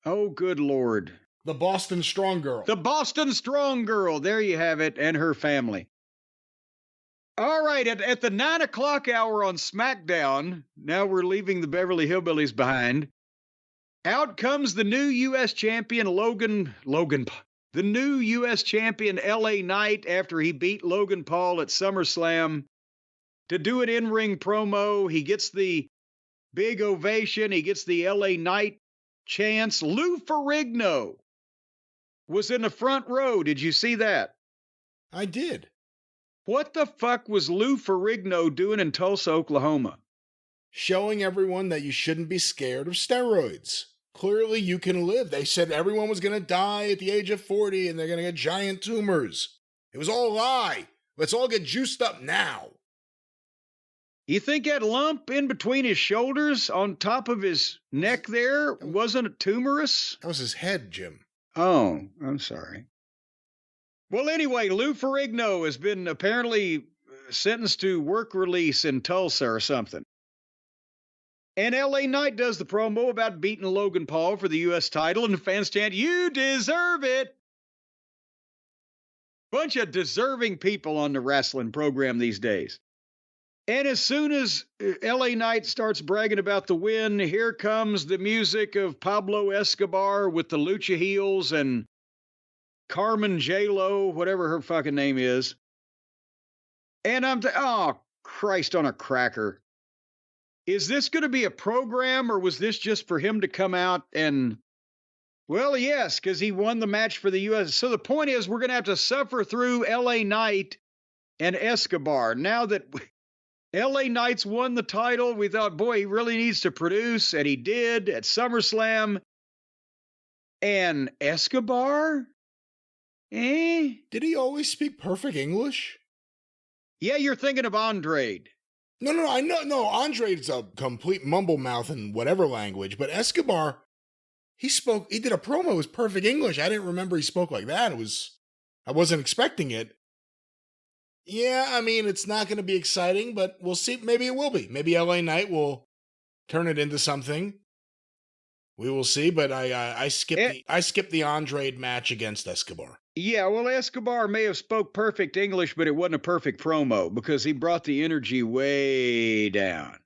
oh good Lord. The Boston Strong Girl. The Boston Strong Girl. There you have it, and her family. All right, at the 9 o'clock hour on SmackDown, now we're leaving the Beverly Hillbillies behind. Out comes the new U.S. champion, the new U.S. champion, L.A. Knight, after he beat Logan Paul at SummerSlam to do an in-ring promo. He gets the big ovation. He gets the L.A. Knight chance. Lou Ferrigno was in the front row. Did you see that? I did. What the fuck was Lou Ferrigno doing in Tulsa, Oklahoma? showing everyone that you shouldn't be scared of steroids. Clearly, you can live. They said everyone was going to die at the age of 40 and they're going to get giant tumors. It was all a lie. Let's all get juiced up now. You think that lump in between his shoulders on top of his neck there wasn't tumorous? That was his head, Jim. Oh, I'm sorry. Well, anyway, Lou Ferrigno has been apparently sentenced to work release in Tulsa or something. And LA Knight does the promo about beating Logan Paul for the U.S. title, and the fans chant, "You deserve it!" Bunch of deserving people on the wrestling program these days. And as soon as LA Knight starts bragging about the win, here comes the music of Pablo Escobar with the Lucha Heels and Carmen J-Lo, whatever her fucking name is. And oh, Christ on a cracker. Is this going to be a program, or was this just for him to come out and... Well, yes, because he won the match for the U.S. So the point is, we're going to have to suffer through LA Knight and Escobar. Now that LA Knight's won the title, we thought, boy, he really needs to produce, and he did at SummerSlam. And Escobar? Did he always speak perfect English? Yeah, you're thinking of Andrade. No, I know. No, Andrade's a complete mumble mouth in whatever language, but Escobar, he did a promo with perfect English. I didn't remember he spoke like that. I wasn't expecting it. Yeah, I mean, it's not going to be exciting, but we'll see. Maybe it will be. Maybe LA Knight will turn it into something. We will see, but I skipped the Andrade match against Escobar. Yeah, well, Escobar may have spoke perfect English, but it wasn't a perfect promo because he brought the energy way down.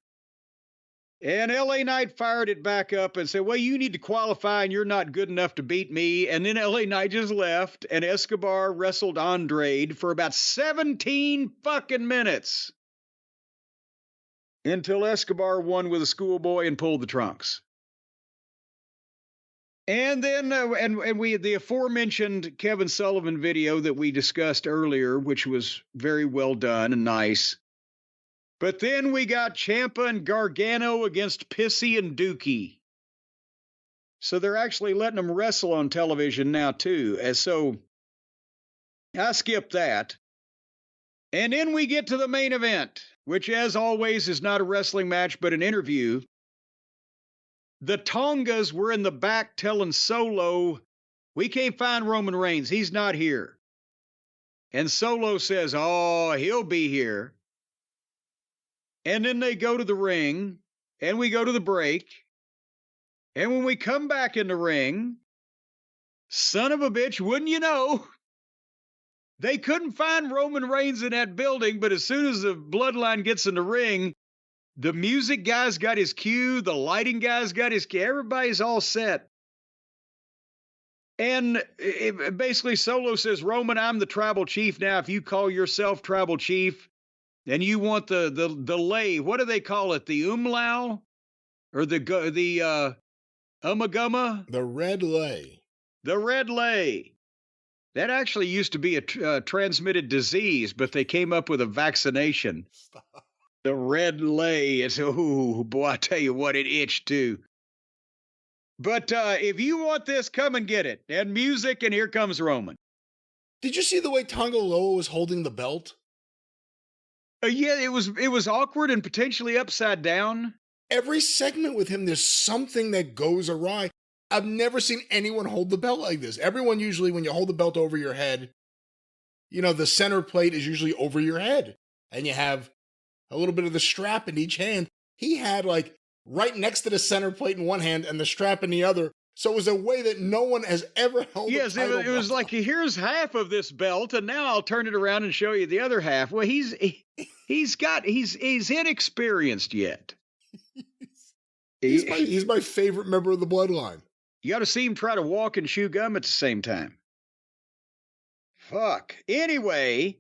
And LA Knight fired it back up and said, well, you need to qualify and you're not good enough to beat me. And then LA Knight just left and Escobar wrestled Andrade for about 17 fucking minutes until Escobar won with a schoolboy and pulled the trunks. And then we the aforementioned Kevin Sullivan video that we discussed earlier, which was very well done and nice. But then we got Ciampa and Gargano against Pissy and Dookie. So they're actually letting them wrestle on television now, too. And so I skipped that. And then we get to the main event, which, as always, is not a wrestling match, but an interview. The Tongas were in the back telling Solo, we can't find Roman Reigns. He's not here. And Solo says, oh, he'll be here. And then they go to the ring, and we go to the break. And when we come back in the ring, son of a bitch, wouldn't you know, they couldn't find Roman Reigns in that building, but as soon as the Bloodline gets in the ring, the music guy's got his cue, the lighting guy's got his cue, everybody's all set. And basically Solo says, Roman, I'm the tribal chief now. If you call yourself tribal chief, and you want the lay, what do they call it? The umlau? Or the umagumma? The red lay. The red lay. That actually used to be a transmitted disease, but they came up with a vaccination. Stop. The red lay is, oh boy, I tell you what, it itched too. But if you want this, come and get it. And music, and here comes Roman. Did you see the way Tonga Loa was holding the belt? Yeah, it was awkward and potentially upside down. Every segment with him, there's something that goes awry. I've never seen anyone hold the belt like this. Everyone usually, when you hold the belt over your head, you know, the center plate is usually over your head. And you have a little bit of the strap in each hand. He had like right next to the center plate in one hand and the strap in the other. So it was a way that no one has ever held. Yes, it was like, here's half of this belt, and now I'll turn it around and show you the other half. Well, he's inexperienced yet. He's my favorite member of the Bloodline. You got to see him try to walk and chew gum at the same time. Fuck. Anyway,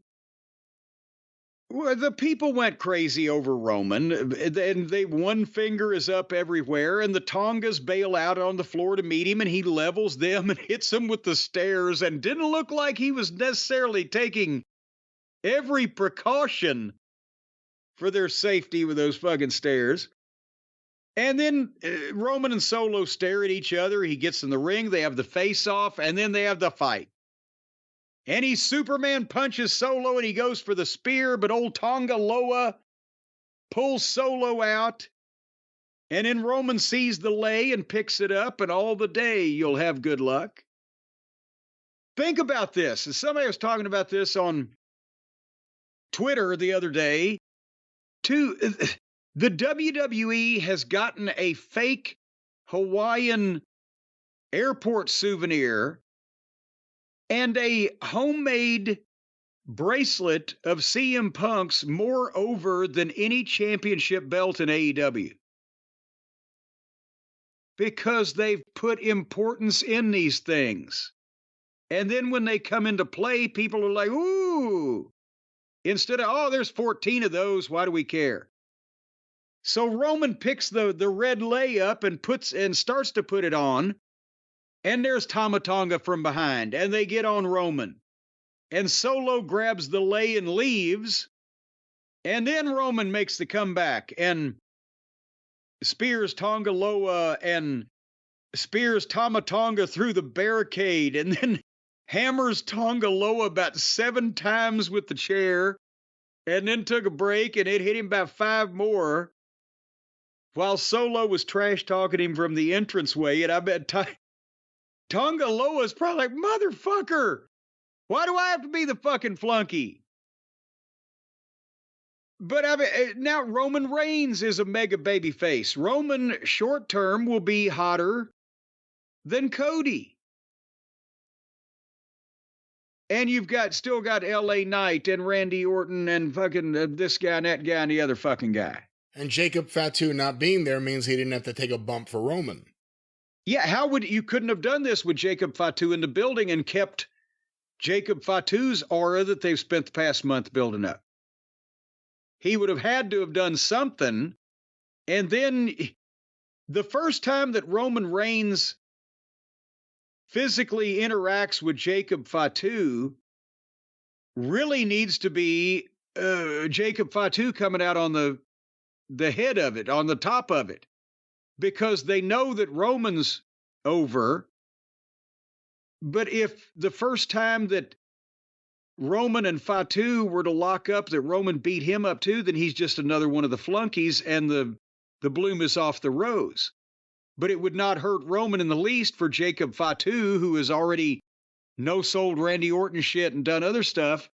well, the people went crazy over Roman, and one finger is up everywhere, and the Tongas bail out on the floor to meet him, and he levels them and hits them with the stairs, and didn't look like he was necessarily taking every precaution for their safety with those fucking stairs. And then Roman and Solo stare at each other. He gets in the ring. They have the face-off, and then they have the fight. And he Superman punches Solo, and he goes for the spear, but old Tonga Loa pulls Solo out. And then Roman sees the lay and picks it up, and all the day you'll have good luck. Think about this. And somebody was talking about this on Twitter the other day. The WWE has gotten a fake Hawaiian airport souvenir and a homemade bracelet of CM Punk's more over than any championship belt in AEW. Because they've put importance in these things. And then when they come into play, people are like, ooh, instead of, oh, there's 14 of those, why do we care? So Roman picks the red lay up and starts to put it on. And there's Tama Tonga from behind, and they get on Roman. And Solo grabs the lay and leaves. And then Roman makes the comeback and spears Tonga Loa and spears Tama Tonga through the barricade, and then hammers Tonga Loa about 7 times with the chair, and then took a break, and it hit him about 5 more, while Solo was trash talking him from the entranceway. And I bet Tonga Loa's probably like, motherfucker, why do I have to be the fucking flunky? But I mean, now Roman Reigns is a mega baby face. Roman short term will be hotter than Cody. And you've still got LA Knight and Randy Orton and fucking this guy and that guy and the other fucking guy. And Jacob Fatu not being there means he didn't have to take a bump for Roman. Yeah, you couldn't have done this with Jacob Fatu in the building and kept Jacob Fatu's aura that they've spent the past month building up. He would have had to have done something. And then the first time that Roman Reigns physically interacts with Jacob Fatu really needs to be Jacob Fatu coming out on the head of it, on the top of it, because they know that Roman's over. But if the first time that Roman and Fatu were to lock up, that Roman beat him up too, then he's just another one of the flunkies, and the bloom is off the rose. But it would not hurt Roman in the least for Jacob Fatu, who has already no-sold Randy Orton shit and done other stuff,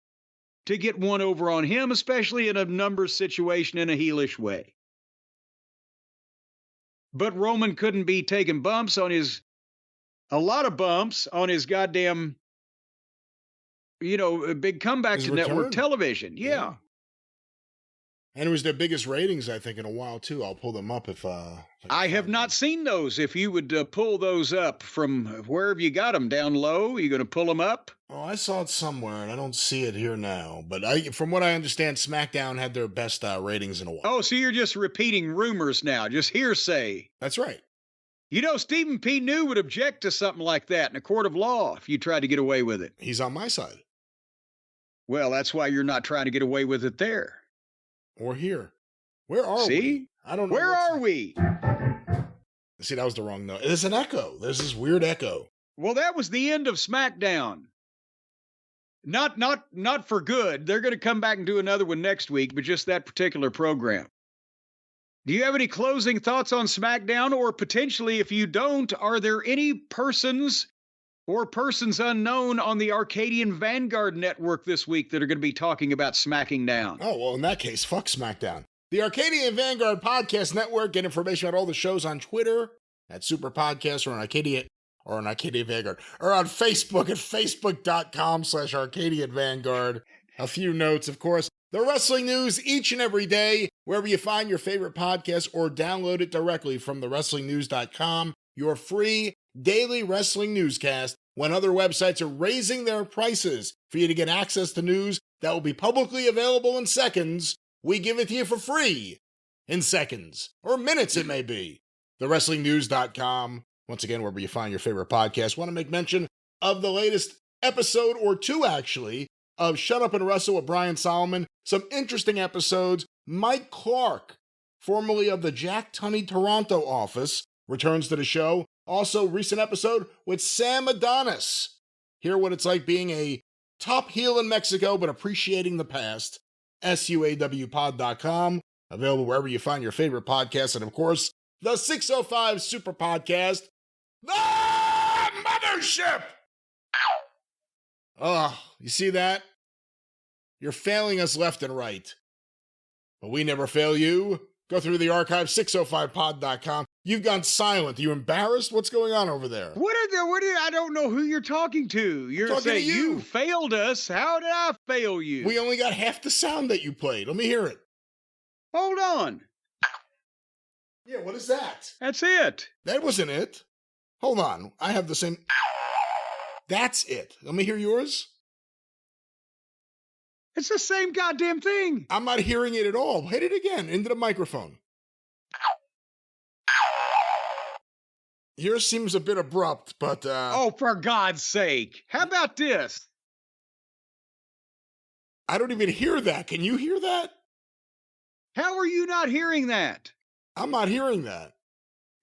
to get one over on him, especially in a numbers situation in a heelish way. But Roman couldn't be taking a lot of bumps on his goddamn, big comeback to network television. Yeah. And it was their biggest ratings, I think, in a while, too. I'll pull them up if I have not seen those. If you would pull those up from wherever you got them, down low, you going to pull them up? Oh, I saw it somewhere, and I don't see it here now. But from what I understand, SmackDown had their best ratings in a while. Oh, so you're just repeating rumors now, just hearsay. That's right. Stephen P. New would object to something like that in a court of law if you tried to get away with it. He's on my side. Well, that's why you're not trying to get away with it there. Or here. Where are we? I don't know. Where are we? See, that was the wrong note. There's an echo. There's this weird echo. Well, that was the end of SmackDown. Not for good. They're going to come back and do another one next week, but just that particular program. Do you have any closing thoughts on SmackDown? Or potentially, if you don't, are there any persons or persons unknown on the Arcadian Vanguard Network this week that are going to be talking about Smacking Down? Oh, well, in that case, fuck SmackDown. The Arcadian Vanguard Podcast Network. Get information about all the shows on Twitter at Superpodcast or on Arcadian Vanguard, or on Facebook at facebook.com/Arcadian Vanguard. A few notes, of course. The wrestling news each and every day, wherever you find your favorite podcast, or download it directly from thewrestlingnews.com, your free daily wrestling newscast, when other websites are raising their prices for you to get access to news that will be publicly available in seconds. We give it to you for free in seconds, or minutes it may be. TheWrestlingNews.com. Once again, wherever you find your favorite podcast. Want to make mention of the latest episode, or two actually, of Shut Up and Wrestle with Brian Solomon. Some interesting episodes. Mike Clark formerly of the Jack Tunney Toronto office, returns to the show. Also, recent episode with Sam Adonis. Hear what it's like being a top heel in Mexico, but appreciating the past. SUAWpod.com. Available wherever you find your favorite podcasts. And of course, the 605 Super Podcast, The Mothership! Oh, you see that? You're failing us left and right. But we never fail you. Go through the archive, 605pod.com. You've gone silent. Are you embarrassed? What's going on over there? I don't know who you're talking to. You're talking saying to you. You failed us. How did I fail you? We only got half the sound that you played. Let me hear it. Hold on. Yeah, what is that? That's it. That wasn't it. Hold on. I have the same. That's it. Let me hear yours. It's the same goddamn thing. I'm not hearing it at all. Hit it again into the microphone. Yours seems a bit abrupt, but Oh, for God's sake. How about this? I don't even hear that. Can you hear that? How are you not hearing that? I'm not hearing that.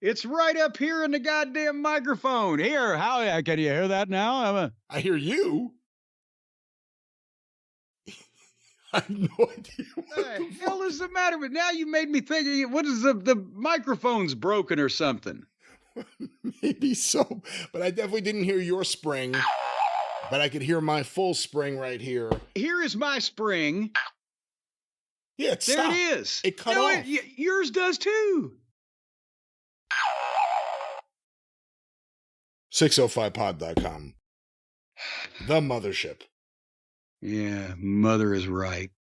It's right up here in the goddamn microphone. Here, how can you hear that now? I hear you. I have no idea. What the hell is the matter with now? You made me think. What is the microphone's broken or something? Maybe so, but I definitely didn't hear your spring. But I could hear my full spring right here. Here is my spring. Yeah, it There stopped. it is. It cut off. Yours does too. 605pod.com. The mothership. Yeah, mother is right.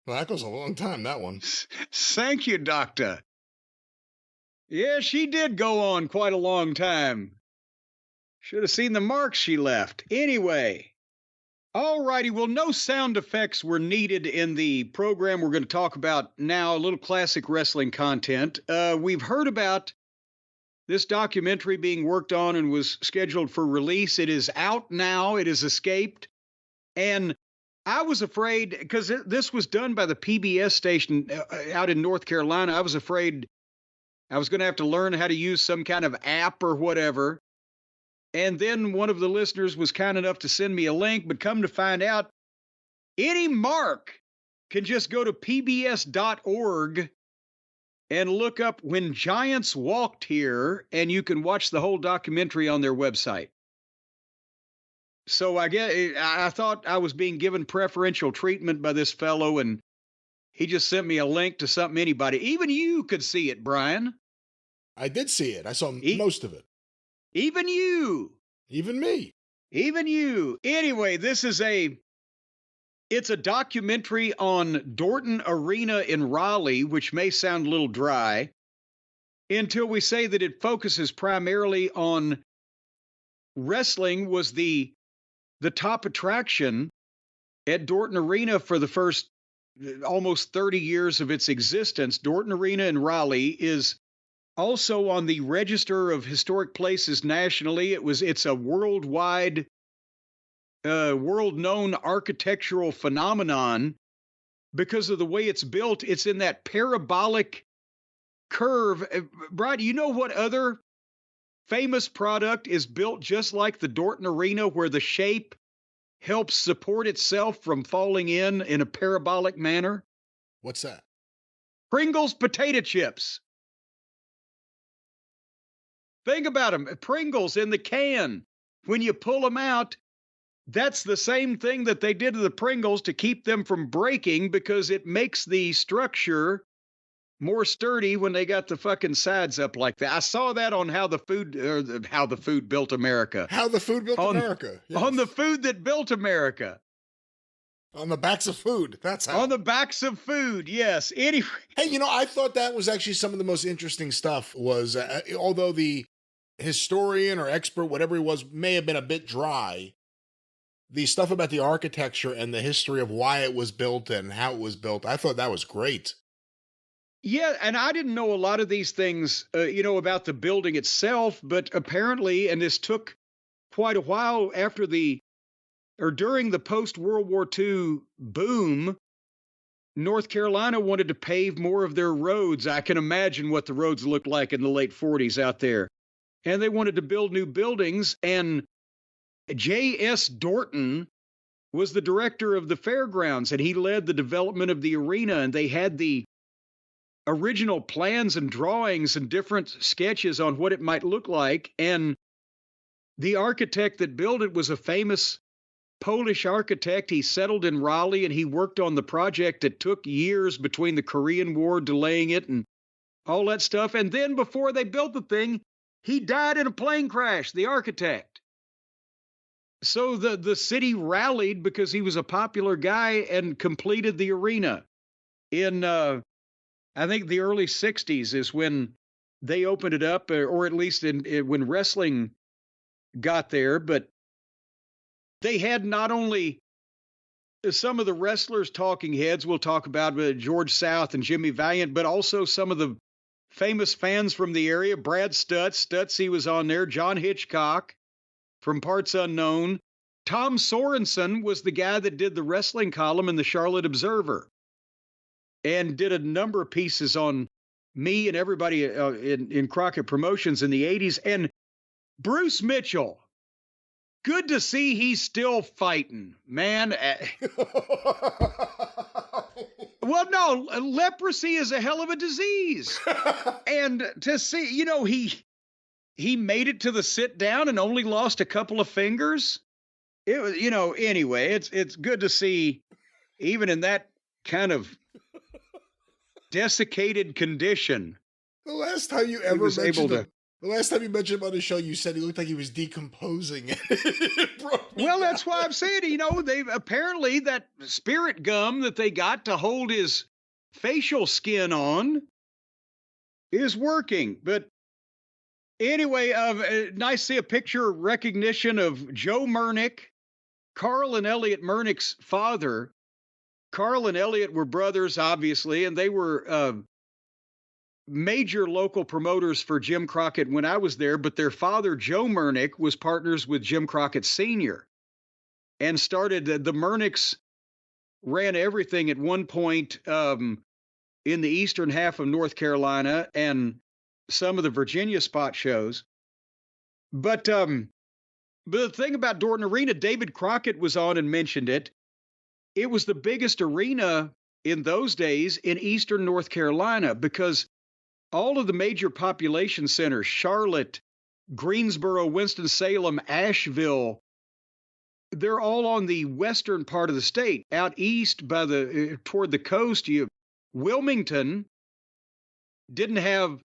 Well, that goes a long time, that one. Thank you, Doctor. Yeah, she did go on quite a long time. Should have seen the marks she left. Anyway, all righty. Well, no sound effects were needed in the program we're going to talk about now, a little classic wrestling content. We've heard about this documentary being worked on and was scheduled for release. It is out now. It has escaped. And I was afraid, because this was done by the PBS station out in North Carolina, I was afraid I was going to have to learn how to use some kind of app or whatever. And then one of the listeners was kind enough to send me a link, but come to find out, any mark can just go to pbs.org and look up When Giants Walked Here, and you can watch the whole documentary on their website. So I thought I was being given preferential treatment by this fellow, and he just sent me a link to something anybody. Even you could see it, Brian. I did see it. I saw most of it. Even you. Even me. Even you. Anyway, it's a documentary on Dorton Arena in Raleigh, which may sound a little dry, until we say that it focuses primarily on wrestling was the top attraction at Dorton Arena for the first almost 30 years of its existence. Dorton Arena in Raleigh is also on the Register of Historic Places nationally. It's a worldwide, world-known architectural phenomenon because of the way it's built. It's in that parabolic curve. Brian, you know what other famous product is built just like the Dorton Arena, where the shape helps support itself from falling in a parabolic manner? What's that? Pringles potato chips. Think about them. Pringles in the can. When you pull them out, that's the same thing that they did to the Pringles to keep them from breaking, because it makes the structure more sturdy when they got the fucking sides up like that. I saw that on How the Food Built America. How the Food Built America. Yes. On the food that built America. On the backs of food. That's how. On the backs of food, yes. Anyway. Hey, I thought that was actually some of the most interesting stuff was, although the historian or expert, whatever he was, may have been a bit dry, the stuff about the architecture and the history of why it was built and how it was built, I thought that was great. Yeah, and I didn't know a lot of these things, about the building itself, but apparently, and this took quite a while after the or during the post-World War II boom, North Carolina wanted to pave more of their roads. I can imagine what the roads looked like in the late 40s out there. And they wanted to build new buildings. And J.S. Dorton was the director of the fairgrounds, and he led the development of the arena. And they had the original plans and drawings and different sketches on what it might look like. And the architect that built it was a famous Polish architect. He settled in Raleigh, and he worked on the project. It took years between the Korean War delaying it and all that stuff. And then before they built the thing, he died in a plane crash, the architect. So the city rallied because he was a popular guy and completed the arena. In, I think, the early 60s is when they opened it up, or at least when wrestling got there. But they had not only some of the wrestlers talking heads, we'll talk about George South and Jimmy Valiant, but also some of the famous fans from the area. Brad Stutz, he was on there. John Hitchcock from Parts Unknown. Tom Sorensen was the guy that did the wrestling column in the Charlotte Observer and did a number of pieces on me and everybody in Crockett Promotions in the 80s. And Bruce Mitchell, good to see he's still fighting, man. Well, no, leprosy is a hell of a disease. And to see, you know, he made it to the sit down and only lost a couple of fingers. It was, you know, anyway, it's good to see, even in that kind of desiccated condition. The last time you ever mentioned the last time you mentioned him on the show, you said he looked like he was decomposing. Well, that's why I'm saying, you know, they've apparently that spirit gum that they got to hold his facial skin on is working. But anyway, nice to see a picture recognition of Joe Murnick, Carl and Elliot Murnick's father. Carl and Elliot were brothers, obviously, and they were major local promoters for Jim Crockett when I was there, but their father, Joe Murnick, was partners with Jim Crockett Sr. and started, the Murnicks ran everything at one point in the eastern half of North Carolina and some of the Virginia spot shows. But the thing about Dorton Arena, David Crockett was on and mentioned it. It was the biggest arena in those days in eastern North Carolina because all of the major population centers, Charlotte, Greensboro, Winston-Salem, Asheville, they're all on the western part of the state. Out east by toward the coast, Wilmington didn't have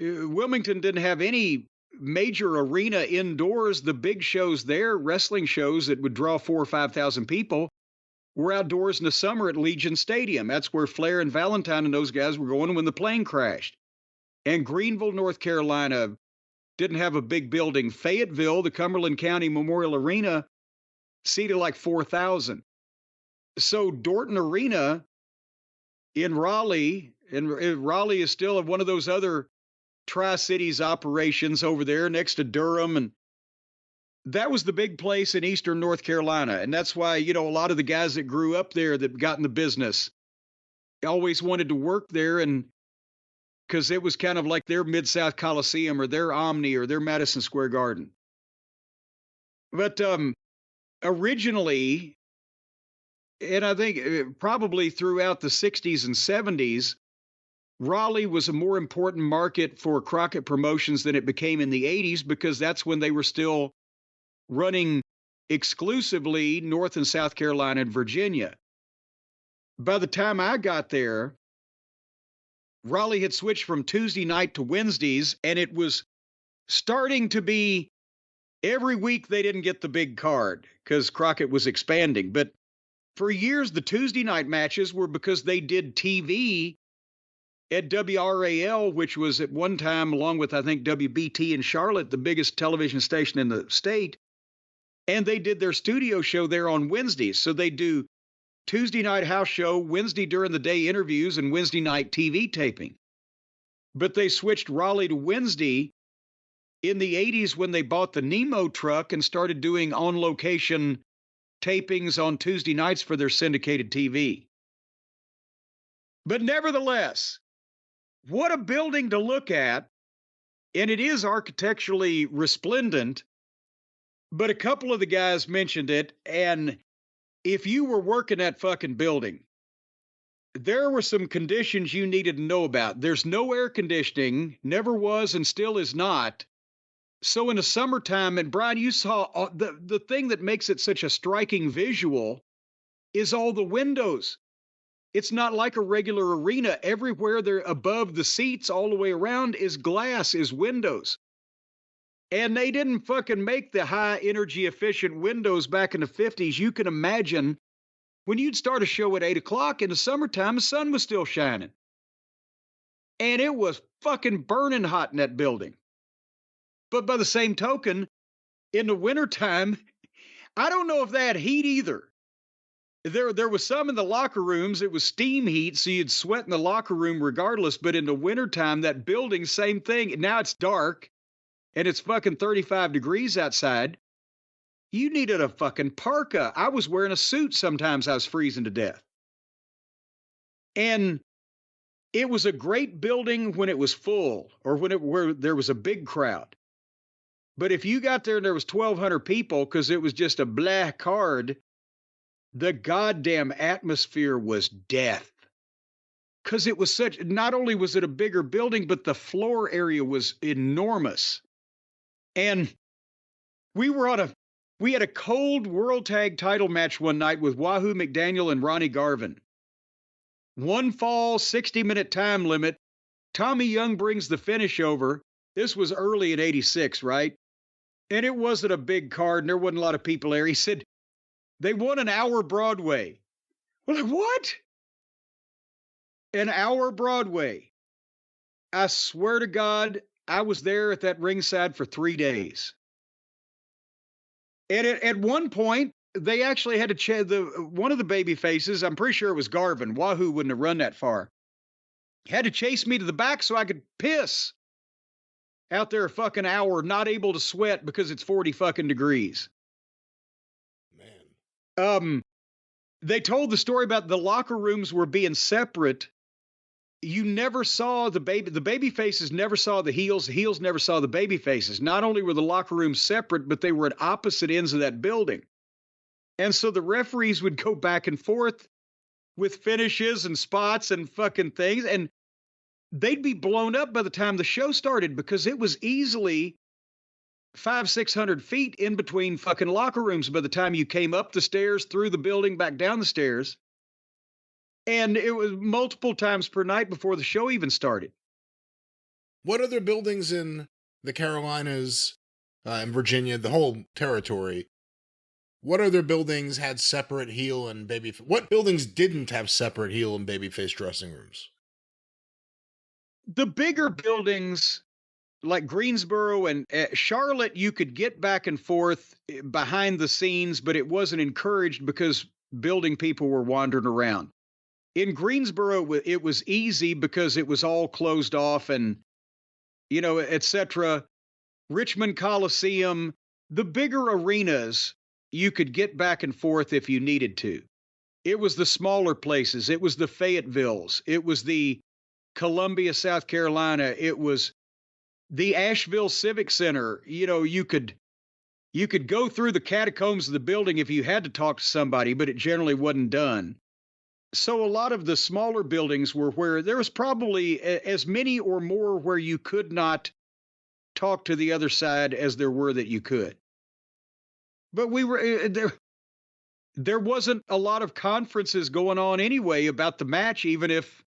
any major arena indoors. The big shows there, wrestling shows that would draw 4,000 or 5,000 people, were outdoors in the summer at Legion Stadium. That's where Flair and Valentine and those guys were going when the plane crashed. And Greenville, North Carolina, didn't have a big building. Fayetteville, the Cumberland County Memorial Arena, seated like 4,000. So Dorton Arena in Raleigh, and Raleigh is still one of those other Tri-Cities operations over there next to Durham, and that was the big place in eastern North Carolina. And that's why, you know, a lot of the guys that grew up there that got in the business always wanted to work there, and because it was kind of like their Mid-South Coliseum or their Omni or their Madison Square Garden. But originally, and I think probably throughout the 60s and 70s, Raleigh was a more important market for Crockett Promotions than it became in the 80s, because that's when they were still running exclusively North and South Carolina and Virginia. By the time I got there, Raleigh had switched from Tuesday night to Wednesdays, and it was starting to be every week they didn't get the big card because Crockett was expanding. But for years, the Tuesday night matches were because they did TV at WRAL, which was at one time, along with, I think, WBT in Charlotte, the biggest television station in the state. And they did their studio show there on Wednesdays. So they do Tuesday night house show, Wednesday during the day interviews, and Wednesday night TV taping. But they switched Raleigh to Wednesday in the 80s when they bought the Nemo truck and started doing on-location tapings on Tuesday nights for their syndicated TV. But nevertheless, what a building to look at. And it is architecturally resplendent. But a couple of the guys mentioned it. And if you were working that fucking building, there were some conditions you needed to know about. There's no air conditioning, never was and still is not. So in the summertime, and Brian, you saw the thing that makes it such a striking visual is all the windows. It's not like a regular arena. Everywhere there above the seats all the way around is glass, is windows. And they didn't fucking make the high energy efficient windows back in the 50s. You can imagine when you'd start a show at 8 o'clock in the summertime, the sun was still shining. And it was fucking burning hot in that building. But by the same token, in the wintertime, I don't know if they had heat either. There was some in the locker rooms. It was steam heat, so you'd sweat in the locker room regardless. But in the wintertime, that building, same thing. Now it's dark, and it's fucking 35 degrees outside. You needed a fucking parka. I was wearing a suit sometimes. I was freezing to death. And it was a great building when it was full or where there was a big crowd. But if you got there and there was 1,200 people because it was just a black card, the goddamn atmosphere was death. Because it was such, not only was it a bigger building, but the floor area was enormous. And we had a cold World Tag title match one night with Wahoo McDaniel and Ronnie Garvin. One fall, 60-minute time limit. Tommy Young brings the finish over. This was early in 86, right? And it wasn't a big card, and there wasn't a lot of people there. He said, they won an hour Broadway. We're like, what? An hour Broadway. I swear to God, I was there at that ringside for 3 days. And at one point, they actually had to one of the baby faces, I'm pretty sure it was Garvin. Wahoo wouldn't have run that far. Had to chase me to the back so I could piss. Out there a fucking hour, not able to sweat because it's 40 fucking degrees. Man. They told the story about the locker rooms were being separate. You never saw the baby faces never saw the heels never saw the baby faces. Not only were the locker rooms separate, but they were at opposite ends of that building. And so the referees would go back and forth with finishes and spots and fucking things. And they'd be blown up by the time the show started because it was easily 500-600 feet in between fucking locker rooms by the time you came up the stairs, through the building, back down the stairs. And it was multiple times per night before the show even started. What other buildings in the Carolinas and Virginia, the whole territory, what other buildings had separate heel and baby? What buildings didn't have separate heel and babyface dressing rooms? The bigger buildings like Greensboro and Charlotte, you could get back and forth behind the scenes, but it wasn't encouraged because building people were wandering around. In Greensboro, it was easy because it was all closed off and, you know, etc. Richmond Coliseum, the bigger arenas, you could get back and forth if you needed to. It was the smaller places. It was the Fayettevilles. It was the Columbia, South Carolina. It was the Asheville Civic Center. You know, you could go through the catacombs of the building if you had to talk to somebody, but it generally wasn't done. So a lot of the smaller buildings were where there was probably as many or more where you could not talk to the other side as there were that you could. But we were there wasn't a lot of conferences going on anyway about the match, even if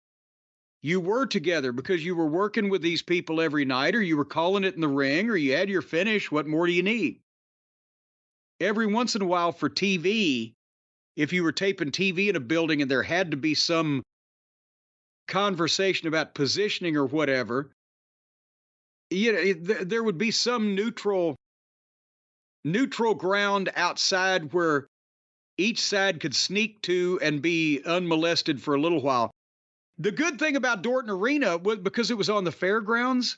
you were together, because you were working with these people every night, or you were calling it in the ring, or you had your finish. What more do you need? Every once in a while for TV, if you were taping TV in a building and there had to be some conversation about positioning or whatever, you know, there would be some neutral ground outside where each side could sneak to and be unmolested for a little while. The good thing about Dorton Arena was because it was on the fairgrounds,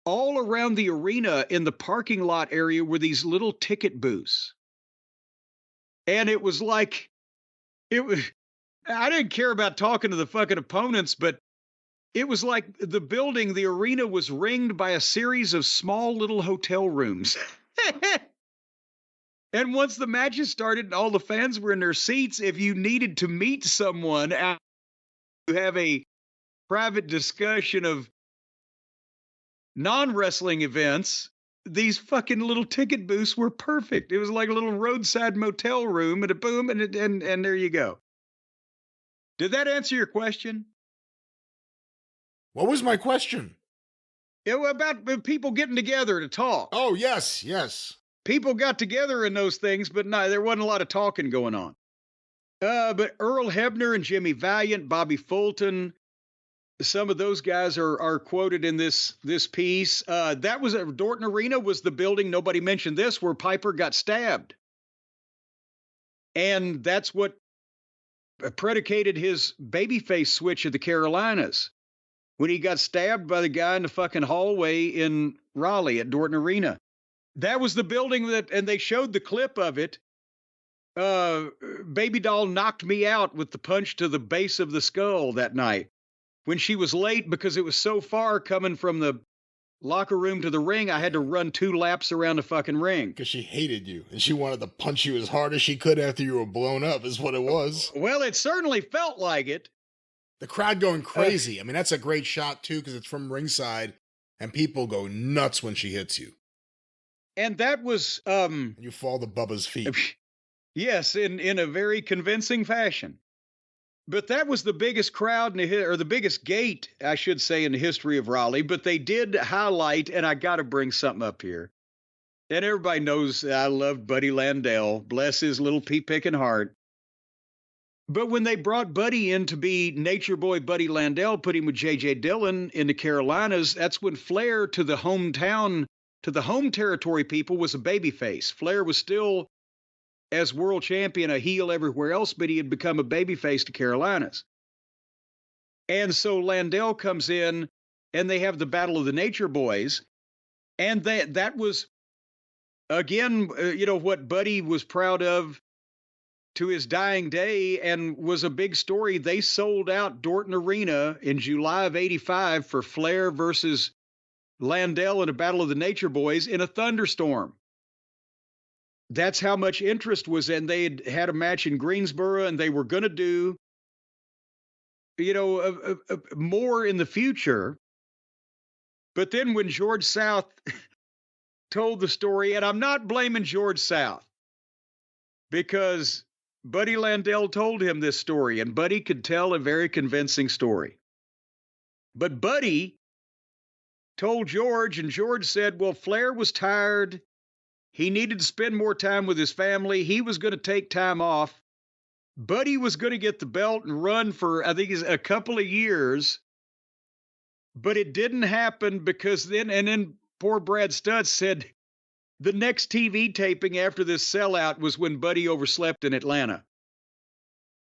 all around the arena in the parking lot area were these little ticket booths. And it was like, I didn't care about talking to the fucking opponents, but it was like the arena was ringed by a series of small little hotel rooms. And once the matches started and all the fans were in their seats, if you needed to meet someone, to have a private discussion of non-wrestling events, these fucking little ticket booths were perfect. It was like a little roadside motel room and a boom, and there you go. Did that answer your question? What was my question? It was about people getting together to talk. Oh, yes, yes. People got together in those things, but no, there wasn't a lot of talking going on. But Earl Hebner and Jimmy Valiant, Bobby Fulton, some of those guys are quoted in this piece. That was at Dorton Arena, was the building, nobody mentioned this, where Piper got stabbed. And that's what predicated his babyface switch of the Carolinas, when he got stabbed by the guy in the fucking hallway in Raleigh at Dorton Arena. That was the building and they showed the clip of it. Baby Doll knocked me out with the punch to the base of the skull that night when she was late because it was so far coming from the locker room to the ring. I had to run 2 laps around the fucking ring. Because she hated you and she wanted to punch you as hard as she could after you were blown up is what it was. Well, it certainly felt like it. The crowd going crazy. I mean, that's a great shot too, because it's from ringside and people go nuts when she hits you. And that was you fall to Bubba's feet. Yes, in a very convincing fashion. But that was the biggest crowd or the biggest gate, I should say, in the history of Raleigh. But they did highlight, and I got to bring something up here. And everybody knows I loved Buddy Landell. Bless his little pea-picking heart. But when they brought Buddy in to be Nature Boy Buddy Landell, put him with J.J. Dillon in the Carolinas, that's when Flair to the home territory people was a babyface. Flair was still, as world champion, a heel everywhere else, but he had become a babyface to Carolinas. And so Landell comes in, and they have the Battle of the Nature Boys, and that was, again, what Buddy was proud of to his dying day and was a big story. They sold out Dorton Arena in July of '85 for Flair versus Landell in a Battle of the Nature Boys in a thunderstorm. That's how much interest was in. They had a match in Greensboro, and they were going to do, more in the future. But then when George South told the story, and I'm not blaming George South, because Buddy Landell told him this story, and Buddy could tell a very convincing story. But Buddy told George, and George said, well, Flair was tired. He needed to spend more time with his family. He was going to take time off. Buddy was going to get the belt and run for, I think, a couple of years. But it didn't happen because then poor Brad Stutz said the next TV taping after this sellout was when Buddy overslept in Atlanta.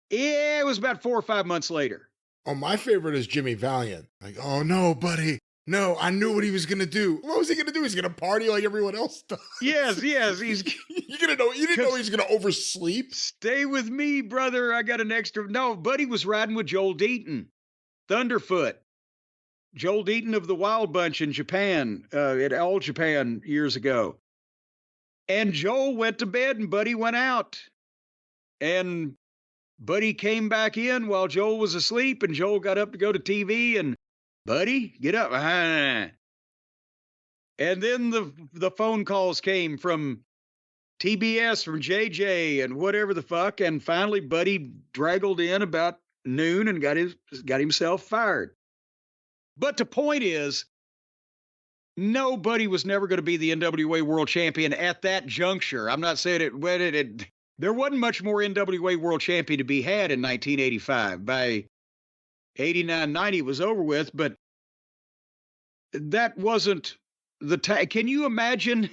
Yeah, it was about 4 or 5 months later. Oh, my favorite is Jimmy Valiant. Like, oh no, Buddy. No, I knew what he was going to do. What was he going to do? He's going to party like everyone else does. Yes. He's you didn't know he was going to oversleep. Stay with me, brother. I got an extra. No, Buddy was riding with Joel Deaton, Thunderfoot. Joel Deaton of the Wild Bunch in Japan, at All Japan years ago. And Joel went to bed and Buddy went out. And Buddy came back in while Joel was asleep, and Joel got up to go to TV, and Buddy, get up. And then the phone calls came from TBS, from JJ, and whatever the fuck. And finally, Buddy draggled in about noon and got himself fired. But the point is, nobody was never going to be the NWA World Champion at that juncture. I'm not saying there wasn't much more NWA World Champion to be had in 1985. By 89, 90 was over with, but that wasn't the time. Can you imagine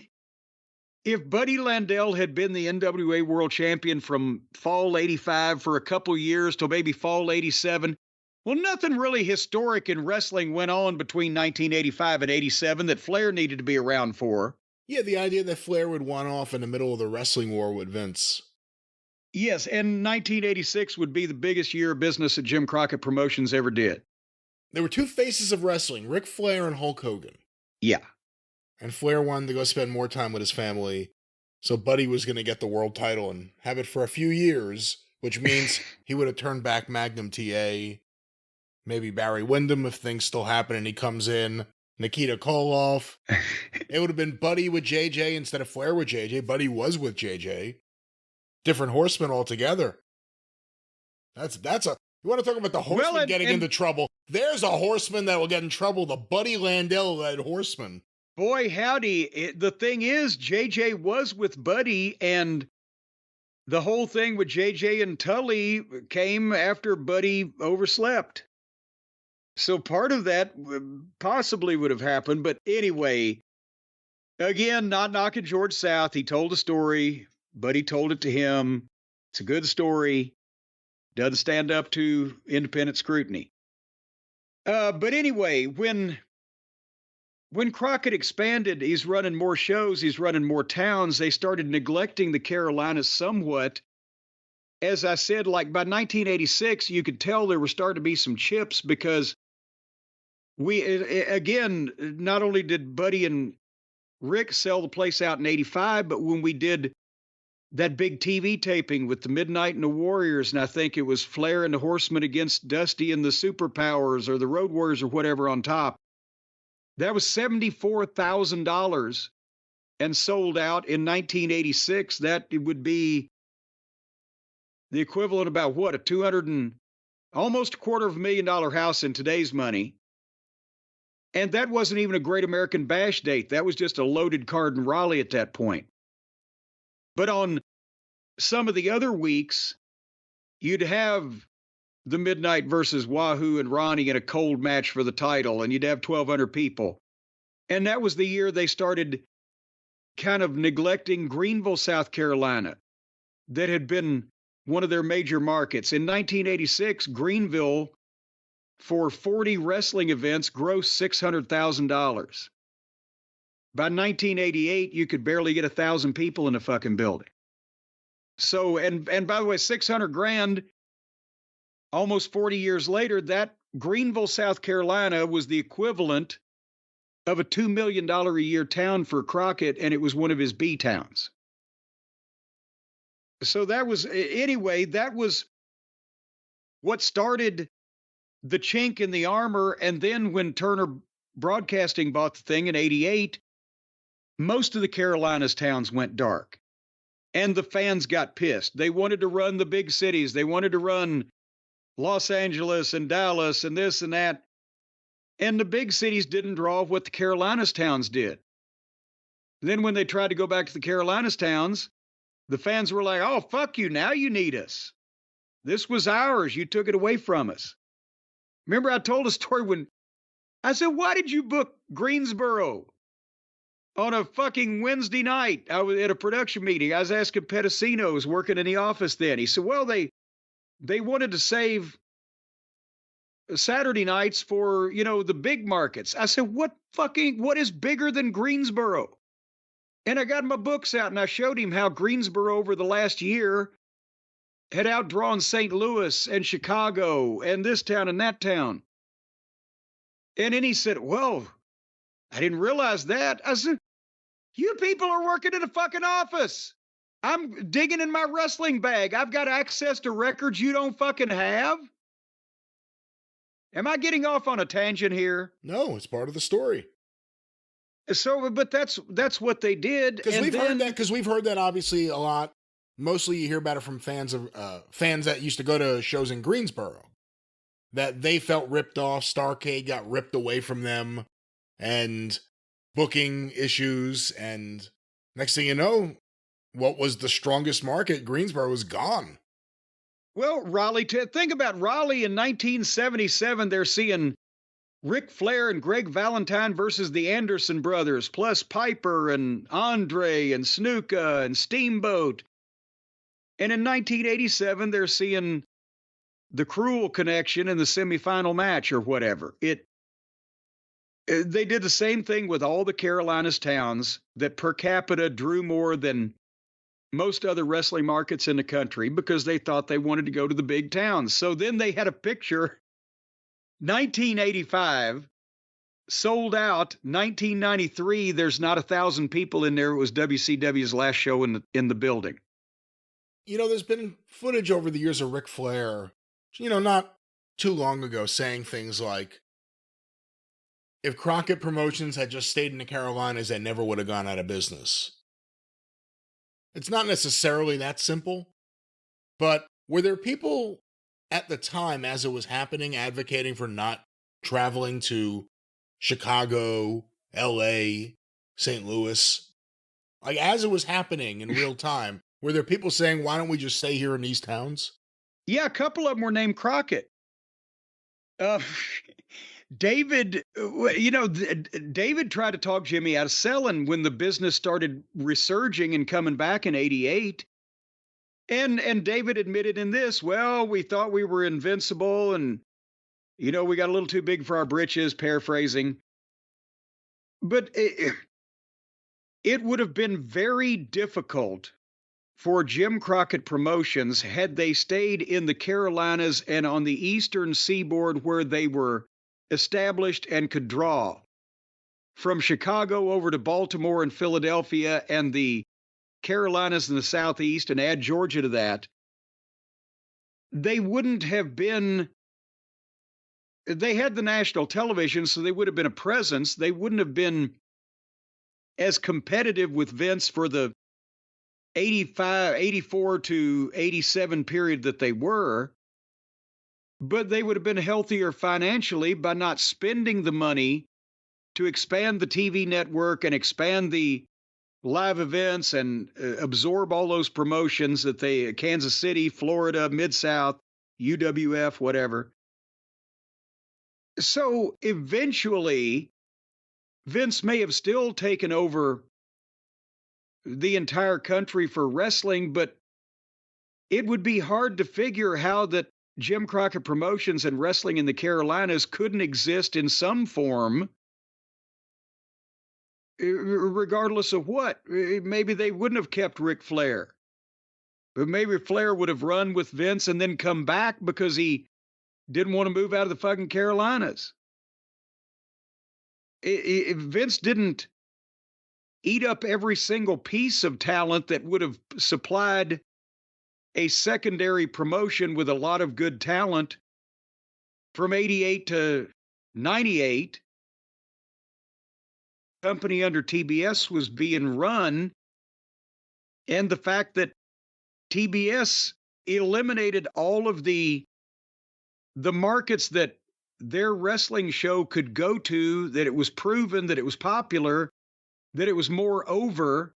if Buddy Landell had been the NWA World Champion from fall 85 for a couple years till maybe fall 87? Well, nothing really historic in wrestling went on between 1985 and 87 that Flair needed to be around for. Yeah, the idea that Flair would one off in the middle of the wrestling war with Vince. Yes, and 1986 would be the biggest year of business that Jim Crockett Promotions ever did. There were two faces of wrestling, Ric Flair and Hulk Hogan. Yeah. And Flair wanted to go spend more time with his family, so Buddy was going to get the world title and have it for a few years, which means he would have turned back Magnum TA, maybe Barry Windham if things still happen and he comes in, Nikita Koloff. It would have been Buddy with JJ instead of Flair with JJ. Buddy was with JJ. Different horsemen altogether. You want to talk about the horseman getting into trouble? There's a horseman that will get in trouble, the Buddy Landell-led horseman. Boy, howdy. The thing is, JJ was with Buddy, and the whole thing with JJ and Tully came after Buddy overslept. So part of that possibly would have happened. But anyway, again, not knocking George South. He told a story. Buddy told it to him. It's a good story. Doesn't stand up to independent scrutiny. But anyway, when Crockett expanded, he's running more shows, he's running more towns, they started neglecting the Carolinas somewhat. As I said, like by 1986, you could tell there were starting to be some chips because not only did Buddy and Rick sell the place out in 85, but when we did that big TV taping with the Midnight and the Warriors, and I think it was Flair and the Horsemen against Dusty and the Superpowers or the Road Warriors or whatever on top, that was $74,000 and sold out in 1986. That it would be the equivalent of about what, almost $250,000 house in today's money. And that wasn't even a Great American Bash date. That was just a loaded card in Raleigh at that point. But on some of the other weeks, you'd have the Midnight versus Wahoo and Ronnie in a cold match for the title, and you'd have 1,200 people. And that was the year they started kind of neglecting Greenville, South Carolina, that had been one of their major markets. In 1986, Greenville, for 40 wrestling events, grossed $600,000. By 1988, you could barely get 1,000 people in a fucking building. So, and by the way, $600,000, almost 40 years later, that Greenville, South Carolina was the equivalent of a $2 million a year town for Crockett, and it was one of his B towns. So that was what started the chink in the armor. And then when Turner Broadcasting bought the thing in 88, most of the Carolinas towns went dark, and the fans got pissed. They wanted to run the big cities. They wanted to run Los Angeles and Dallas and this and that. And the big cities didn't draw what the Carolinas towns did. Then when they tried to go back to the Carolinas towns, the fans were like, oh, fuck you. Now you need us. This was ours. You took it away from us. Remember, I told a story when I said, why did you book Greensboro on a fucking Wednesday night? I was at a production meeting. I was asking Pedicino, who was working in the office then. He said, well, they wanted to save Saturday nights for, the big markets. I said, what is bigger than Greensboro? And I got my books out and I showed him how Greensboro over the last year had outdrawn St. Louis and Chicago and this town and that town. And then he said, well, I didn't realize that. I said, you people are working in a fucking office. I'm digging in my wrestling bag. I've got access to records you don't fucking have. Am I getting off on a tangent here? No, it's part of the story. So, but that's what they did. Because we've heard that obviously a lot. Mostly you hear about it from fans that used to go to shows in Greensboro, that they felt ripped off. Starrcade got ripped away from them, and booking issues. And next thing you know, what was the strongest market, Greensboro, was gone. Well, Raleigh, think about Raleigh in 1977. They're seeing Ric Flair and Greg Valentine versus the Anderson brothers, plus Piper and Andre and Snuka and Steamboat. And in 1987, they're seeing the Cruel Connection in the semifinal match or whatever. They did the same thing with all the Carolinas towns that per capita drew more than most other wrestling markets in the country because they thought they wanted to go to the big towns. So then they had a picture, 1985, sold out. 1993, there's not 1,000 people in there. It was WCW's last show in the building. You know, there's been footage over the years of Ric Flair, you know, not too long ago, saying things like, if Crockett Promotions had just stayed in the Carolinas, they never would have gone out of business. It's not necessarily that simple, but were there people at the time, as it was happening, advocating for not traveling to Chicago, LA, St. Louis? Like, as it was happening in real time, were there people saying, why don't we just stay here in these towns? Yeah, a couple of them were named Crockett. David, you know, David tried to talk Jimmy out of selling when the business started resurging and coming back in '88. And David admitted in this, well, we thought we were invincible and, you know, we got a little too big for our britches, paraphrasing. But it would have been very difficult for Jim Crockett Promotions had they stayed in the Carolinas and on the eastern seaboard where they were established and could draw from Chicago over to Baltimore and Philadelphia and the Carolinas in the southeast, and add Georgia to that. They wouldn't have been, they had the national television, so they would have been a presence. They wouldn't have been as competitive with Vince for the 84 to 87 period that they were, but they would have been healthier financially by not spending the money to expand the TV network and expand the live events and absorb all those promotions that they, Kansas City, Florida, Mid-South, UWF, whatever. So eventually, Vince may have still taken over the entire country for wrestling, but it would be hard to figure how that Jim Crockett Promotions and wrestling in the Carolinas couldn't exist in some form, regardless of what. Maybe they wouldn't have kept Ric Flair, but maybe Flair would have run with Vince and then come back because he didn't want to move out of the fucking Carolinas. Vince didn't eat up every single piece of talent that would have supplied a secondary promotion with a lot of good talent from 88 to 98. Company under TBS was being run, and the fact that TBS eliminated all of the markets that their wrestling show could go to, that it was proven that it was popular, that it was more over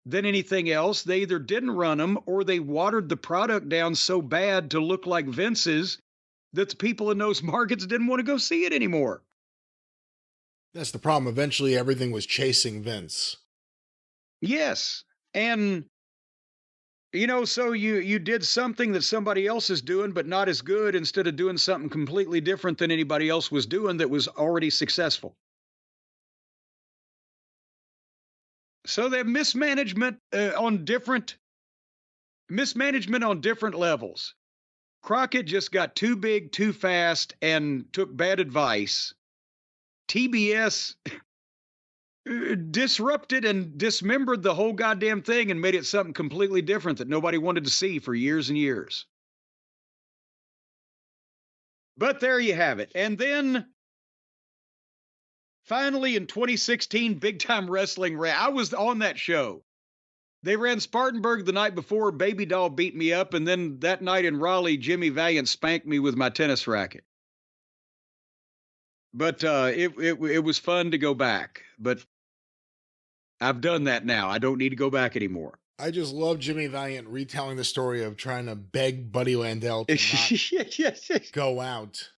than anything else. They either didn't run them or they watered the product down so bad to look like Vince's that the people in those markets didn't want to go see it anymore. That's the problem. Eventually, everything was chasing Vince. Yes. And, you know, so you did something that somebody else is doing, but not as good, instead of doing something completely different than anybody else was doing that was already successful. So they have mismanagement on different levels. Crockett just got too big, too fast, and took bad advice. TBS disrupted and dismembered the whole goddamn thing and made it something completely different that nobody wanted to see for years and years. But there you have it. And then finally, in 2016, Big Time Wrestling ran. I was on that show. They ran Spartanburg the night before. Baby Doll beat me up. And then that night in Raleigh, Jimmy Valiant spanked me with my tennis racket. But it was fun to go back. But I've done that now. I don't need to go back anymore. I just love Jimmy Valiant retelling the story of trying to beg Buddy Landel to not go out.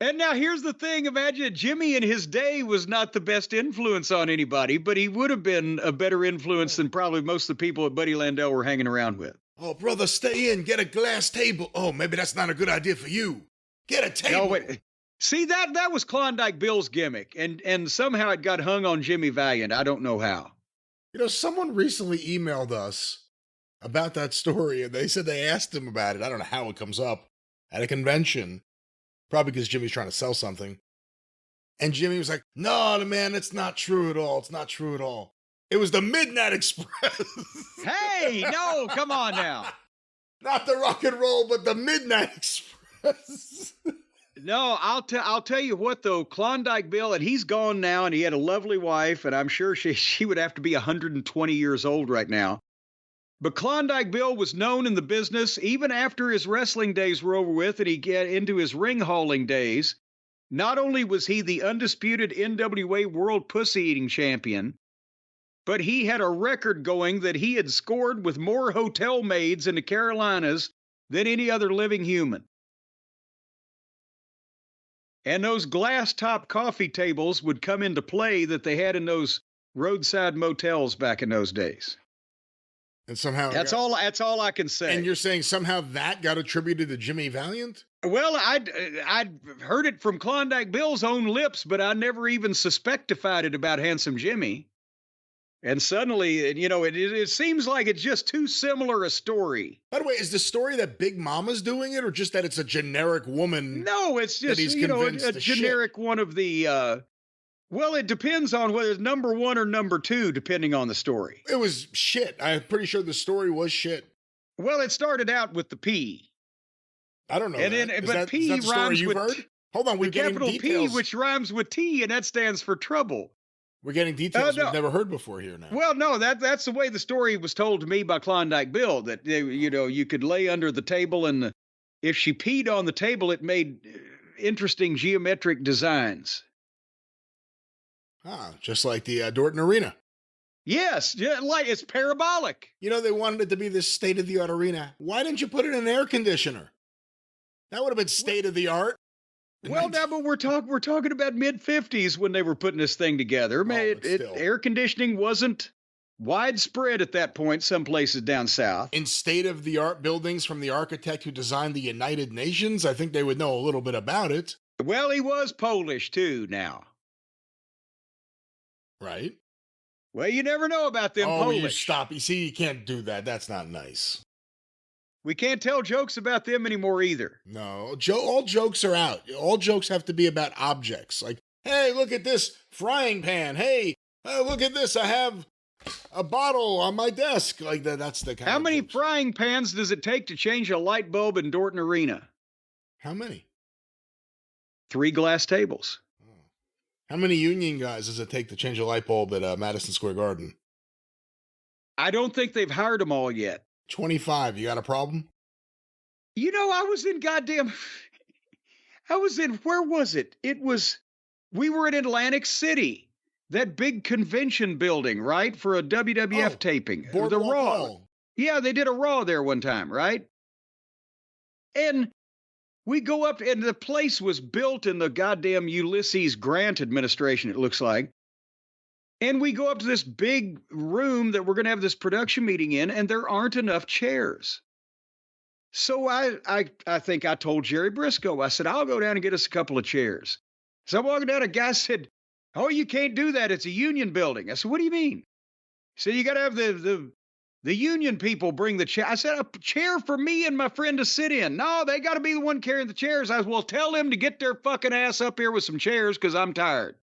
And now here's the thing. Imagine Jimmy in his day was not the best influence on anybody, but he would have been a better influence than probably most of the people that Buddy Landel were hanging around with. Oh, brother, stay in. Get a glass table. Oh, maybe that's not a good idea for you. Get a table. No, wait. See, that was Klondike Bill's gimmick, and somehow it got hung on Jimmy Valiant. I don't know how. You know, someone recently emailed us about that story, and they said they asked him about it. I don't know how it comes up at a convention, probably because Jimmy's trying to sell something. And Jimmy was like, no, man, it's not true at all. It's not true at all. It was the Midnight Express. Hey, no, come on now. Not the rock and roll, but the Midnight Express. No, I'll tell you what though, Klondike Bill, and he's gone now, and he had a lovely wife, and I'm sure she would have to be 120 years old right now. But Klondike Bill was known in the business even after his wrestling days were over with, and he got into his ring hauling days. Not only was he the undisputed NWA World Pussy Eating Champion, but he had a record going that he had scored with more hotel maids in the Carolinas than any other living human. And those glass top coffee tables would come into play that they had in those roadside motels back in those days. And somehow that's all I can say. And you're saying somehow that got attributed to Jimmy Valiant? Well, I'd heard it from Klondike Bill's own lips, but I never even suspectified it about Handsome Jimmy. And suddenly, you know, it seems like it's just too similar a story. By the way, is the story that Big Mama's doing it, or just that it's a generic woman? No, it's just, you know, a generic one of the, well, it depends on whether it's number one or number two, depending on the story. It was shit. I'm pretty sure the story was shit. Well, it started out with the P. I don't know. And that. then, Is but that, P is that rhymes with heard? Hold on, we're getting capital details. P, which rhymes with T, and that stands for trouble. We're getting details no. we've never heard before here now. Well, no, that's the way the story was told to me by Klondike Bill, that you know, you could lay under the table, and if she peed on the table, it made interesting geometric designs. Just like the Dorton Arena. Yes, yeah, like it's parabolic. You know, they wanted it to be this state-of-the-art arena. Why didn't you put it in an air conditioner? That would have been state-of-the-art. Well, now, but we're talking about mid-50s when they were putting this thing together. Air conditioning wasn't widespread at that point, some places down south. In state-of-the-art buildings from the architect who designed the United Nations, I think they would know a little bit about it. Well, he was Polish, too, now. Right? Well, you never know about them Polish. You stop. You see, you can't do that. That's not nice. We can't tell jokes about them anymore either. No, all jokes are out. All jokes have to be about objects. Like, hey, look at this frying pan. Hey, look at this. I have a bottle on my desk. Like that. That's the kind How of many jokes. frying pans does it take to change a light bulb in Dorton Arena? How many? 3 glass tables. How many union guys does it take to change a light bulb at Madison Square Garden? I don't think they've hired them all yet. 25. You got a problem? You know, where was it? We were in Atlantic City, that big convention building, right? For a WWF taping. The Raw. Hall. Yeah, they did a Raw there one time, right? And we go up, and the place was built in the goddamn Ulysses Grant administration, it looks like. And we go up to this big room that we're going to have this production meeting in, and there aren't enough chairs. So I think I told Jerry Briscoe, I said, I'll go down and get us a couple of chairs. So I'm walking down, a guy said, oh, you can't do that. It's a union building. I said, what do you mean? He said, you got to have the union people bring the chair. I said, a chair for me and my friend to sit in. No, they got to be the one carrying the chairs. I said, well, tell them to get their fucking ass up here with some chairs because I'm tired.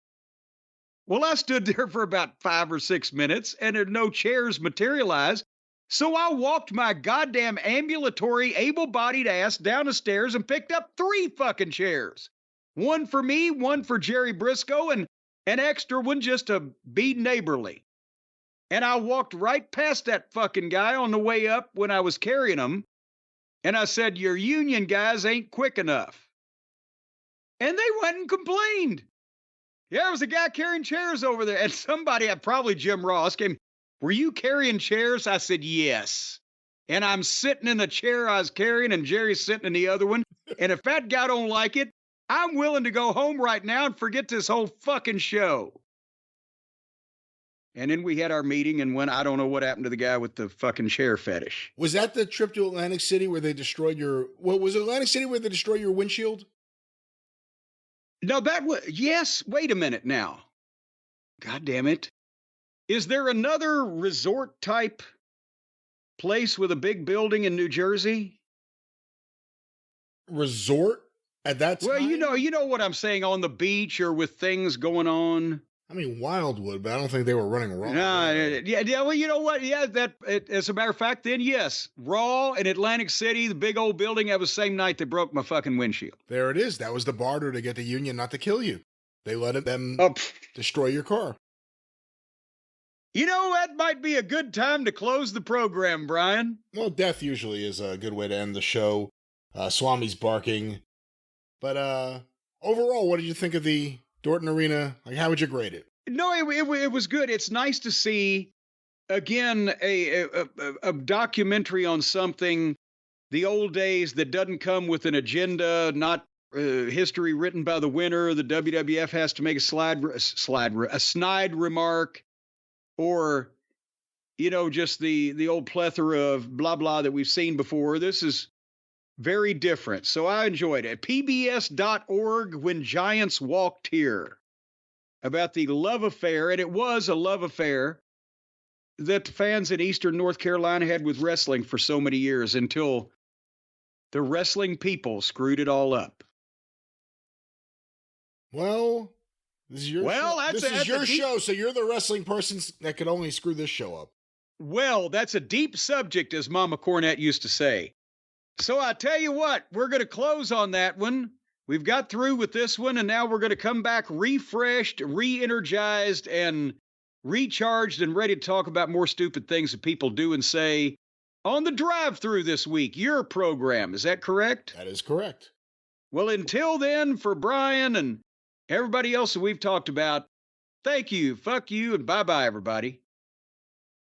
Well, I stood there for about 5 or 6 minutes, and no chairs materialized. So I walked my goddamn ambulatory, able-bodied ass down the stairs and picked up 3 fucking chairs. One for me, one for Jerry Briscoe, and an extra one just to be neighborly. And I walked right past that fucking guy on the way up when I was carrying him, and I said, your union guys ain't quick enough. And they went and complained. Yeah, there was a guy carrying chairs over there. And somebody, probably Jim Ross, came, were you carrying chairs? I said, yes. And I'm sitting in the chair I was carrying, and Jerry's sitting in the other one. And if that guy don't like it, I'm willing to go home right now and forget this whole fucking show. And then we had our meeting, and I don't know what happened to the guy with the fucking chair fetish. Was that the trip to Atlantic City where they destroyed was it Atlantic City where they destroyed your windshield? No, yes. Wait a minute now. God damn it. Is there another resort type place with a big building in New Jersey? Resort at that time? Well, you know what I'm saying, on the beach or with things going on. I mean, Wildwood, but I don't think they were running Raw. Yeah. Well, you know what? Yeah, as a matter of fact, then yes, Raw in Atlantic City, the big old building. That was the same night they broke my fucking windshield. There it is. That was the barter to get the union not to kill you. They let them destroy your car. You know, that might be a good time to close the program, Brian. Well, death usually is a good way to end the show. Swami's barking. But overall, what did you think of the Dorton Arena? Like, how would you grade it? No, it was good. It's nice to see, again, a documentary on something, the old days, that doesn't come with an agenda, not history written by the winner. The WWF has to make a snide remark, or, you know, just the old plethora of blah, blah that we've seen before. This is very different. So I enjoyed it. PBS.org, When Giants Walked Here, about the love affair, and it was a love affair that the fans in Eastern North Carolina had with wrestling for so many years, until the wrestling people screwed it all up. Well, this is your show. This is your show, so you're the wrestling person that could only screw this show up. Well, that's a deep subject, as Mama Cornette used to say. So I tell you what, we're going to close on that one. We've got through with this one, and now we're going to come back refreshed, re-energized, and recharged, and ready to talk about more stupid things that people do and say on the drive-through this week. Your program, is that correct? That is correct. Well, until then, for Brian and everybody else that we've talked about, thank you, fuck you, and bye-bye, everybody.